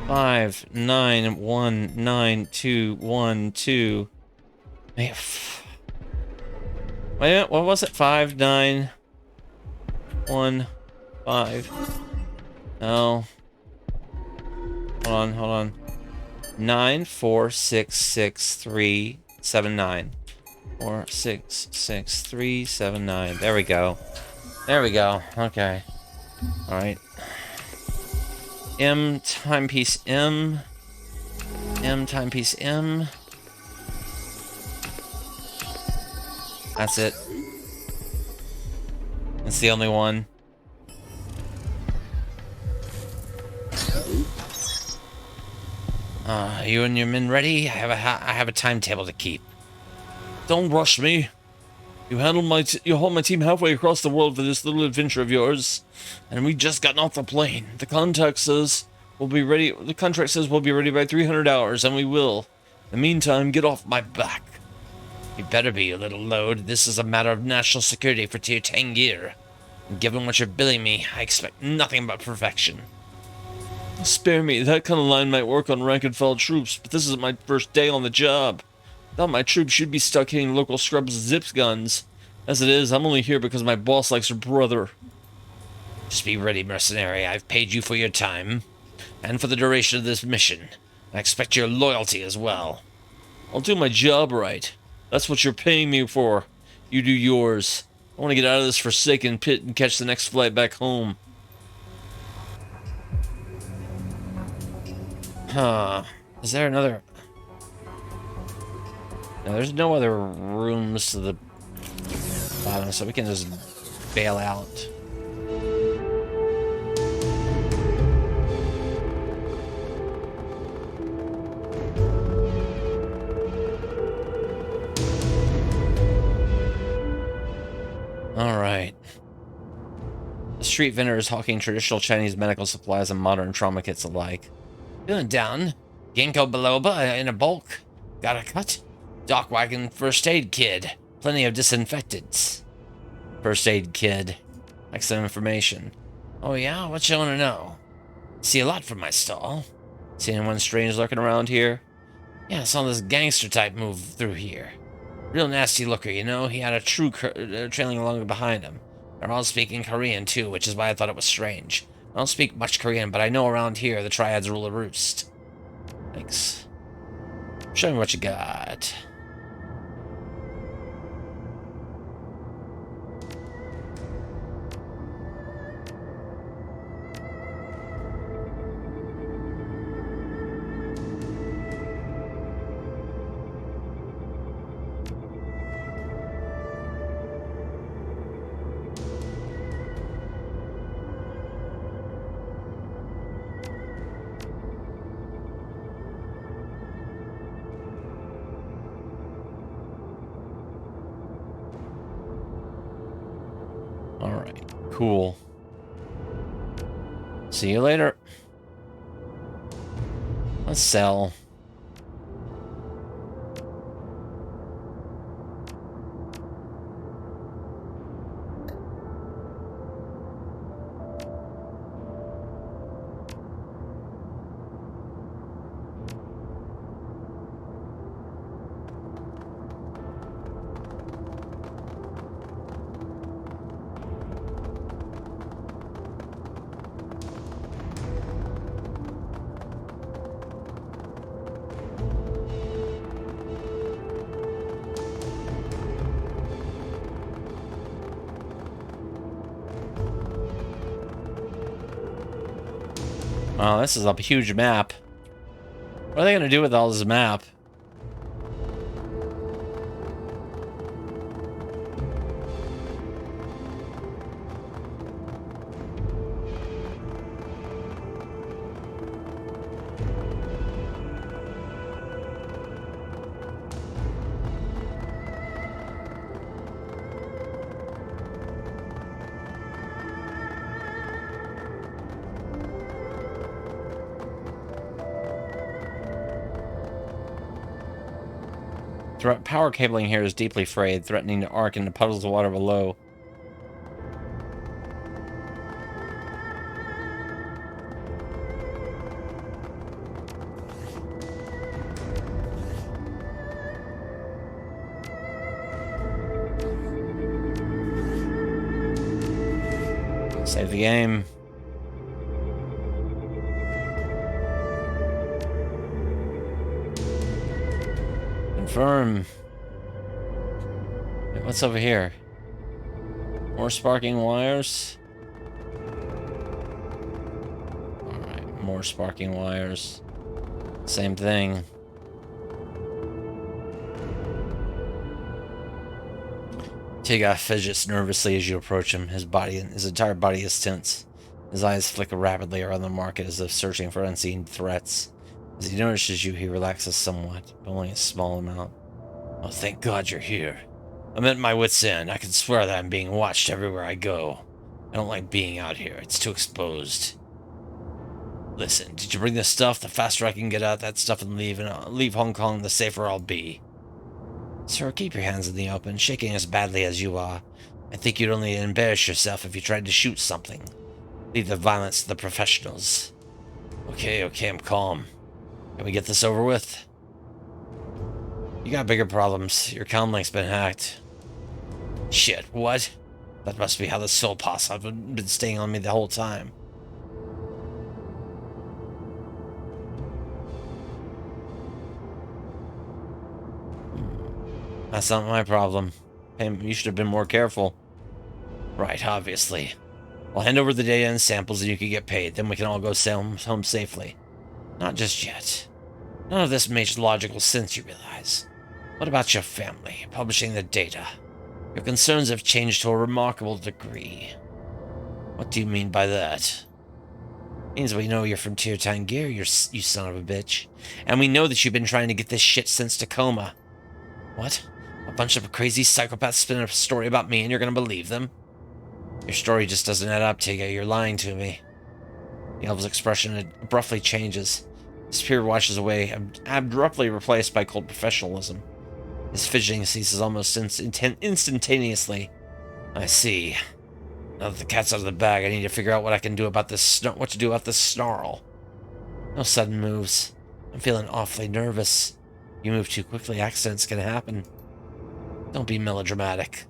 5919212. Wait, what was it? 5915. No. Hold on. 9466379. 4666379. There we go. Okay. Alright. M timepiece M. M timepiece M. That's it. It's the only one. You and your men ready? I have a timetable to keep. Don't rush me. You hold my team halfway across the world for this little adventure of yours, and we just gotten off the plane. The contract says we'll be ready. The contract says we'll be ready by 300 hours, and we will. In the meantime, get off my back. You better be, you little load. This is a matter of national security for Tier Tangir. And given what you're billing me, I expect nothing but perfection. Spare me. That kind of line might work on rank-and-file troops, but this isn't my first day on the job. Thought my troops should be stuck hitting local scrubs with zips guns. As it is, I'm only here because my boss likes her brother. Just be ready, mercenary. I've paid you for your time, and for the duration of this mission. I expect your loyalty as well. I'll do my job right. That's what you're paying me for. You do yours. I want to get out of this forsaken pit and catch the next flight back home. Huh. Is there another... No, there's no other rooms to the bottom, so we can just bail out. Alright. The street vendor is hawking traditional Chinese medical supplies and modern trauma kits alike. Feeling down? Ginkgo biloba in a bulk? Got a cut? Dock wagon first aid kid. Plenty of disinfectants. First aid kid. Like some information. Oh yeah? What you want to know? See a lot from my stall. See anyone strange lurking around here? Yeah, I saw this gangster type move through here. Real nasty looker, you know? He had a true trailing along behind him. They're all speaking Korean, too, which is why I thought it was strange. I don't speak much Korean, but I know around here the triads rule the roost. Thanks. Show me what you got. Alright, cool. See you later. Let's sell. Wow, this is a huge map. What are they going to do with all this map? Power cabling here is deeply frayed, threatening to arc into puddles of water below. Save the game. Confirm. Wait, what's over here? More sparking wires. Alright, more sparking wires. Same thing. Tiga fidgets nervously as you approach him. His entire body is tense. His eyes flicker rapidly around the market as if searching for unseen threats. As he notices you, he relaxes somewhat, but only a small amount. Oh, thank God you're here. I'm at my wit's end. I can swear that I'm being watched everywhere I go. I don't like being out here. It's too exposed. Listen, did you bring this stuff? The faster I can get out that stuff and leave Hong Kong, the safer I'll be. Sir, keep your hands in the open, shaking as badly as you are. I think you'd only embarrass yourself if you tried to shoot something. Leave the violence to the professionals. Okay, I'm calm. Can we get this over with? You got bigger problems. Your comm link's been hacked. Shit, what? That must be how the soul posse have been staying on me the whole time. That's not my problem. You should have been more careful. Right, obviously. I'll hand over the data and samples and you can get paid. Then we can all go home safely. Not just yet. None of this makes logical sense, you realize. What about your family? Publishing the data. Your concerns have changed to a remarkable degree. What do you mean by that? Means we know you're from Tier Gear, you son of a bitch. And we know that you've been trying to get this shit since Tacoma. What? A bunch of crazy psychopaths spin a story about me and you're gonna believe them? Your story just doesn't add up, Tiga. You're lying to me. The elf's expression abruptly changes. His fear washes away, abruptly replaced by cold professionalism. His fidgeting ceases almost instantaneously. I see. Now that the cat's out of the bag, I need to figure out what I can do about this. What to do about this snarl. No sudden moves. I'm feeling awfully nervous. You move too quickly, accidents can happen. Don't be melodramatic.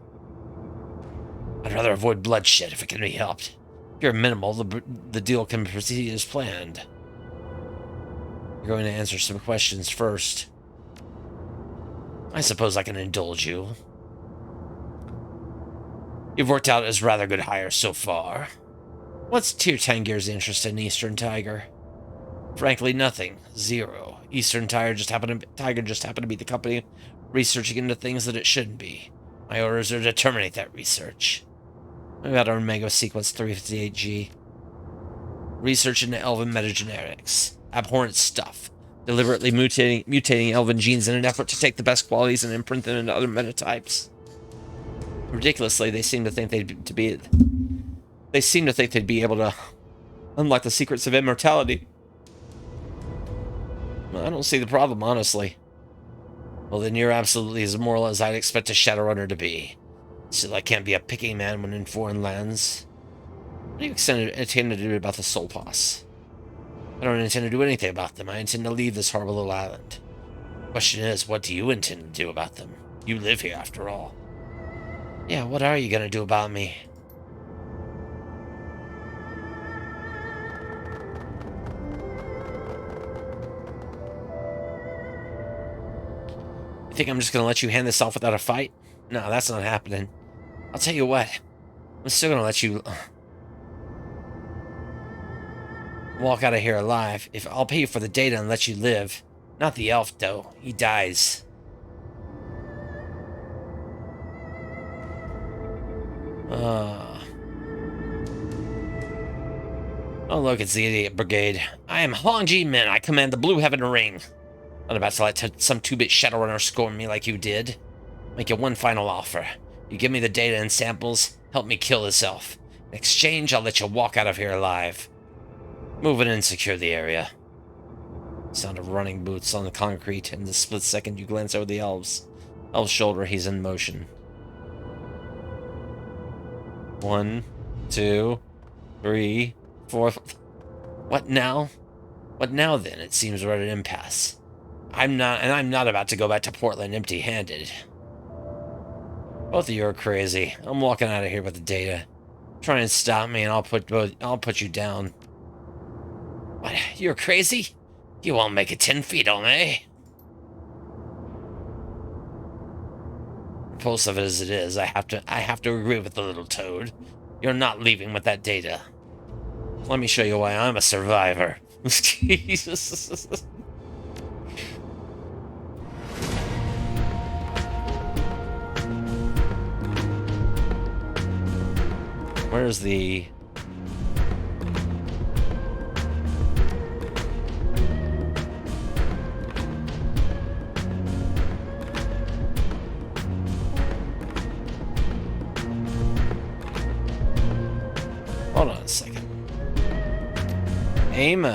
I'd rather avoid bloodshed if it can be helped. If you're minimal, the deal can proceed as planned. You're going to answer some questions first. I suppose I can indulge you. You've worked out as rather good hire so far. What's Tier 10 Gear's interest in Eastern Tiger? Frankly, nothing. Zero. Eastern Tiger just happened to be the company researching into things that it shouldn't be. My orders are to terminate that research. What about our Mega Sequence 358G? Research into Elven metagenetics. Abhorrent stuff. Deliberately mutating Elven genes in an effort to take the best qualities and imprint them into other metatypes. Ridiculously, they seem to think they'd be able to unlock the secrets of immortality. Well, I don't see the problem, honestly. Well, then you're absolutely as moral as I'd expect a Shadowrunner to be. Still, I can't be a picking man when in foreign lands. What do you intend to do about the Soul Pass? I don't intend to do anything about them. I intend to leave this horrible little island. The question is, what do you intend to do about them? You live here, after all. Yeah, what are you gonna do about me? You think I'm just gonna let you hand this off without a fight? No, that's not happening. I'll tell you what. I'm still gonna let you walk out of here alive. If I'll pay you for the data and let you live. Not the elf, though. He dies. Oh, look, it's the Idiot Brigade. I am Hongji Min. I command the Blue Heaven Ring. Not about to let some 2-bit Shadowrunner scorn me like you did. Make you one final offer. You give me the data and samples, help me kill this elf. In exchange, I'll let you walk out of here alive. Move in and secure the area. Sound of running boots on the concrete. In the split second, you glance over the elf's shoulder. He's in motion. 1, 2, 3, 4. What now? What now then? It seems we're at an impasse. I'm not about to go back to Portland empty-handed. Both of you are crazy. I'm walking out of here with the data. Try and stop me, and I'll put you down. What? You're crazy? You won't make it 10 feet on me. Repulsive as it is, I have to agree with the little toad. You're not leaving with that data. Let me show you why I'm a survivor. Jesus. Where's the... Hold on a second. Aim.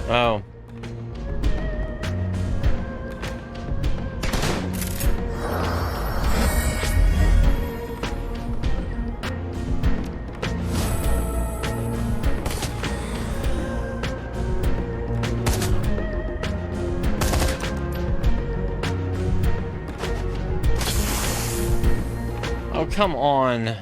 Oh. Oh, come on.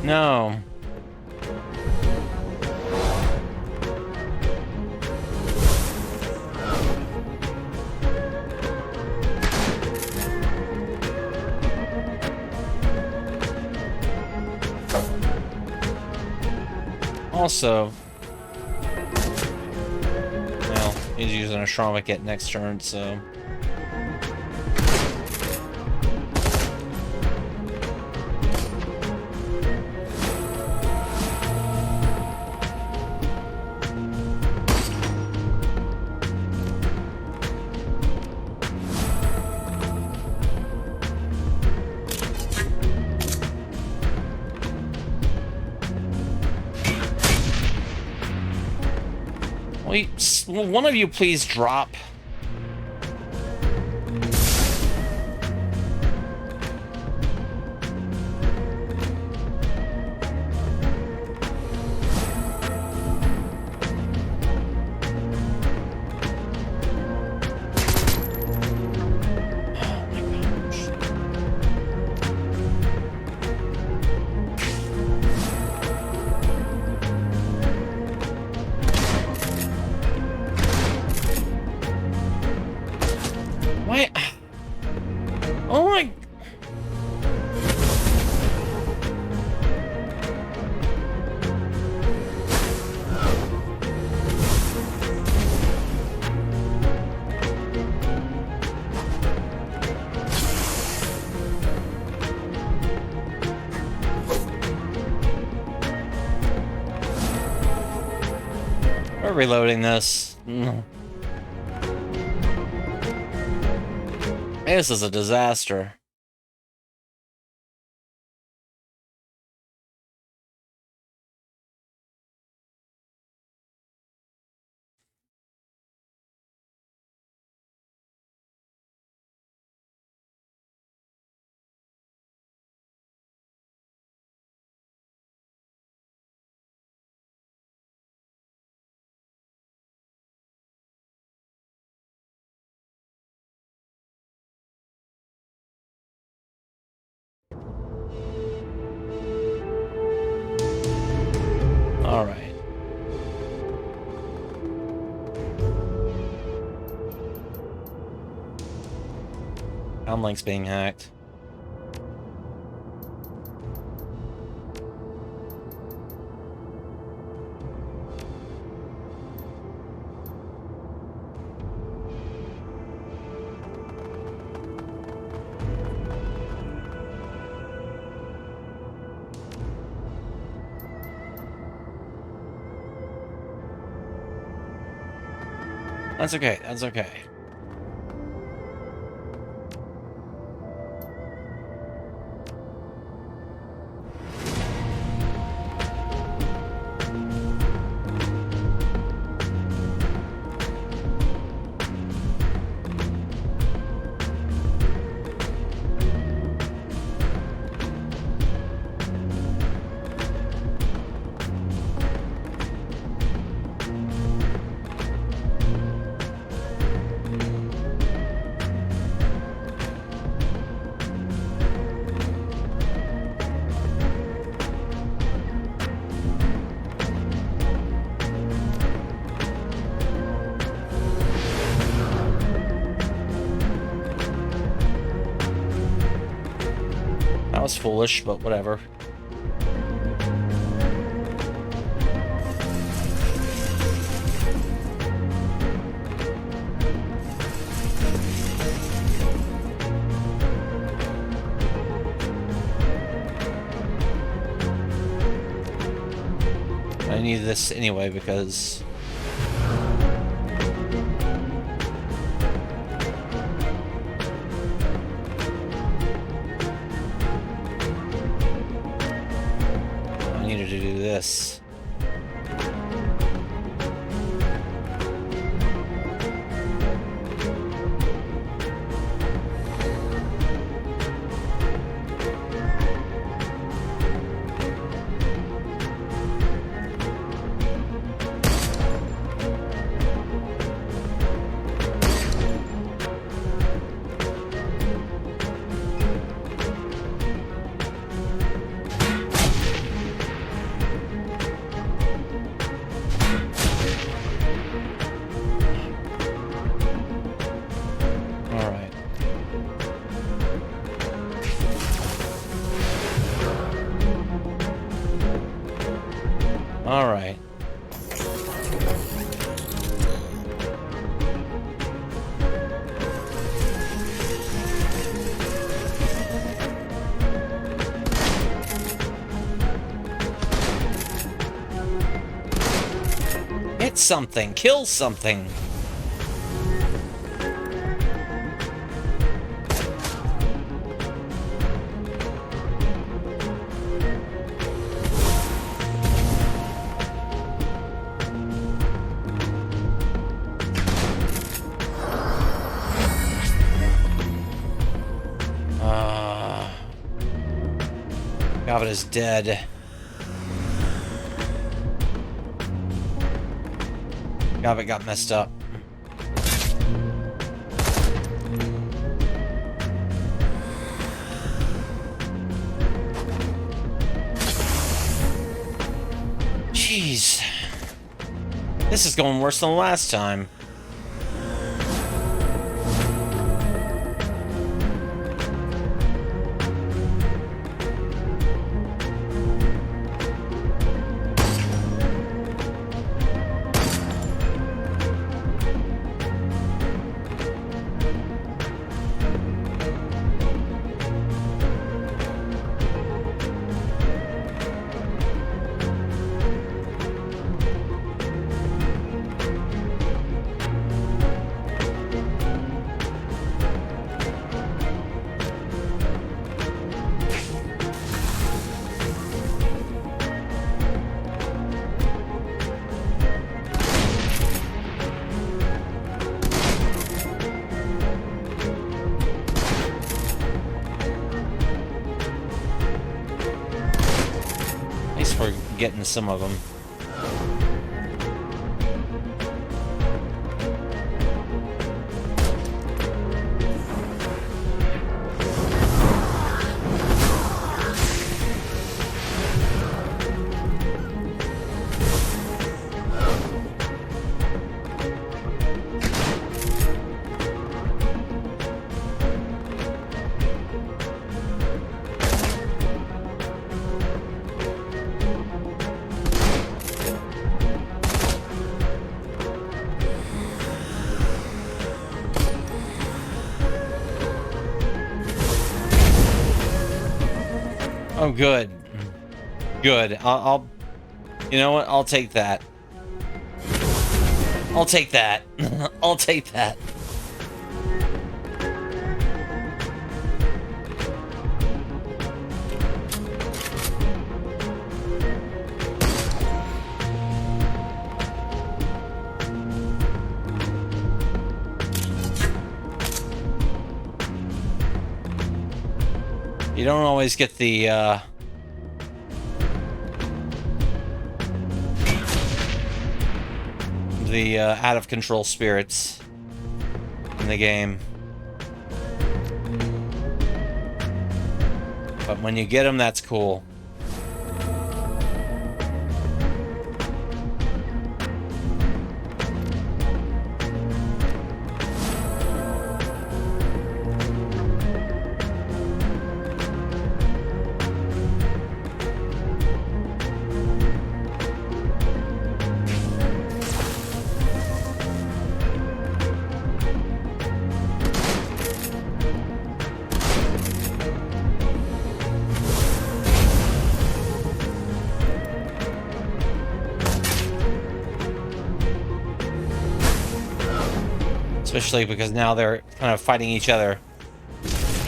No. Also, well, he's using a Shromic next turn, so. Wait, will one of you please drop? Why? Oh my. We're reloading this. This is a disaster. All right. Link's being hacked. That's okay. That's okay. Seems foolish, but whatever. I need this anyway because I needed to do this. All right. Hit something, kill something. Gavin is dead. Gavin got messed up. Jeez. This is going worse than the last time. Getting some of them. Oh, good. Good. I'll... You know what? I'll take that. I'll take that. I'll take that. You don't always get the, out of control spirits in the game. But when you get them, that's cool. Especially because now they're kind of fighting each other.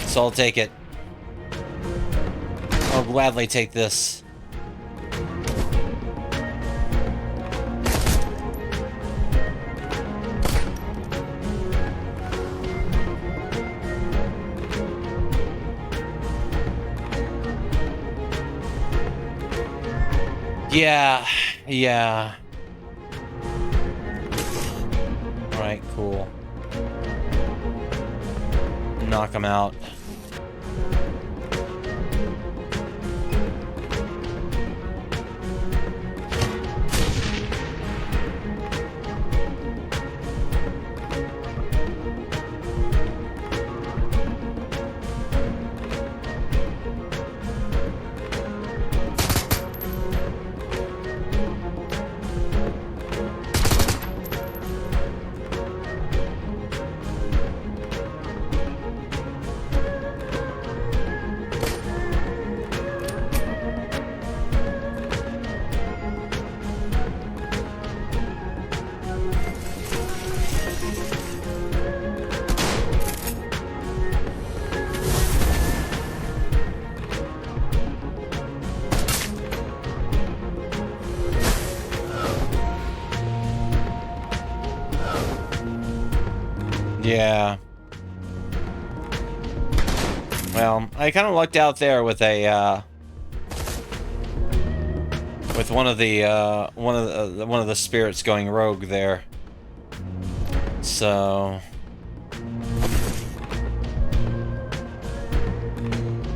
So I'll take it. I'll gladly take this. Yeah. Alright, cool. Knock him out. Yeah. Well, I kind of lucked out there with a with one of the spirits going rogue there. So I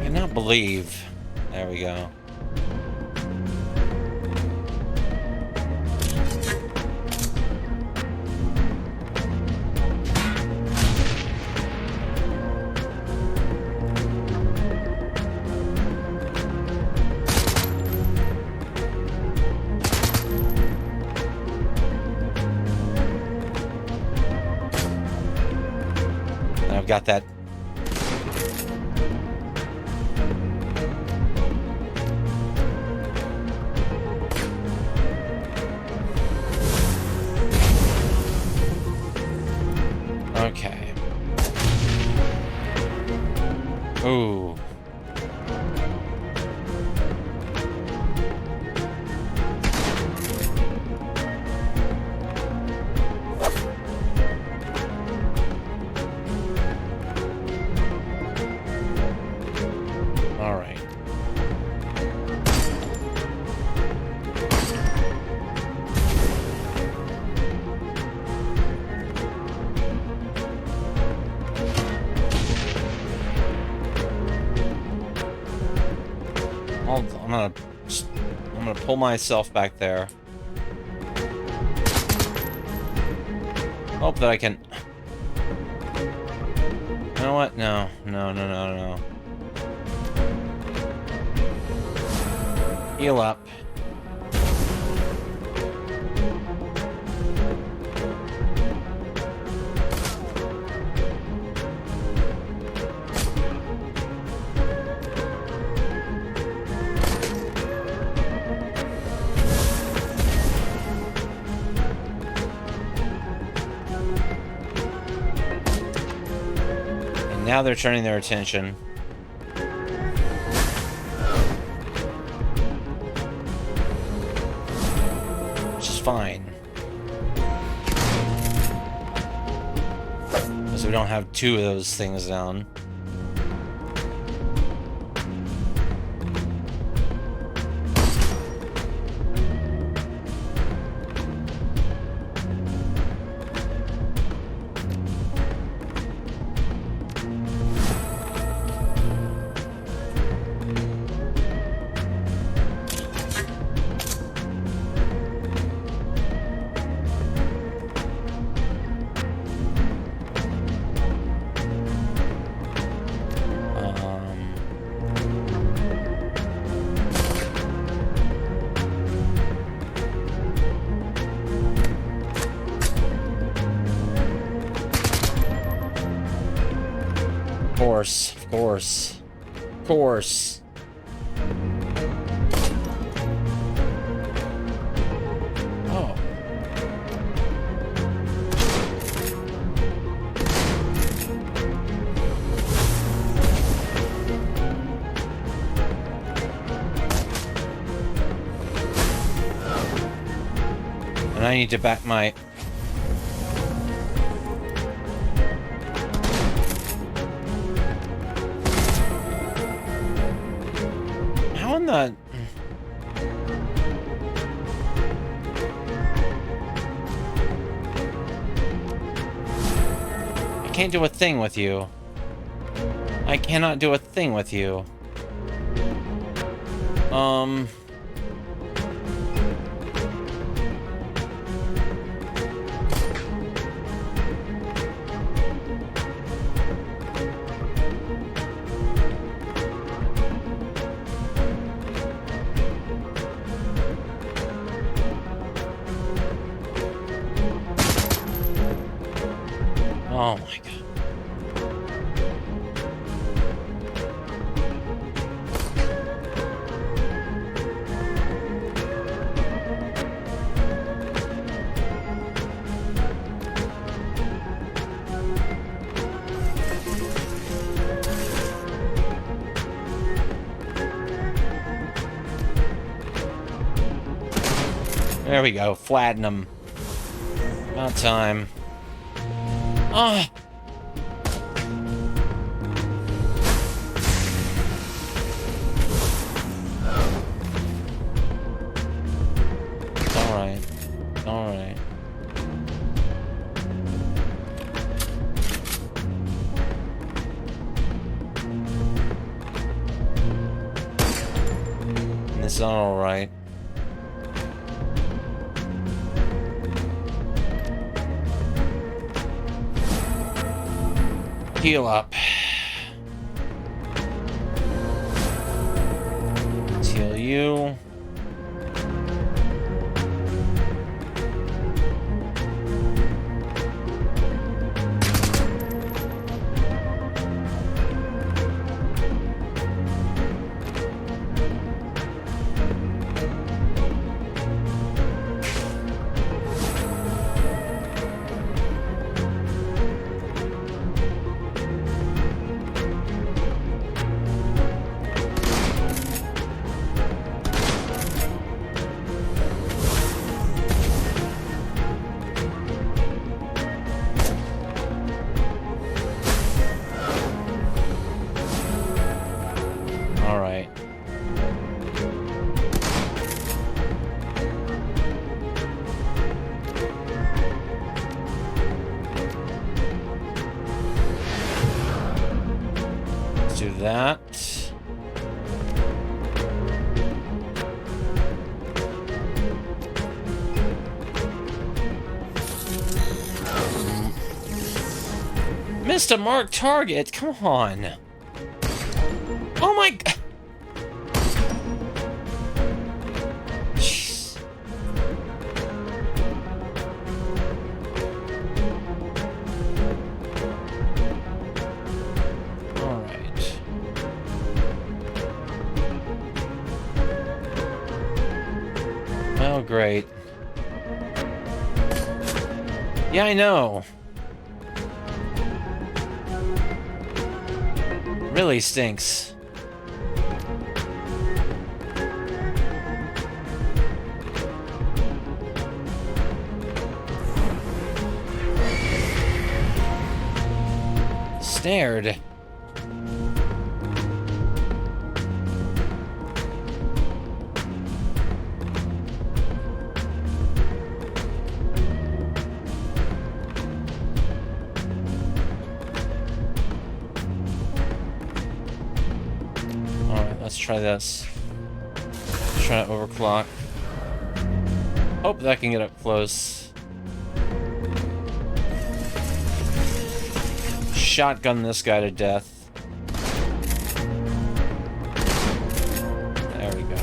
cannot believe. There we go. Got that. Okay. Ooh. I'm gonna pull myself back there. Hope that I can. You know what? No. Heal up. Now they're turning their attention. Which is fine. Because we don't have two of those things down. Of course. Oh. And I need to back my... How in the... I can't do a thing with you. I cannot do a thing with you. Oh my god. There we go, flatten them. About time. Ah! Alright. Alright. This is alright. Heal up. Let's heal you. Alright. Let's do that. Missed a marked target, come on. Oh my god. Jeez. All right. Oh, great. Yeah, I know. Really stinks. Snared. Alright, let's try this. Let's try to overclock. Hope that can get up close. Shotgun this guy to death. There we go.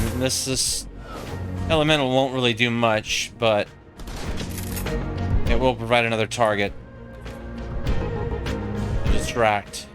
And this elemental won't really do much, but it will provide another target to distract.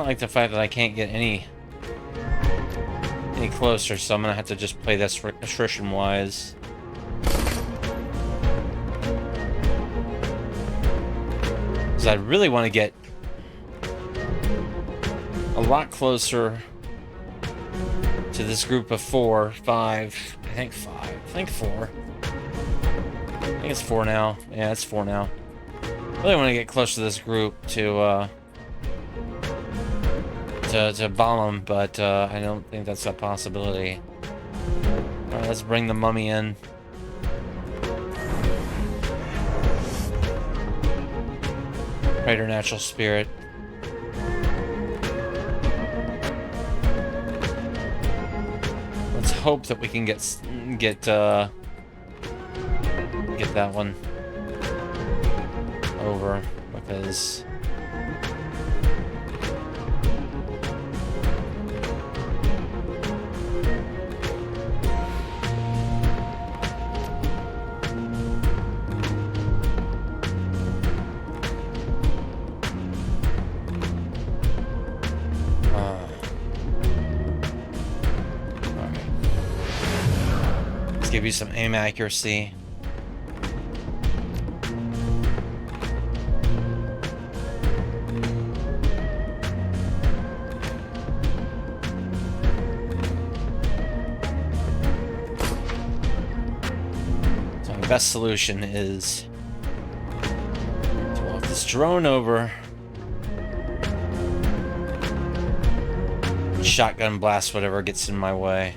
like the fact that I can't get any closer, so I'm gonna have to just play this attrition-wise. Because I really want to get a lot closer to this group of 4, 5. I think 5. I think 4. I think it's 4 now. Yeah, it's 4 now. I really want to get close to this group to bomb them, but I don't think that's a possibility. Alright, let's bring the mummy in. Preternatural spirit. Let's hope that we can get that one over, because give you some aim accuracy. So the best solution is to walk this drone over, shotgun blast whatever gets in my way.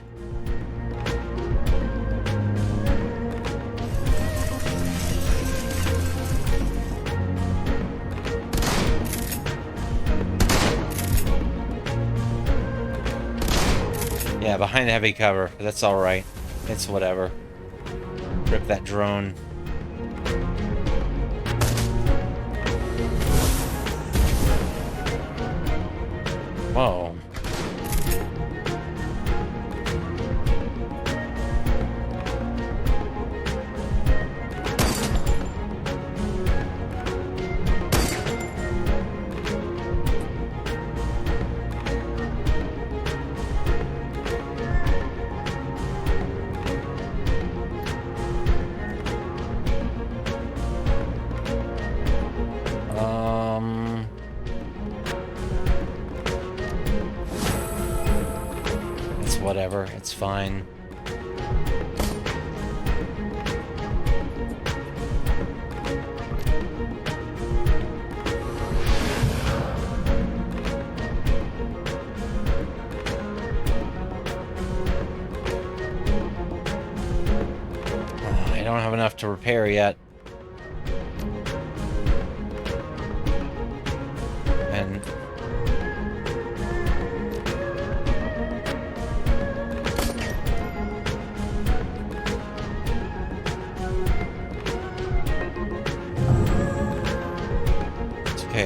Yeah, behind heavy cover, but that's alright. It's whatever. Rip that drone. Whoa. Whatever, it's fine. I don't have enough to repair yet. And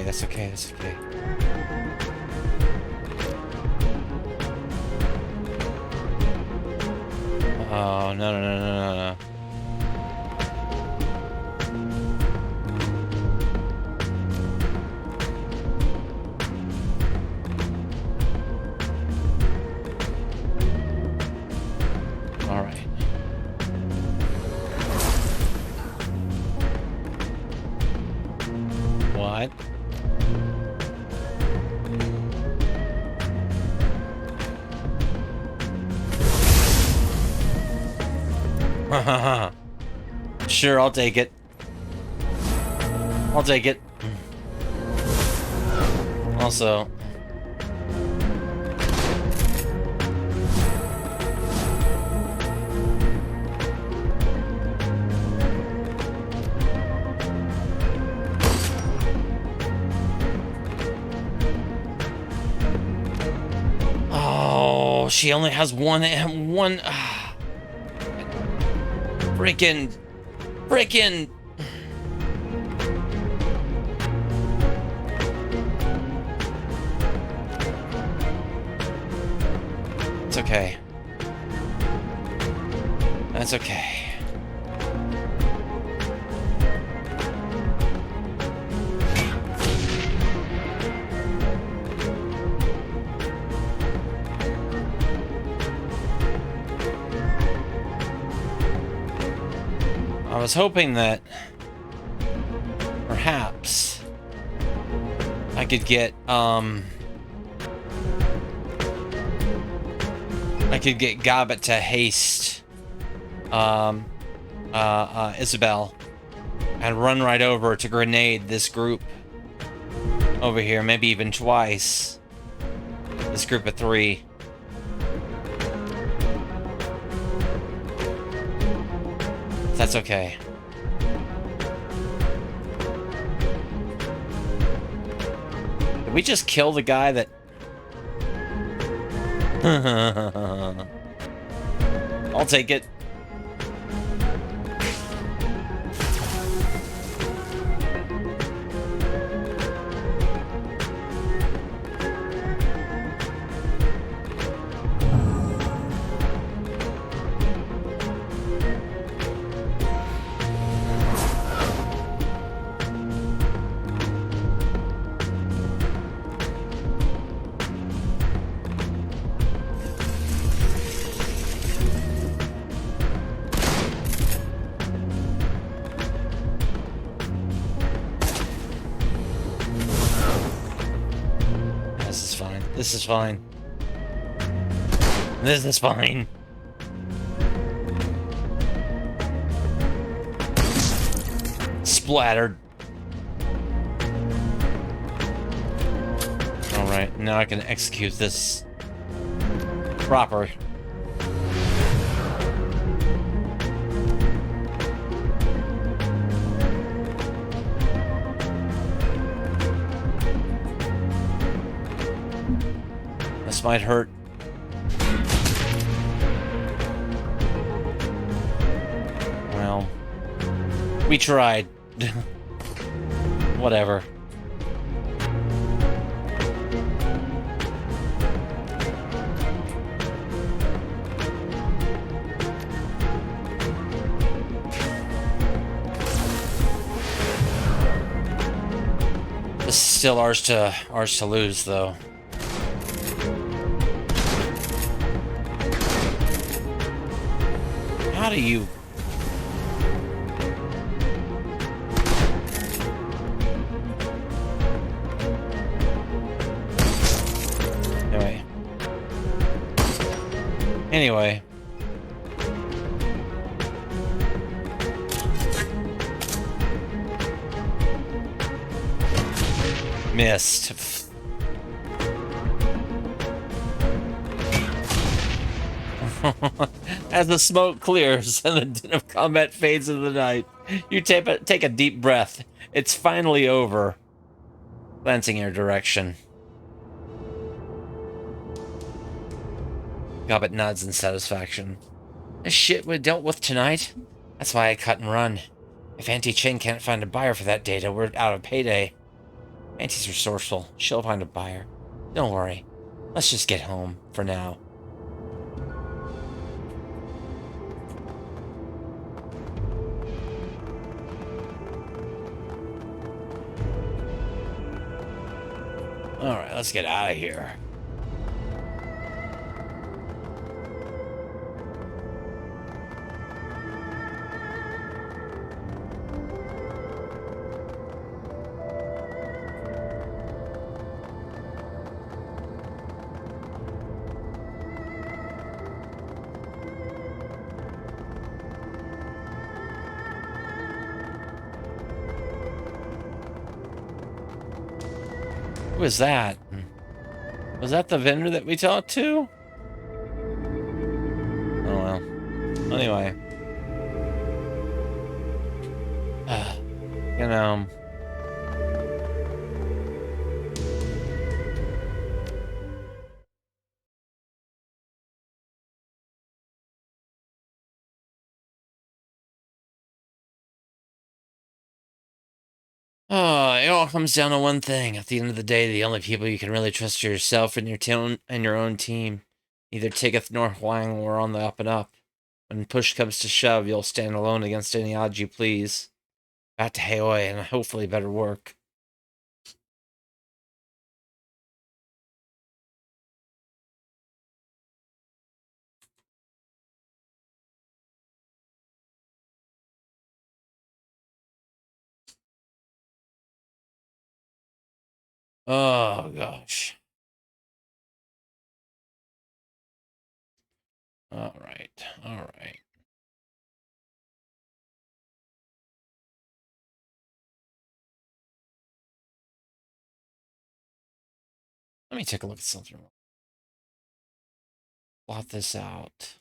that's okay, that's okay. Oh, no. All right. What? Sure, I'll take it. I'll take it. Also, oh, she only has one. Freaking. It's okay. That's okay. was hoping that perhaps I could get Gobbet to haste Isabel and run right over to grenade this group over here, maybe even twice. This group of 3. That's okay. Did we just kill the guy that... I'll take it. This is fine. This is fine. Splattered. Alright, now I can execute this proper. This might hurt. Well, we tried. Whatever. This is still ours to lose, though. How do you... Anyway. Missed. As the smoke clears and the din of combat fades into the night, you take a deep breath. It's finally over. Glancing your direction. Gobbet nods in satisfaction. This shit we dealt with tonight? That's why I cut and run. If Auntie Chen can't find a buyer for that data, we're out of payday. Auntie's resourceful. She'll find a buyer. Don't worry. Let's just get home, for now. Alright, let's get out of here. Who was that? Was that the vendor that we talked to? Oh well. Anyway. You know. Oh, it all comes down to one thing. At the end of the day, the only people you can really trust are yourself and your own team. Neither Tiggeth nor Huang were on the up and up. When push comes to shove, you'll stand alone against any odds you please. Back to Haoi and hopefully better work. Oh gosh. All right. All right. Let me take a look at something. Plot this out.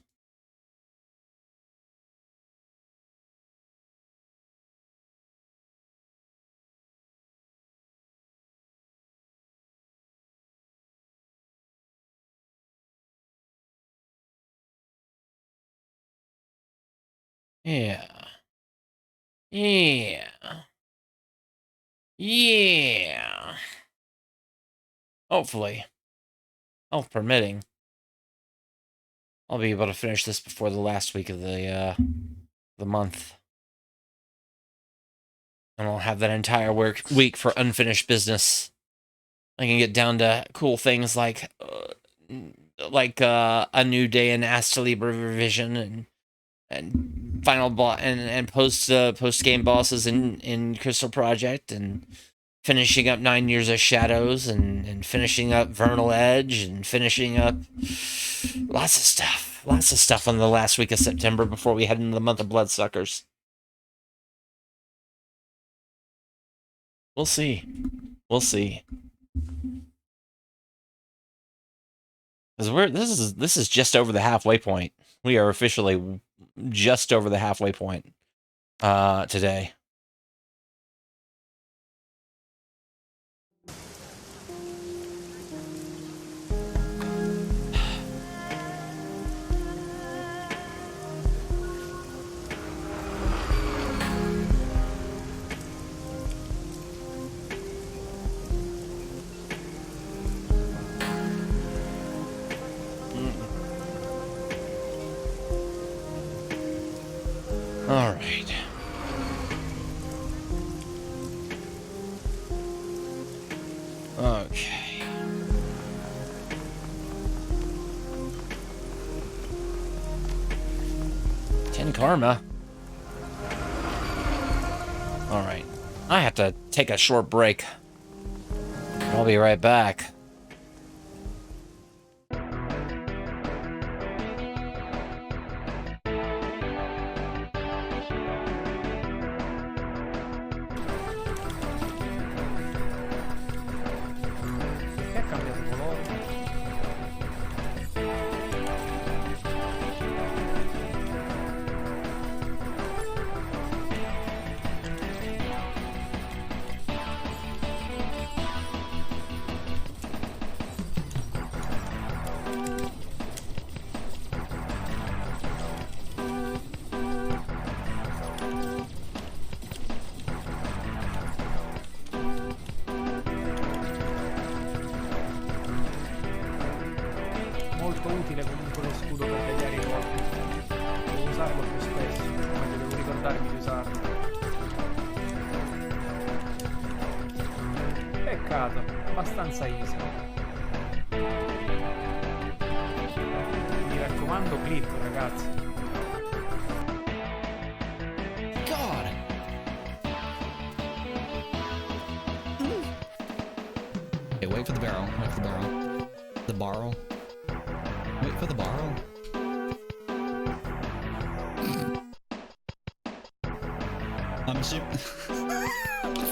Yeah. Yeah. Yeah. Hopefully, health permitting, I'll be able to finish this before the last week of the month. And I'll have that entire week for unfinished business. I can get down to cool things like a new day in Asta Libre revision and final boss and post game bosses in Crystal Project, and finishing up 9 Years of Shadows, and finishing up Vernal Edge, and finishing up lots of stuff on the last week of September before we head into the month of Bloodsuckers. We'll see. We'll see. Because this is just over the halfway point. We are officially just over the halfway point today. All right. Okay. Ten karma. All right. I have to take a short break. I'll be right back. Molto utile comunque lo scudo per tagliare i colpi. Devo usarlo più spesso, quindi devo ricordarmi di usarlo. Peccato, abbastanza easy. Mi raccomando, clip, ragazzi. God! Okay, wait for the barrel. Wait for the barrel. The barrel. Wait for the barrel. I'm assuming.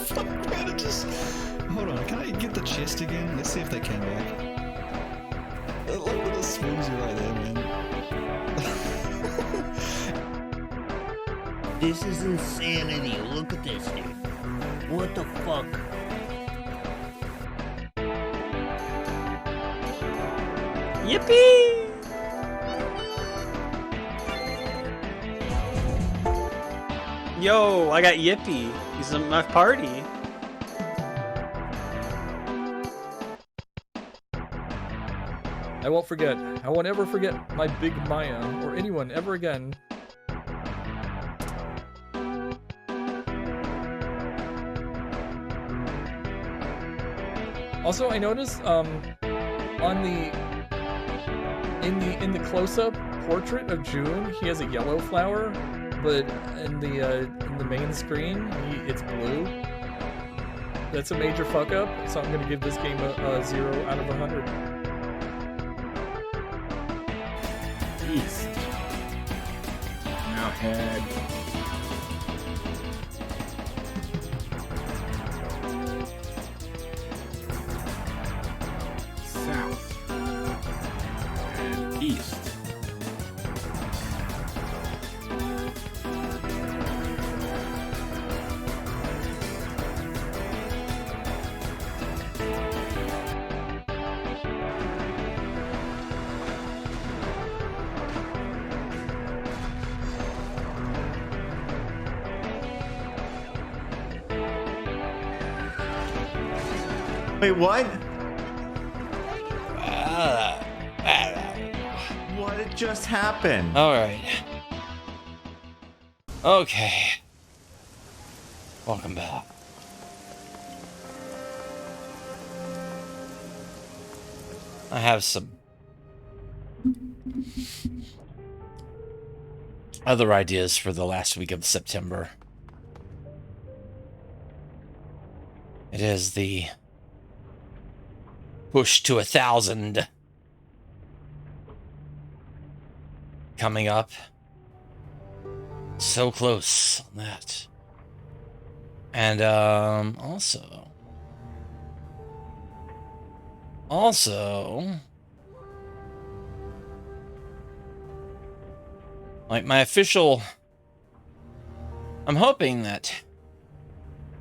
Fuck, man, it just. Hold on, can I get the chest again? Let's see if they came back. I love that it swings you right there, man. This is insanity. Look at this, dude. What the fuck? Yippee! Yo, I got Yippee. He's in my party. I won't forget. I won't ever forget my big Maya, or anyone ever again. Also, I noticed on in the close-up portrait of June, he has a yellow flower, but in the main screen, it's blue. That's a major fuck up. So I'm gonna give this game a 0 out of 100. East. Now head. South. And east. Wait, what? What had just happened? Alright. Okay. Welcome back. I have some other ideas for the last week of September. It is the push to 1,000 coming up. So close on that. And also like my official, I'm hoping that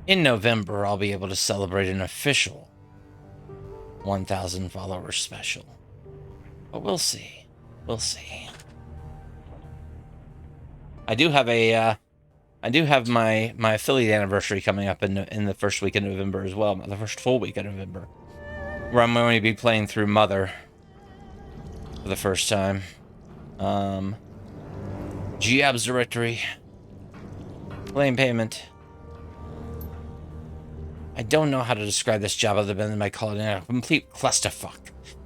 in November I'll be able to celebrate an official 1,000 followers special. But we'll see. We'll see. I do have my affiliate anniversary coming up in the first week of November as well, the first full week of November, where I'm going to be playing through Mother for the first time. Giab's directory, claim payment. I don't know how to describe this job other than by calling it a complete clusterfuck.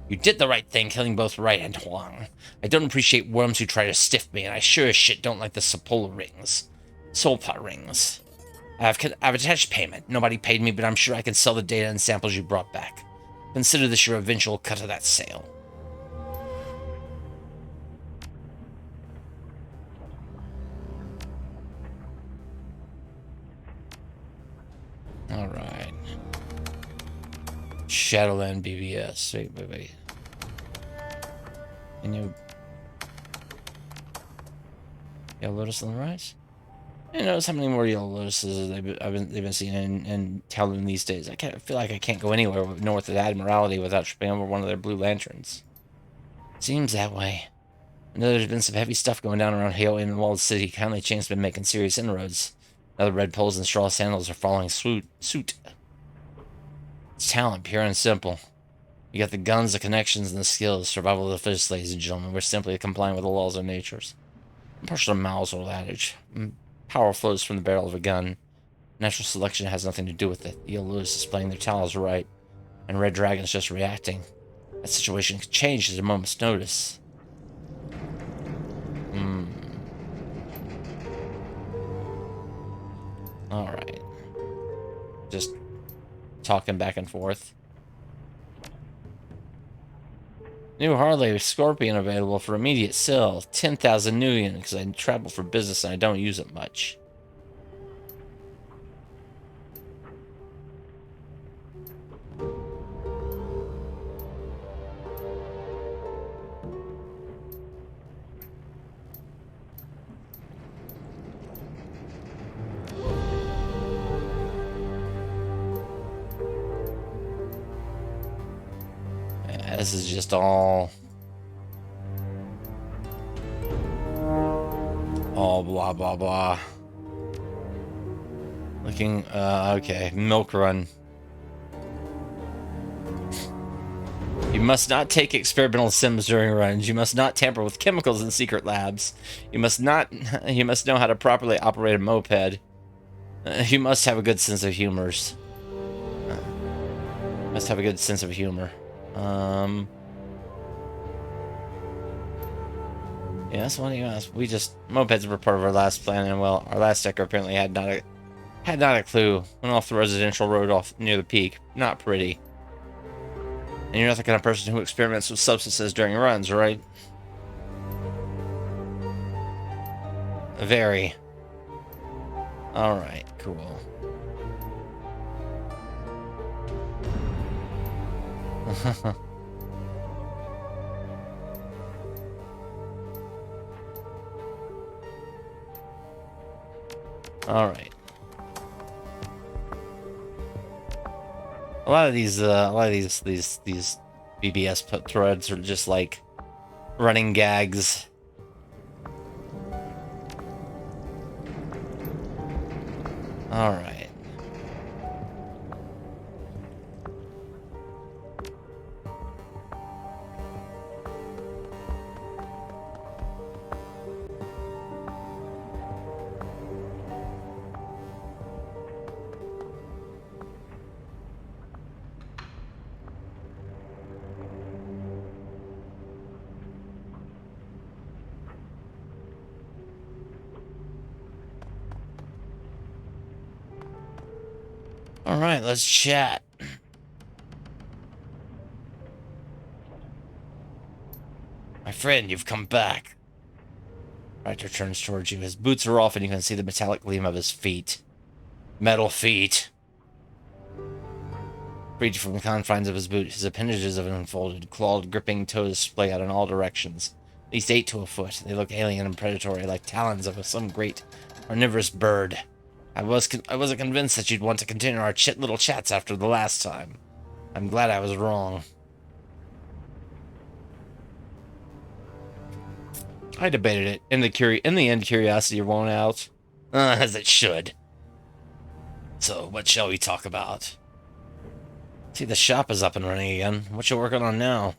You did the right thing, killing both Wright and Huang. I don't appreciate worms who try to stiff me, and I sure as shit don't like the Soul pot rings. I've attached payment. Nobody paid me, but I'm sure I can sell the data and samples you brought back. Consider this your eventual cut of that sale. Alright. Shadowrun BBS. Wait. Can you... Yellow Lotus on the rise? You notice how many more Yellow Lotuses they've been seeing in Talon these days. I feel like I can't go anywhere north of Admiralty without tripping over one of their blue lanterns. Seems that way. I know there's been some heavy stuff going down around Hale and Walled City. Kindly Chain's been making serious inroads. Now the red poles and straw sandals are following suit. It's talent, pure and simple. You got the guns, the connections, and the skills. Survival of the fittest, ladies and gentlemen. We're simply complying with the laws of natures. I'm partial to Mao's old adage. Power flows from the barrel of a gun. Natural selection has nothing to do with it. The Yellow Lotus is playing their talents right, and Red Dragon's just reacting. That situation could change at a moment's notice. Alright. Just talking back and forth. New Harley Scorpion available for immediate sale. 10,000 new units because I travel for business and I don't use it much. This is just all blah blah blah. Looking okay, milk run. You must not take experimental sims during runs. You must not tamper with chemicals in secret labs. You must know how to properly operate a moped. You must have a good sense of humor. Yeah, that's one thing else. Mopeds were part of our last plan, and well, our last decker apparently had Had not a clue. Went off the residential road off near the peak. Not pretty. And you're not the kind of person who experiments with substances during runs, right? Very. Alright, cool. Alright. A lot of these BBS threads are just like running gags. All right. All right, let's chat. My friend, you've come back. Riker turns towards you. His boots are off and you can see the metallic gleam of his feet. Metal feet. Freed from the confines of his boot, his appendages have unfolded. Clawed, gripping toes splay out in all directions. At least 8 to a foot. They look alien and predatory, like talons of some great carnivorous bird. I wasn't convinced that you'd want to continue our little chats after the last time. I'm glad I was wrong. I debated it. In the end, curiosity won out. As it should. So, what shall we talk about? See, the shop is up and running again. What you working on now?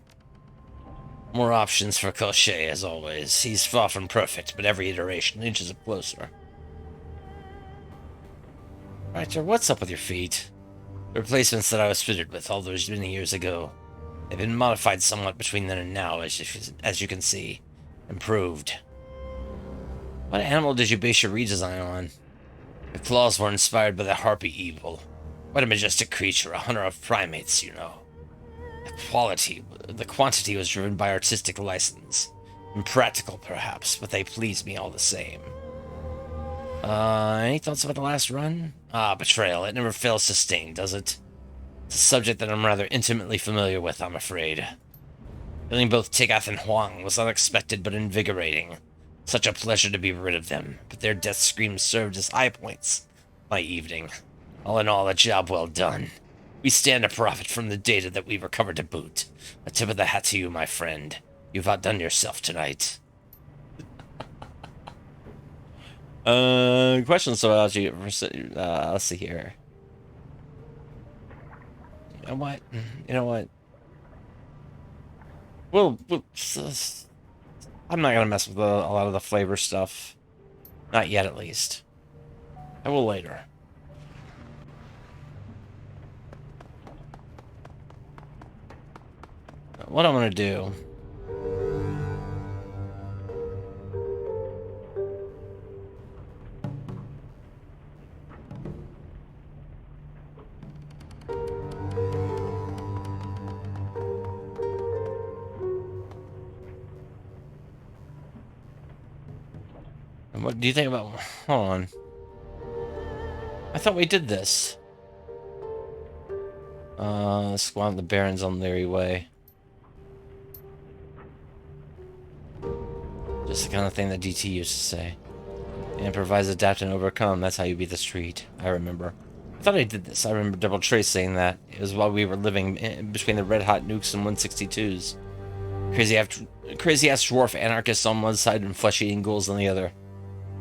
More options for Cochet, as always. He's far from perfect, but every iteration inches it closer. Right, sir, what's up with your feet? The replacements that I was fitted with all those many years ago. They've been modified somewhat between then and now, as you can see. Improved. What animal did you base your redesign on? The claws were inspired by the harpy evil. What a majestic creature, a hunter of primates, you know. The quantity was driven by artistic license. Impractical, perhaps, but they pleased me all the same. Any thoughts about the last run? Betrayal. It never fails to sting, does it? It's a subject that I'm rather intimately familiar with, I'm afraid. Killing both Tigath and Huang was unexpected but invigorating. Such a pleasure to be rid of them, but their death screams served as high points my evening. All in all, a job well done. We stand to profit from the data that we recovered to boot. A tip of the hat to you, my friend. You've outdone yourself tonight. Questions about you. Let's see here. You know what? Well, I'm not gonna mess with a lot of the flavor stuff. Not yet, at least. I will later. What I'm gonna do... What do you think about... Hold on. I thought we did this. Squad the Barons on Leary Way. Just the kind of thing that DT used to say. Improvise, adapt, and overcome. That's how you beat the street. I remember. I thought I did this. I remember Double Trace saying that. It was while we were living between the red-hot nukes and 162s. Crazy-ass dwarf anarchists on one side and flesh-eating ghouls on the other.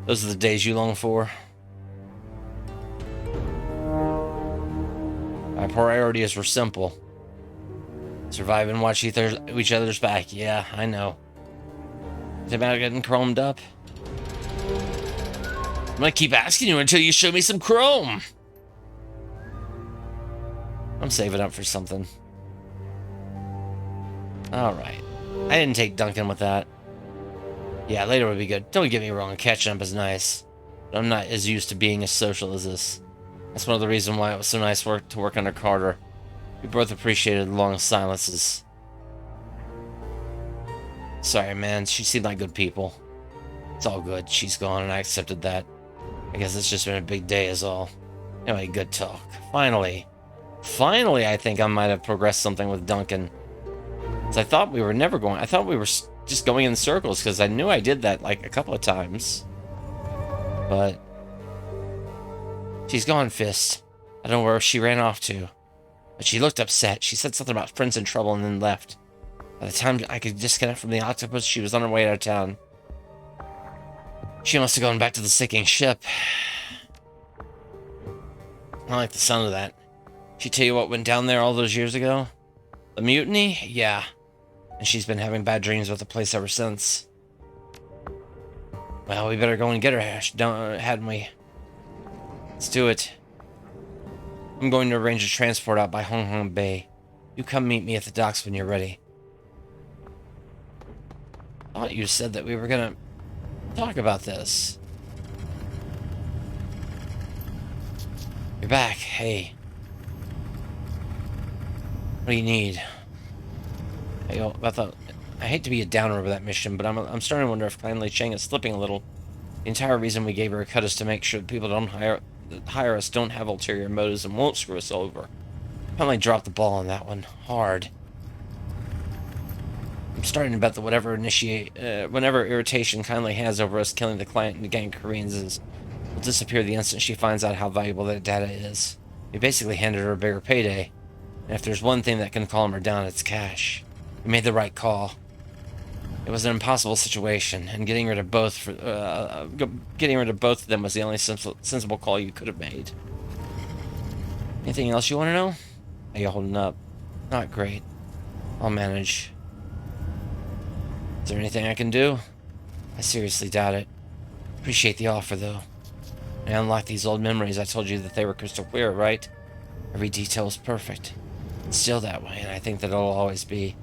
Those are the days you long for. Our priorities were simple. Survive and watch each other's back. Yeah, I know. It's about getting chromed up. I'm gonna keep asking you until you show me some chrome. I'm saving up for something. Alright. I didn't take Duncan with that. Yeah, later would be good. Don't get me wrong, catching up is nice. But I'm not as used to being as social as this. That's one of the reasons why it was so nice to work under Carter. We both appreciated the long silences. Sorry, man. She seemed like good people. It's all good. She's gone, and I accepted that. I guess it's just been a big day is all. Anyway, good talk. Finally, I think I might have progressed something with Duncan. Because I thought we were never going... I thought we were just going in circles, because I knew I did that, like, a couple of times. But... she's gone, Fist. I don't know where she ran off to. But she looked upset. She said something about friends in trouble and then left. By the time I could disconnect from the octopus, she was on her way out of town. She must have gone back to the sinking ship. I like the sound of that. She tell you what went down there all those years ago? The mutiny? Yeah. And she's been having bad dreams about the place ever since. Well, we better go and get her, hadn't we? Let's do it. I'm going to arrange a transport out by Hong Kong Bay. You come meet me at the docks when you're ready. I thought you said that we were gonna talk about this. You're back. Hey. What do you need? Hey, I hate to be a downer over that mission, but I'm starting to wonder if finally Chang is slipping a little. The entire reason we gave her a cut is to make sure that people don't hire us don't have ulterior motives and won't screw us over. Finally dropped the ball on that one. Hard. I'm starting to bet that whenever irritation kindly has over us killing the client and the gang of Koreans will disappear the instant she finds out how valuable that data is. We basically handed her a bigger payday. And if there's one thing that can calm her down, it's cash. We made the right call. It was an impossible situation, and getting rid of both of them was the only sensible call you could have made. Anything else you want to know? How you holding up? Not great. I'll manage. Is there anything I can do? I seriously doubt it. Appreciate the offer, though. I unlocked these old memories. I told you that they were crystal clear, right? Every detail was perfect. It's still that way, and I think that it'll always be.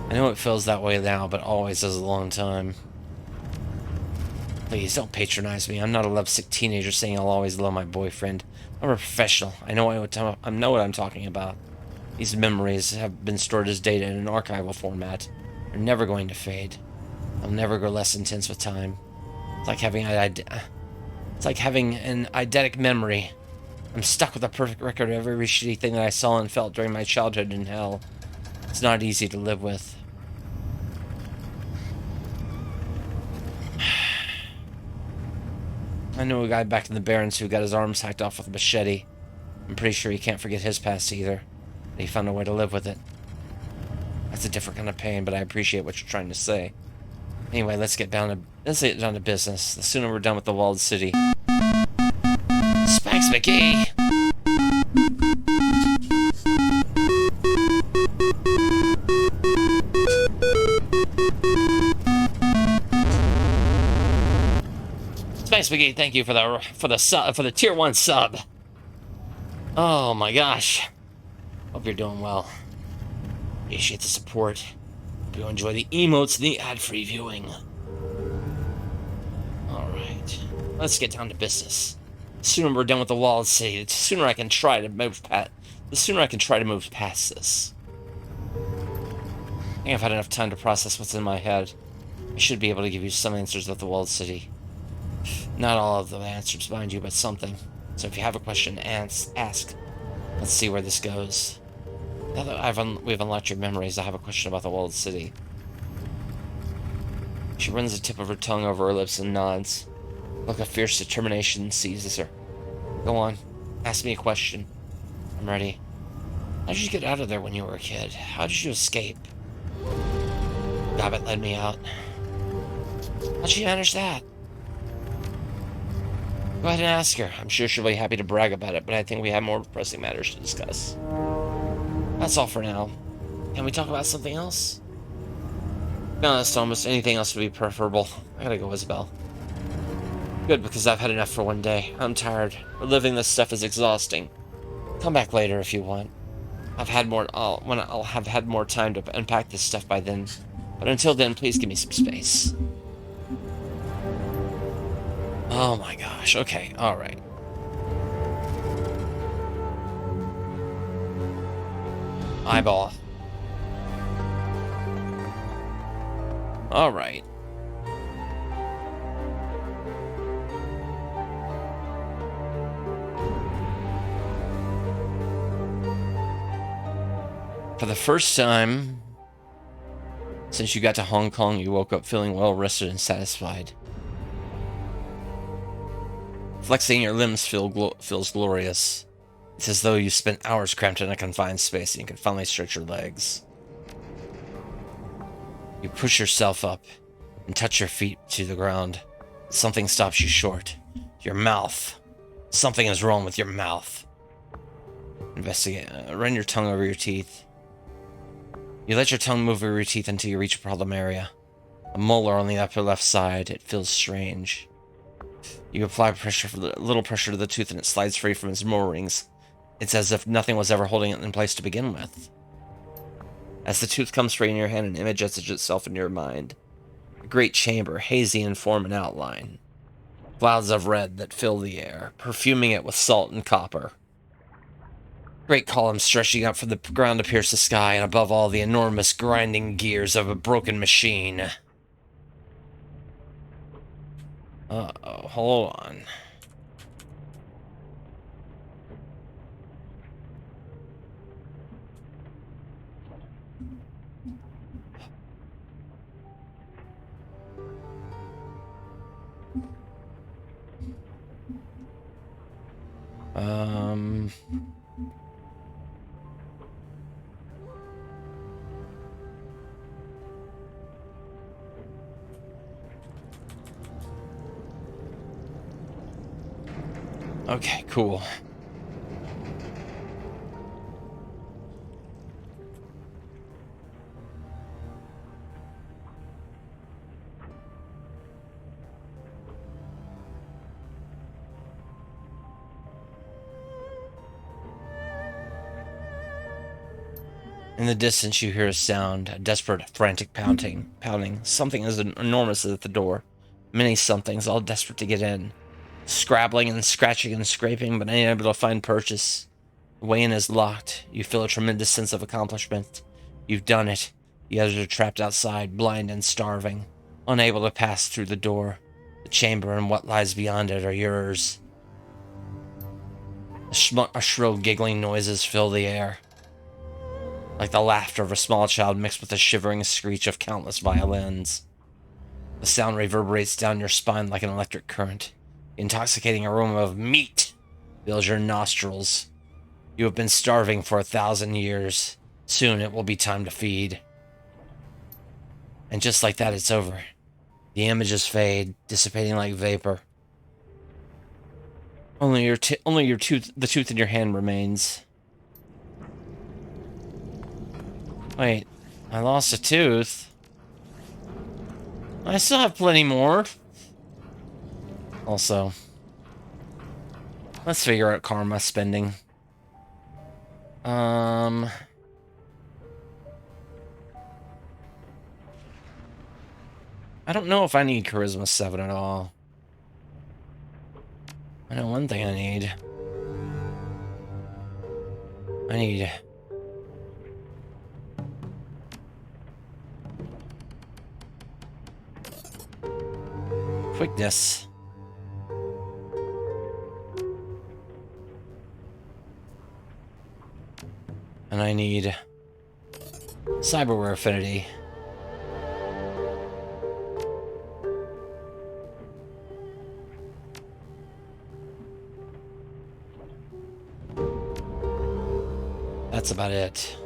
I know it feels that way now, but always is a long time. Please, don't patronize me. I'm not a lovesick teenager saying I'll always love my boyfriend. I'm a professional. I know what I'm talking about. These memories have been stored as data in an archival format. They're never going to fade. They'll never grow less intense with time. It's like having an eidetic memory. I'm stuck with a perfect record of every shitty thing that I saw and felt during my childhood in hell. It's not easy to live with. I know a guy back in the Barrens who got his arms hacked off with a machete. I'm pretty sure he can't forget his past either. But he found a way to live with it. That's a different kind of pain, but I appreciate what you're trying to say. Anyway, let's get down to business. The sooner we're done with the walled city. Spikes McGee! Space McGee, thank you for the tier 1 sub. Oh my gosh. Hope you're doing well. Appreciate the support. Hope you enjoy the emotes and the ad-free viewing. Alright. Let's get down to business. The sooner we're done with the walled city, the sooner I can try to move past this. I think I've had enough time to process what's in my head. I should be able to give you some answers about the walled city. Not all of the answers, mind you, but something. So if you have a question, ask. Let's see where this goes. Now that we've unlocked your memories, I have a question about the walled city. She runs the tip of her tongue over her lips and nods. A look of fierce determination seizes her. Go on, ask me a question. I'm ready. How did you get out of there when you were a kid? How did you escape? Gobbet led me out. How'd you manage that? Go ahead and ask her. I'm sure she'll be happy to brag about it, but I think we have more pressing matters to discuss. That's all for now. Can we talk about something else? To be honest, almost anything else would be preferable. I gotta go, Isabel. Good, because I've had enough for one day. I'm tired. Reliving this stuff is exhausting. Come back later if you want. I'll have had more time to unpack this stuff by then. But until then, please give me some space. Oh my gosh. Okay. All right. Eyeball. All right. For the first time since you got to Hong Kong, you woke up feeling well rested and satisfied. Flexing your limbs feels glorious. It's as though you spent hours cramped in a confined space and you can finally stretch your legs. You push yourself up and touch your feet to the ground. Something stops you short. Your mouth. Something is wrong with your mouth. Investigate. Run your tongue over your teeth. You let your tongue move over your teeth until you reach a problem area. A molar on the upper left side. It feels strange. You apply a little pressure to the tooth and it slides free from its moorings. It's as if nothing was ever holding it in place to begin with. As the tooth comes free in your hand, an image etches itself into your mind. A great chamber, hazy in form and outline. Clouds of red that fill the air, perfuming it with salt and copper. Great columns stretching up from the ground to pierce the sky, and above all, the enormous grinding gears of a broken machine. Uh-oh, hold on. Okay, cool. In the distance, you hear a sound, a desperate, frantic pounding. Something is enormous at the door. Many somethings, all desperate to get in. Scrabbling and scratching and scraping, but unable to find purchase. The way in is locked. You feel a tremendous sense of accomplishment. You've done it. The others are trapped outside, blind and starving, unable to pass through the door. The chamber and what lies beyond it are yours. Shrill giggling noises fill the air, like the laughter of a small child mixed with the shivering screech of countless violins. The sound reverberates down your spine like an electric current. The intoxicating aroma of meat fills your nostrils. You have been starving for 1,000 years. Soon it will be time to feed. And just like that, it's over. The images fade, dissipating like vapor. Only your tooth, the tooth in your hand remains. Wait, I lost a tooth. I still have plenty more. Also, let's figure out karma spending. I don't know if I need Charisma 7 at all. I know one thing I need. I need... quickness. And I need Cyberware Affinity. That's about it.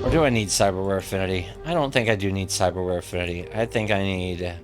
Or do I need Cyberware Affinity? I don't think I do need Cyberware Affinity. I think I need...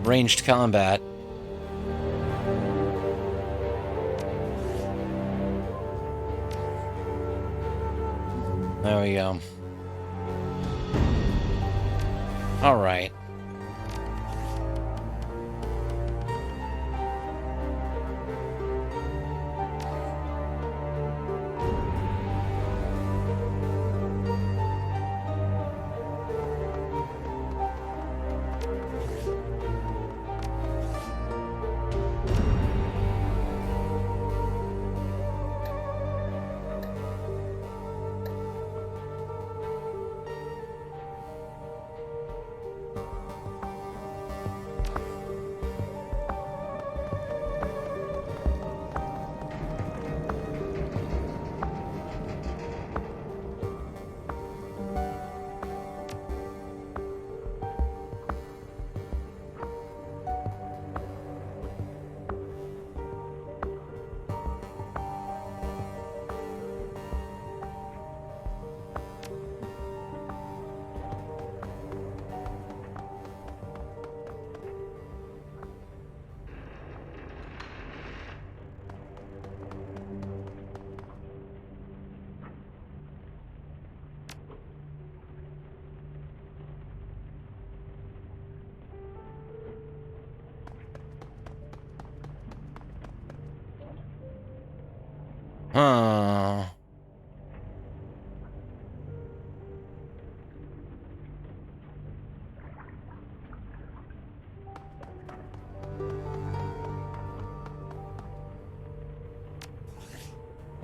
ranged combat. There we go. All right. Huh.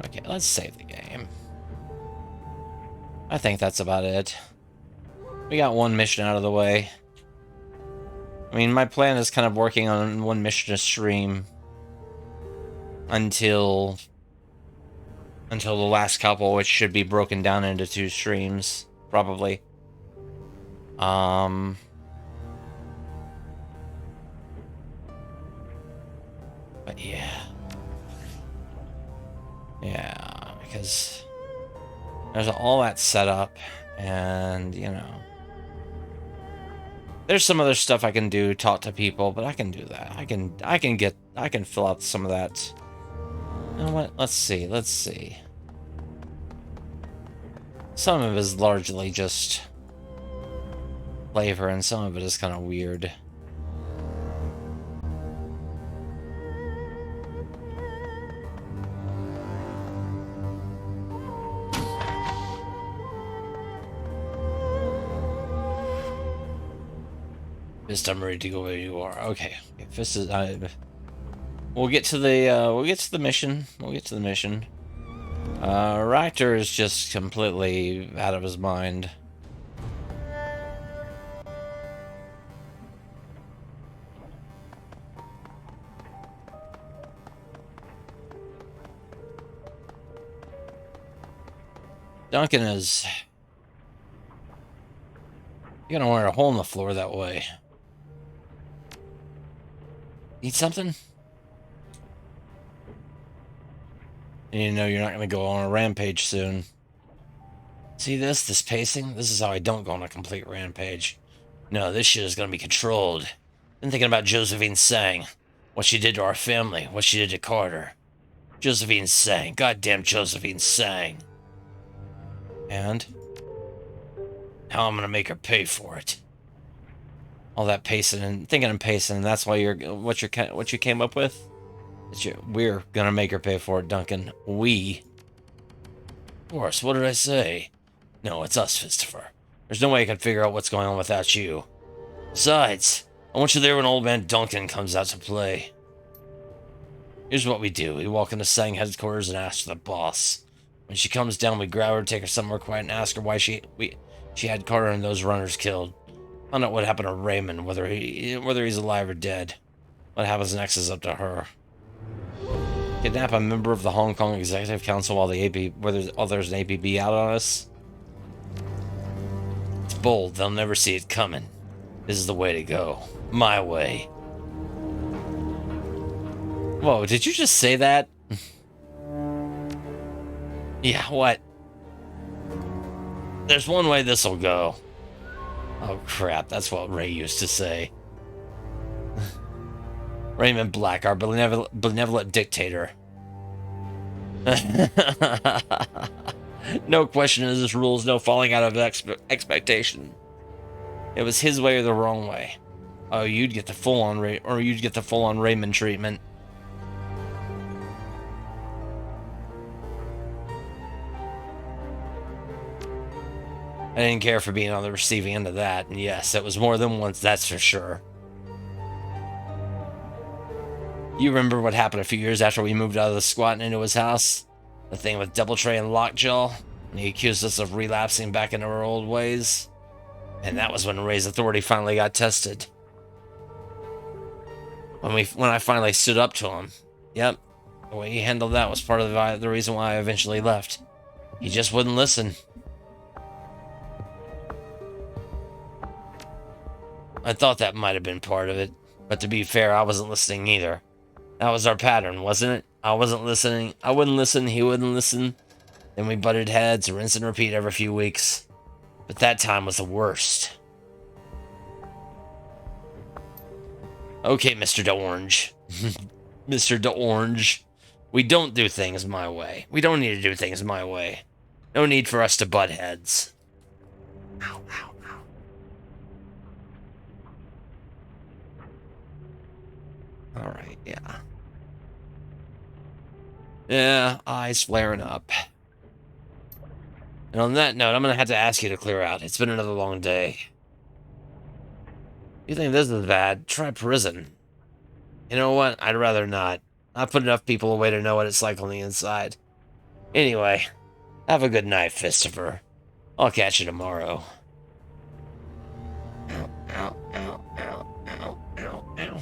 Okay, let's save the game. I think that's about it. We got one mission out of the way. I mean, my plan is kind of working on one mission a stream until the last couple, which should be broken down into 2 streams, probably. But yeah. Yeah, because there's all that set up, and, you know, there's some other stuff I can do, talk to people, but I can do that. I can fill out some of that. You know what? Let's see. Some of it is largely just flavor, and some of it is kind of weird. Fist, I'm ready to go where you are. Okay, Fist is. We'll get to the mission. Rector is just completely out of his mind. Duncan is. You're gonna wear a hole in the floor that way. Need something? And you know you're not going to go on a rampage soon. See this pacing? This is how I don't go on a complete rampage. No, this shit is going to be controlled. Been thinking about Josephine Sang. What she did to our family. What she did to Carter. Josephine Sang. Goddamn Josephine Sang. And? How I'm going to make her pay for it. All that pacing and thinking and pacing, and that's why what you came up with? We're gonna make her pay for it, Duncan. We. Of course, what did I say? No, it's us, Christopher. There's no way I can figure out what's going on without you. Besides, I want you there when old man Duncan comes out to play. Here's what we do. We walk into Sang headquarters and ask for the boss. When she comes down, we grab her, take her somewhere quiet, and ask her why she had Carter and those runners killed. Find out what happened to Raymond, whether he's alive or dead. What happens next is up to her. Kidnap a member of the Hong Kong Executive Council while there's an APB out on us. It's bold. They'll never see it coming. This is the way to go. My way. Whoa, did you just say that? Yeah, what? There's one way this'll go. Oh crap, that's what Ray used to say. Raymond Black, our benevolent dictator. No question of his rules, no falling out of expectation. It was his way or the wrong way. Oh, you'd get the full-on Raymond treatment. I didn't care for being on the receiving end of that, and yes, it was more than once, that's for sure. You remember what happened a few years after we moved out of the squat and into his house? The thing with Doubletray and Lockjaw? And he accused us of relapsing back into our old ways? And that was when Ray's authority finally got tested. When I finally stood up to him. Yep, the way he handled that was part of the reason why I eventually left. He just wouldn't listen. I thought that might have been part of it, but to be fair, I wasn't listening either. That was our pattern, wasn't it? I wasn't listening. I wouldn't listen, he wouldn't listen. Then we butted heads, rinse and repeat every few weeks. But that time was the worst. Okay, Mr. DeOrange. Mr. DeOrange. We don't do things my way. We don't need to do things my way. No need for us to butt heads. Ow, ow, ow. Alright, yeah. Yeah, eyes flaring up. And on that note, I'm going to have to ask you to clear out. It's been another long day. You think this is bad? Try prison. You know what? I'd rather not. I've put enough people away to know what it's like on the inside. Anyway, have a good night, Fistifer. I'll catch you tomorrow. Ow, ow, ow, ow, ow, ow, ow.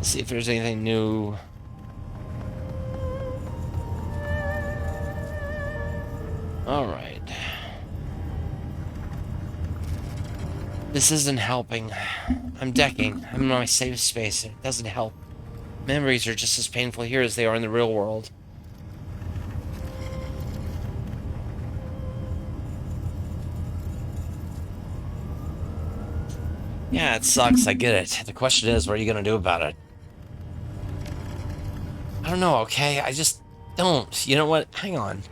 See if there's anything new. All right. This isn't helping. I'm decking. I'm in my safe space. It doesn't help. Memories are just as painful here as they are in the real world. Yeah, it sucks. I get it. The question is, what are you going to do about it? I don't know, okay? I just don't. You know what? Hang on.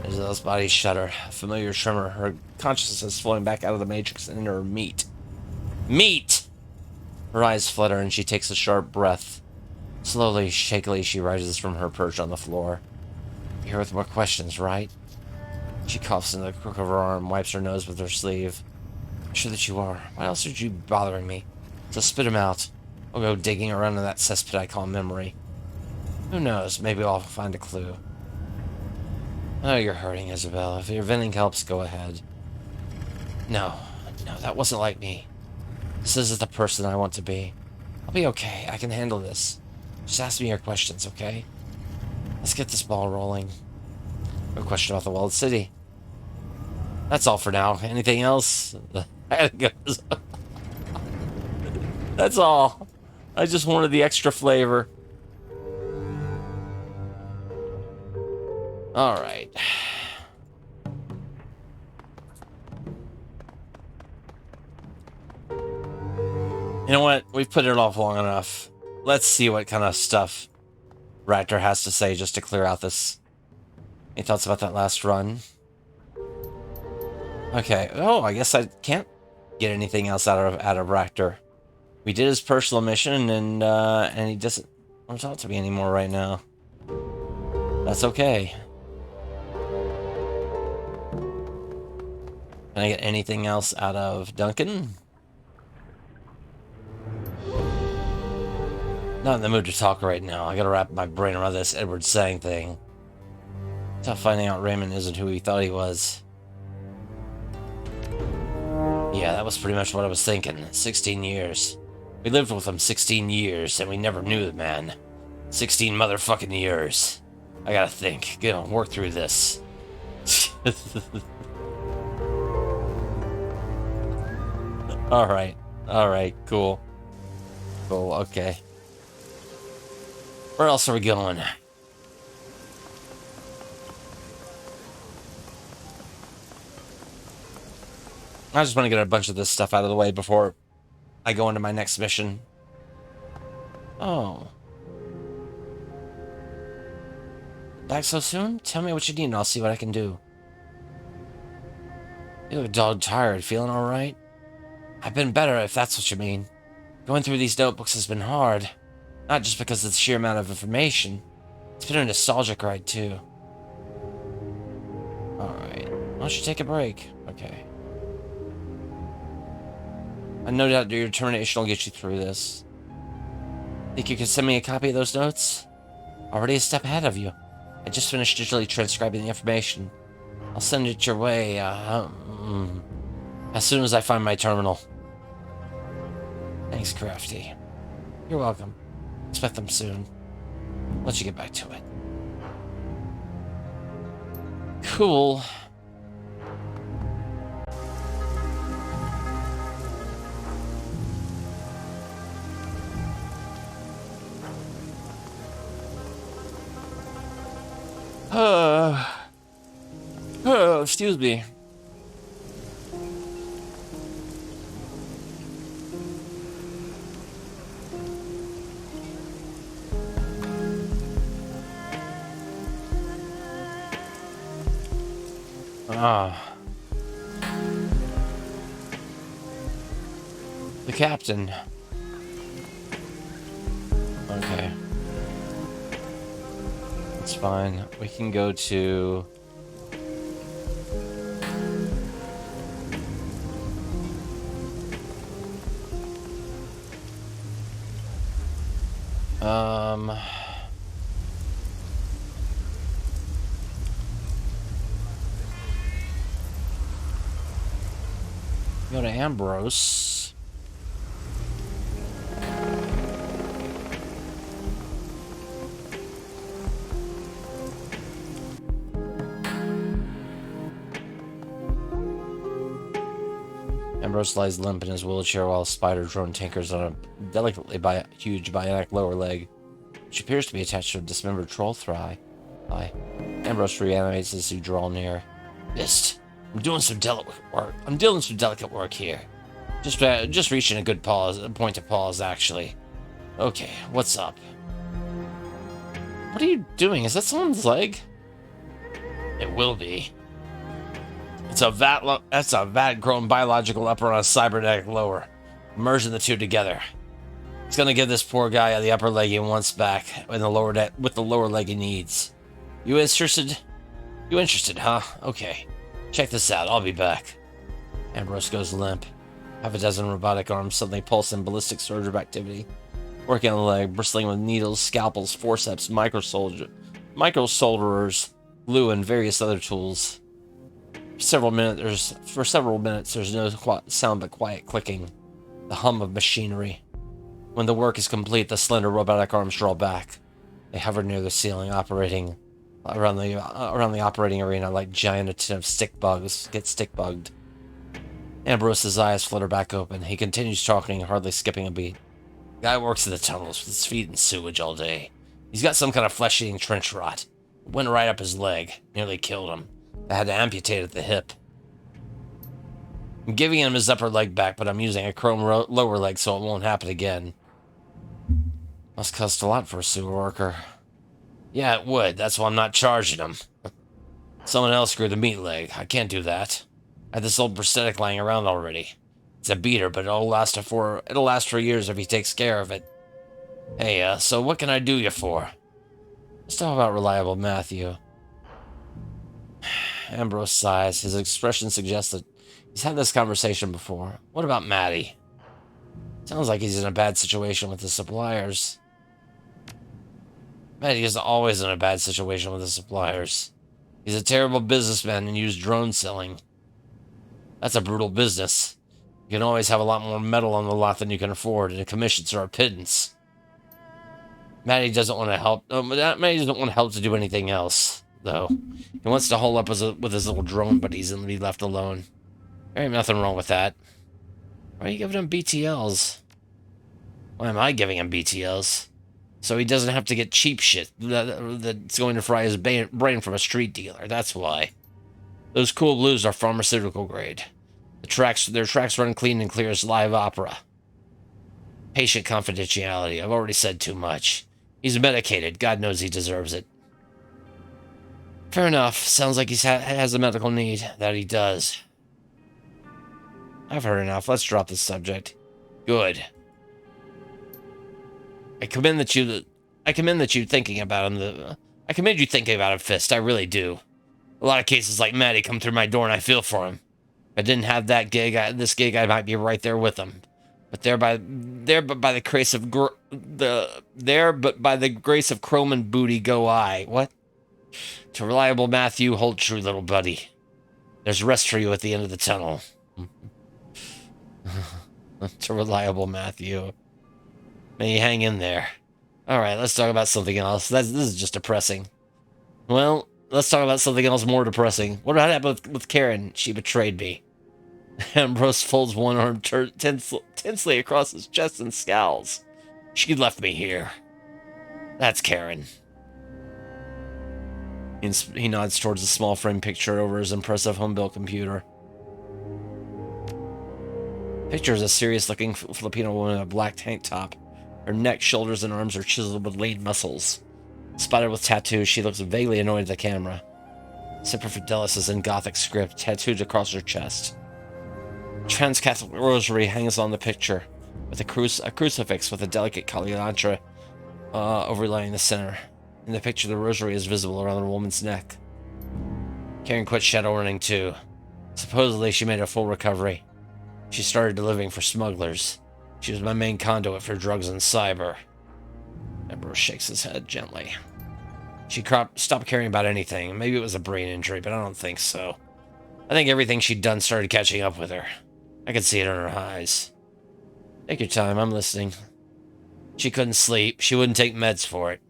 Isabel's body shudder. A familiar tremor. Her consciousness flowing back out of the matrix and into her meat. Meat! Her eyes flutter and she takes a sharp breath. Slowly, shakily, she rises from her perch on the floor. You're here with more questions, right? She coughs into the crook of her arm, wipes her nose with her sleeve. I'm sure that you are. Why else are you bothering me? So spit him out. I'll go digging around in that cesspit I call memory. Who knows? Maybe I'll find a clue. I know you're hurting, Isabel. If your venting helps, go ahead. No, that wasn't like me. This isn't the person I want to be. I'll be okay. I can handle this. Just ask me your questions, okay? Let's get this ball rolling. No question about the walled city. That's all for now. Anything else? That's all. I just wanted the extra flavor. Alright. You know what? We've put it off long enough. Let's see what kind of stuff Raptor has to say just to clear out this. Any thoughts about that last run? Okay. Oh, I guess I can't get anything else out of Raptor. We did his personal mission, and he doesn't want to talk to me anymore right now. That's okay. Can I get anything else out of Duncan? Not in the mood to talk right now. I gotta wrap my brain around this Edward Sang thing. Tough finding out Raymond isn't who he thought he was. Yeah, that was pretty much what I was thinking. 16 years. We lived with him 16 years, and we never knew the man. 16 motherfucking years. I gotta think. Work through this. Alright. Alright, cool. Cool, okay. Where else are we going? I just want to get a bunch of this stuff out of the way before I go into my next mission. Oh. Back so soon? Tell me what you need and I'll see what I can do. You look dog tired. Feeling alright? I've been better, if that's what you mean. Going through these notebooks has been hard. Not just because of the sheer amount of information. It's been a nostalgic ride, too. Alright. Why don't you take a break? Okay. I no doubt your determination will get you through this. Think you could send me a copy of those notes? Already a step ahead of you. I just finished digitally transcribing the information. I'll send it your way, as soon as I find my terminal. Thanks, Crafty. You're welcome. Expect them soon. Let you get back to it. Cool. Excuse me. The captain. Okay. That's fine. We can go to... Go to Ambrose. Ambrose lies limp in his wheelchair while Spider Drone tinkers on a delicately huge bionic lower leg, which appears to be attached to a dismembered troll thigh. Ambrose reanimates as you draw near. Mist. I'm doing some delicate work. I'm dealing some delicate work here. Just reaching a good point of pause, actually. Okay, what's up? What are you doing? Is that someone's leg? It will be. It's a that's a vat-grown biological upper on a cybernetic lower. Merging the two together. It's gonna give this poor guy the upper leg he wants back, and with the lower leg he needs. You interested? You interested, huh? Okay. Check this out, I'll be back. Ambrose goes limp. Half a dozen robotic arms suddenly pulse in ballistic surge of activity. Working on the leg, bristling with needles, scalpels, forceps, microsolderers, glue, and various other tools. For several minutes, there's no sound but quiet clicking, the hum of machinery. When the work is complete, the slender robotic arms draw back. They hover near the ceiling, operating around the operating arena like giant attentive stick bugs get stick bugged. Ambrose's eyes flutter back open. He continues talking, hardly skipping a beat. The guy works in the tunnels with his feet in sewage all day. He's got some kind of flesh-eating trench rot. It went right up his leg, nearly killed him. I had to amputate at the hip. I'm giving him his upper leg back, but I'm using a chrome lower leg so it won't happen again. Must cost a lot for a sewer worker. Yeah, it would. That's why I'm not charging him. Someone else grew the meat leg. I can't do that. I had this old prosthetic lying around already. It's a beater, but it'll last for years if he takes care of it. Hey, so what can I do you for? Let's talk about reliable Matthew. Ambrose sighs. His expression suggests that he's had this conversation before. What about Maddie? Sounds like he's in a bad situation with the suppliers. Maddie is always in a bad situation with the suppliers. He's a terrible businessman and used drone selling. That's a brutal business. You can always have a lot more metal on the lot than you can afford, and the commissions are a pittance. Maddie doesn't want to help. Maddie doesn't want to help to do anything else. though. He wants to hole up with his little drone buddies and be left alone. There ain't nothing wrong with that. Why are you giving him BTLs? Why am I giving him BTLs? So he doesn't have to get cheap shit that's going to fry his brain from a street dealer. That's why. Those cool blues are pharmaceutical grade. Their tracks run clean and clear as live opera. Patient confidentiality. I've already said too much. He's medicated. God knows he deserves it. Fair enough. Sounds like he has a medical need. That he does. I've heard enough. Let's drop this subject. Good. I commend you thinking about him. I commend you thinking about him, Fist. I really do. A lot of cases like Maddie come through my door, and I feel for him. If I didn't have that gig, this gig, I might be right there with him. But by the grace of Chrome and Booty go I. What? To reliable Matthew, hold true, little buddy. There's rest for you at the end of the tunnel. To reliable Matthew. May you hang in there. Alright, let's talk about something else. This is just depressing. Well, let's talk about something else more depressing. What happened with Karen? She betrayed me. Ambrose folds one arm tensely across his chest and scowls. She left me here. That's Karen. He nods towards a small frame picture over his impressive home-built computer. Picture is a serious-looking Filipino woman in a black tank top. Her neck, shoulders, and arms are chiseled with lean muscles. Spotted with tattoos, she looks vaguely annoyed at the camera. Semper Fidelis is in Gothic script, tattooed across her chest. A trans-Catholic rosary hangs on the picture, with a crucifix with a delicate calandra overlaying the center. In the picture, the rosary is visible around the woman's neck. Karen quit Shadowrunning too. Supposedly, she made a full recovery. She started living for smugglers. She was my main conduit for drugs and cyber. Ambrose shakes his head gently. She stopped caring about anything. Maybe it was a brain injury, but I don't think so. I think everything she'd done started catching up with her. I could see it in her eyes. Take your time, I'm listening. She couldn't sleep. She wouldn't take meds for it.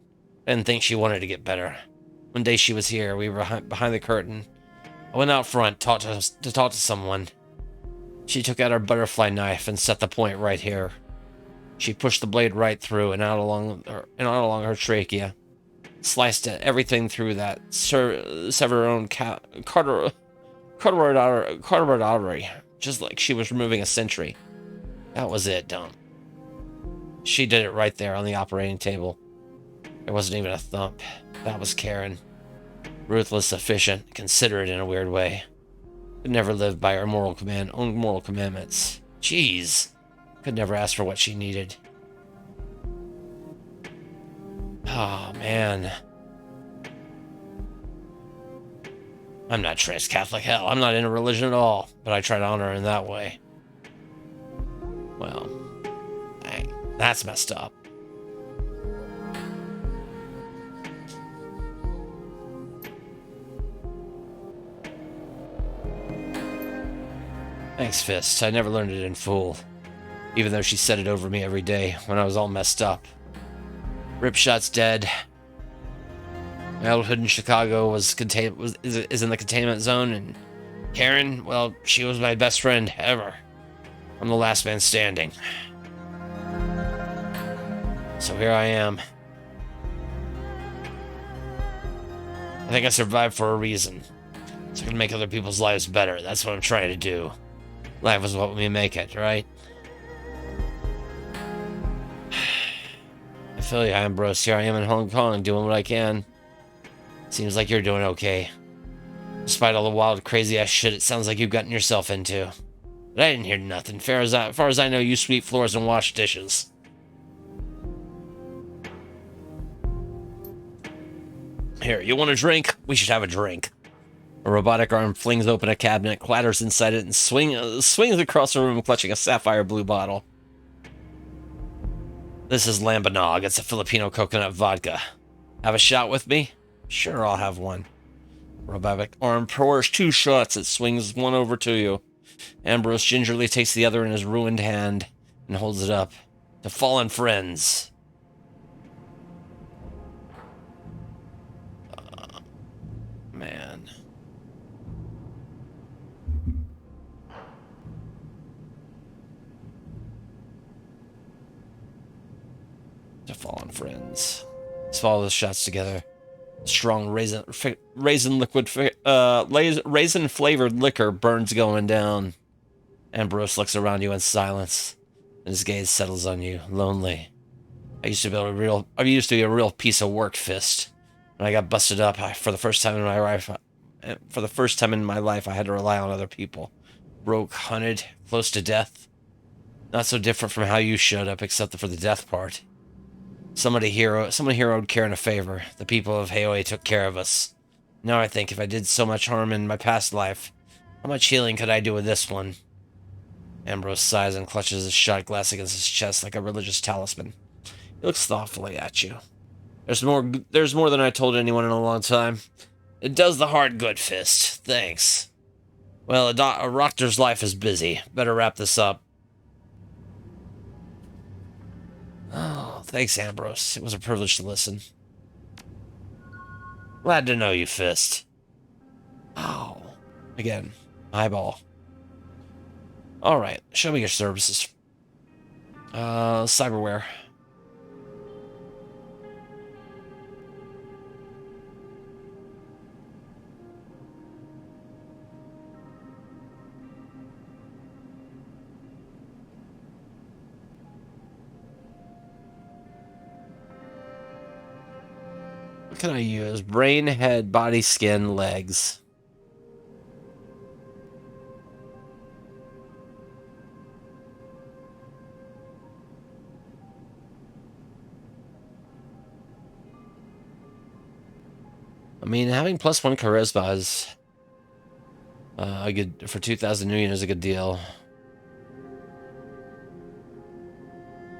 I didn't think she wanted to get better. One day she was here. We were behind the curtain. I went out front to talk to someone. She took out her butterfly knife and set the point right here. She pushed the blade right through and out along her trachea. Sliced everything through that. Severed her own carotid artery, just like she was removing a sentry. That was it, dumb. She did it right there on the operating table. There wasn't even a thump. That was Karen. Ruthless, efficient, considerate in a weird way. Could never live by her own moral commandments. Jeez. Could never ask for what she needed. Oh, man. I'm not trans-Catholic. Hell, I'm not into religion at all, but I try to honor her in that way. Well, dang, that's messed up. Thanks, Fist. I never learned it in full. Even though she said it over me every day when I was all messed up. Ripshot's dead. My childhood in Chicago is in the containment zone, and Karen, well, she was my best friend ever. I'm the last man standing. So here I am. I think I survived for a reason. So I can make other people's lives better. That's what I'm trying to do. Life is what we make it, right? I feel you, Ambrose. Here I am in Hong Kong doing what I can. Seems like you're doing okay. Despite all the wild, crazy-ass shit it sounds like you've gotten yourself into. But I didn't hear nothing. Far as I know, you sweep floors and wash dishes. Here, you want a drink? We should have a drink. A robotic arm flings open a cabinet, clatters inside it, and swings across the room, clutching a sapphire blue bottle. This is Lambanog. It's a Filipino coconut vodka. Have a shot with me? Sure, I'll have one. Robotic arm pours 2 shots. It swings one over to you. Ambrose gingerly takes the other in his ruined hand and holds it up. To fallen friends. To fallen friends. Let's follow the shots together. Strong raisin flavored liquor burns going down. Ambrose looks around you in silence, and his gaze settles on you, lonely. I used to be a real piece of work, Fist. When I got busted up, for the first time in my life, I had to rely on other people. Broke, hunted, close to death. Not so different from how you showed up, except for the death part. Someone here owed Karen a favor. The people of Haoi took care of us. Now I think if I did so much harm in my past life, how much healing could I do with this one? Ambrose sighs and clutches his shot glass against his chest like a religious talisman. He looks thoughtfully at you. There's more than I told anyone in a long time. It does the heart good, Fist. Thanks. Well, a doctor's life is busy. Better wrap this up. Oh, thanks, Ambrose. It was a privilege to listen. Glad to know you, Fist. Oh. Again, eyeball. Alright, show me your services. Cyberware. What can I use? Brain, head, body, skin, legs. I mean, having +1 charisma is a good for 2,000 Nuyen is a good deal.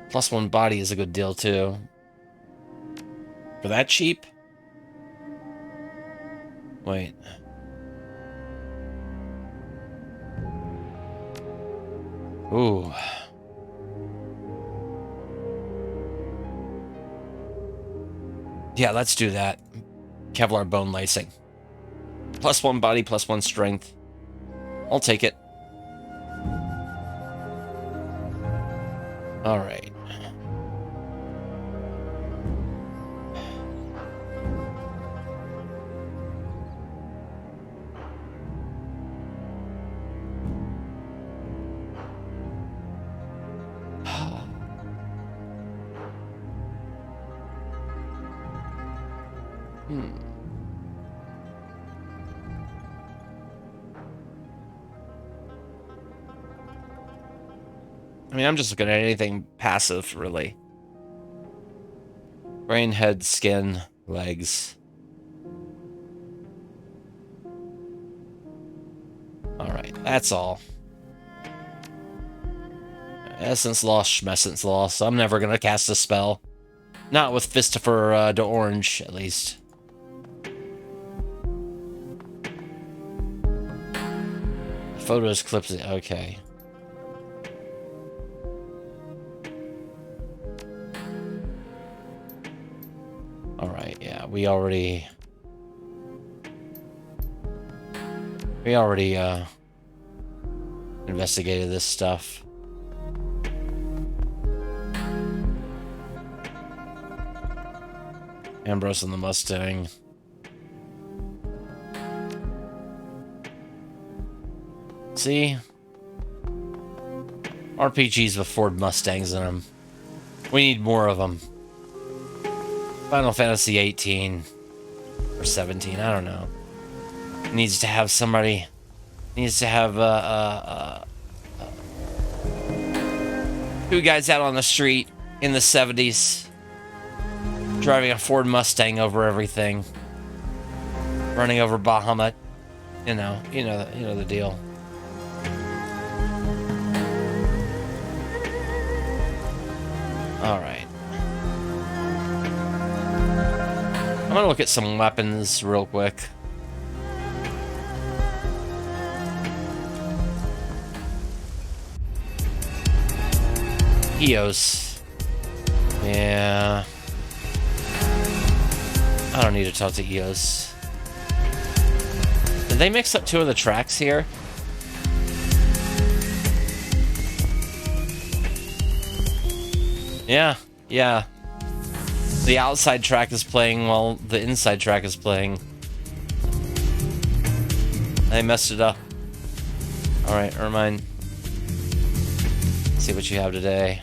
+1 body is a good deal too. For that cheap? Wait. Ooh. Yeah, let's do that. Kevlar bone lacing. +1 body, +1 strength. I'll take it. All right. I mean, I'm just looking at anything passive, really. Brain, head, skin, legs. Alright, that's all. Essence lost, Schmessence lost. I'm never gonna cast a spell. Not with Fistifer d'Orange, at least. Photos, clips, okay. Alright, yeah, we already investigated this stuff. Ambrose and the Mustang. See? RPGs with Ford Mustangs in them. We need more of them. Final Fantasy 18 or 17, I don't know. Needs to have somebody. Needs to have two guys out on the street in the 70s, driving a Ford Mustang over everything, running over Bahamut. You know the deal. All right. I'm gonna look at some weapons real quick. EOS. Yeah. I don't need to talk to EOS. Did they mix up 2 of the tracks here? Yeah. The outside track is playing while the inside track is playing. I messed it up. Alright, never mind. See what you have today.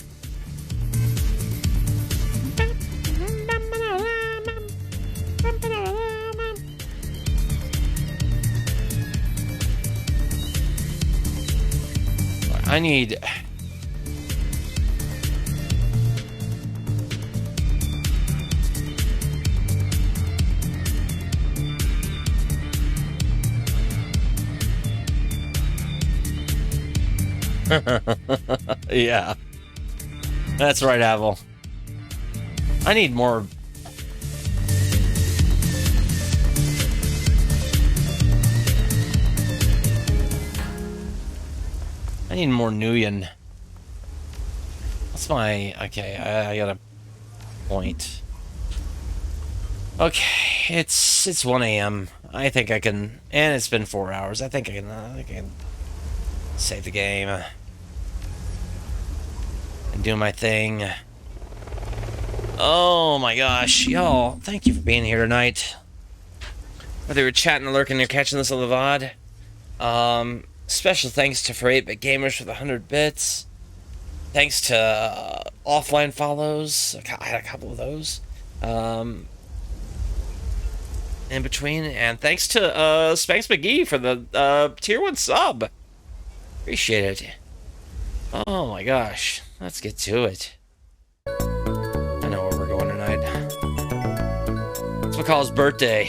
I need... Yeah. That's right, Avel. I need more... I need more Nuyen. What's my... Okay, I got a point. Okay, it's 1 a.m. I think I can... And it's been 4 hours. I think I can save the game. And do my thing. Oh my gosh, y'all, thank you for being here tonight. Whether you're chatting or lurking, you're catching this on the VOD. Special thanks to for 8-Bit Gamers for the 100 bits. Thanks to offline follows. I had a couple of those. In between, and thanks to Spanx McGee for the tier 1 sub. Appreciate it. Oh my gosh, let's get to it. I know where we're going tonight. It's McCall's birthday.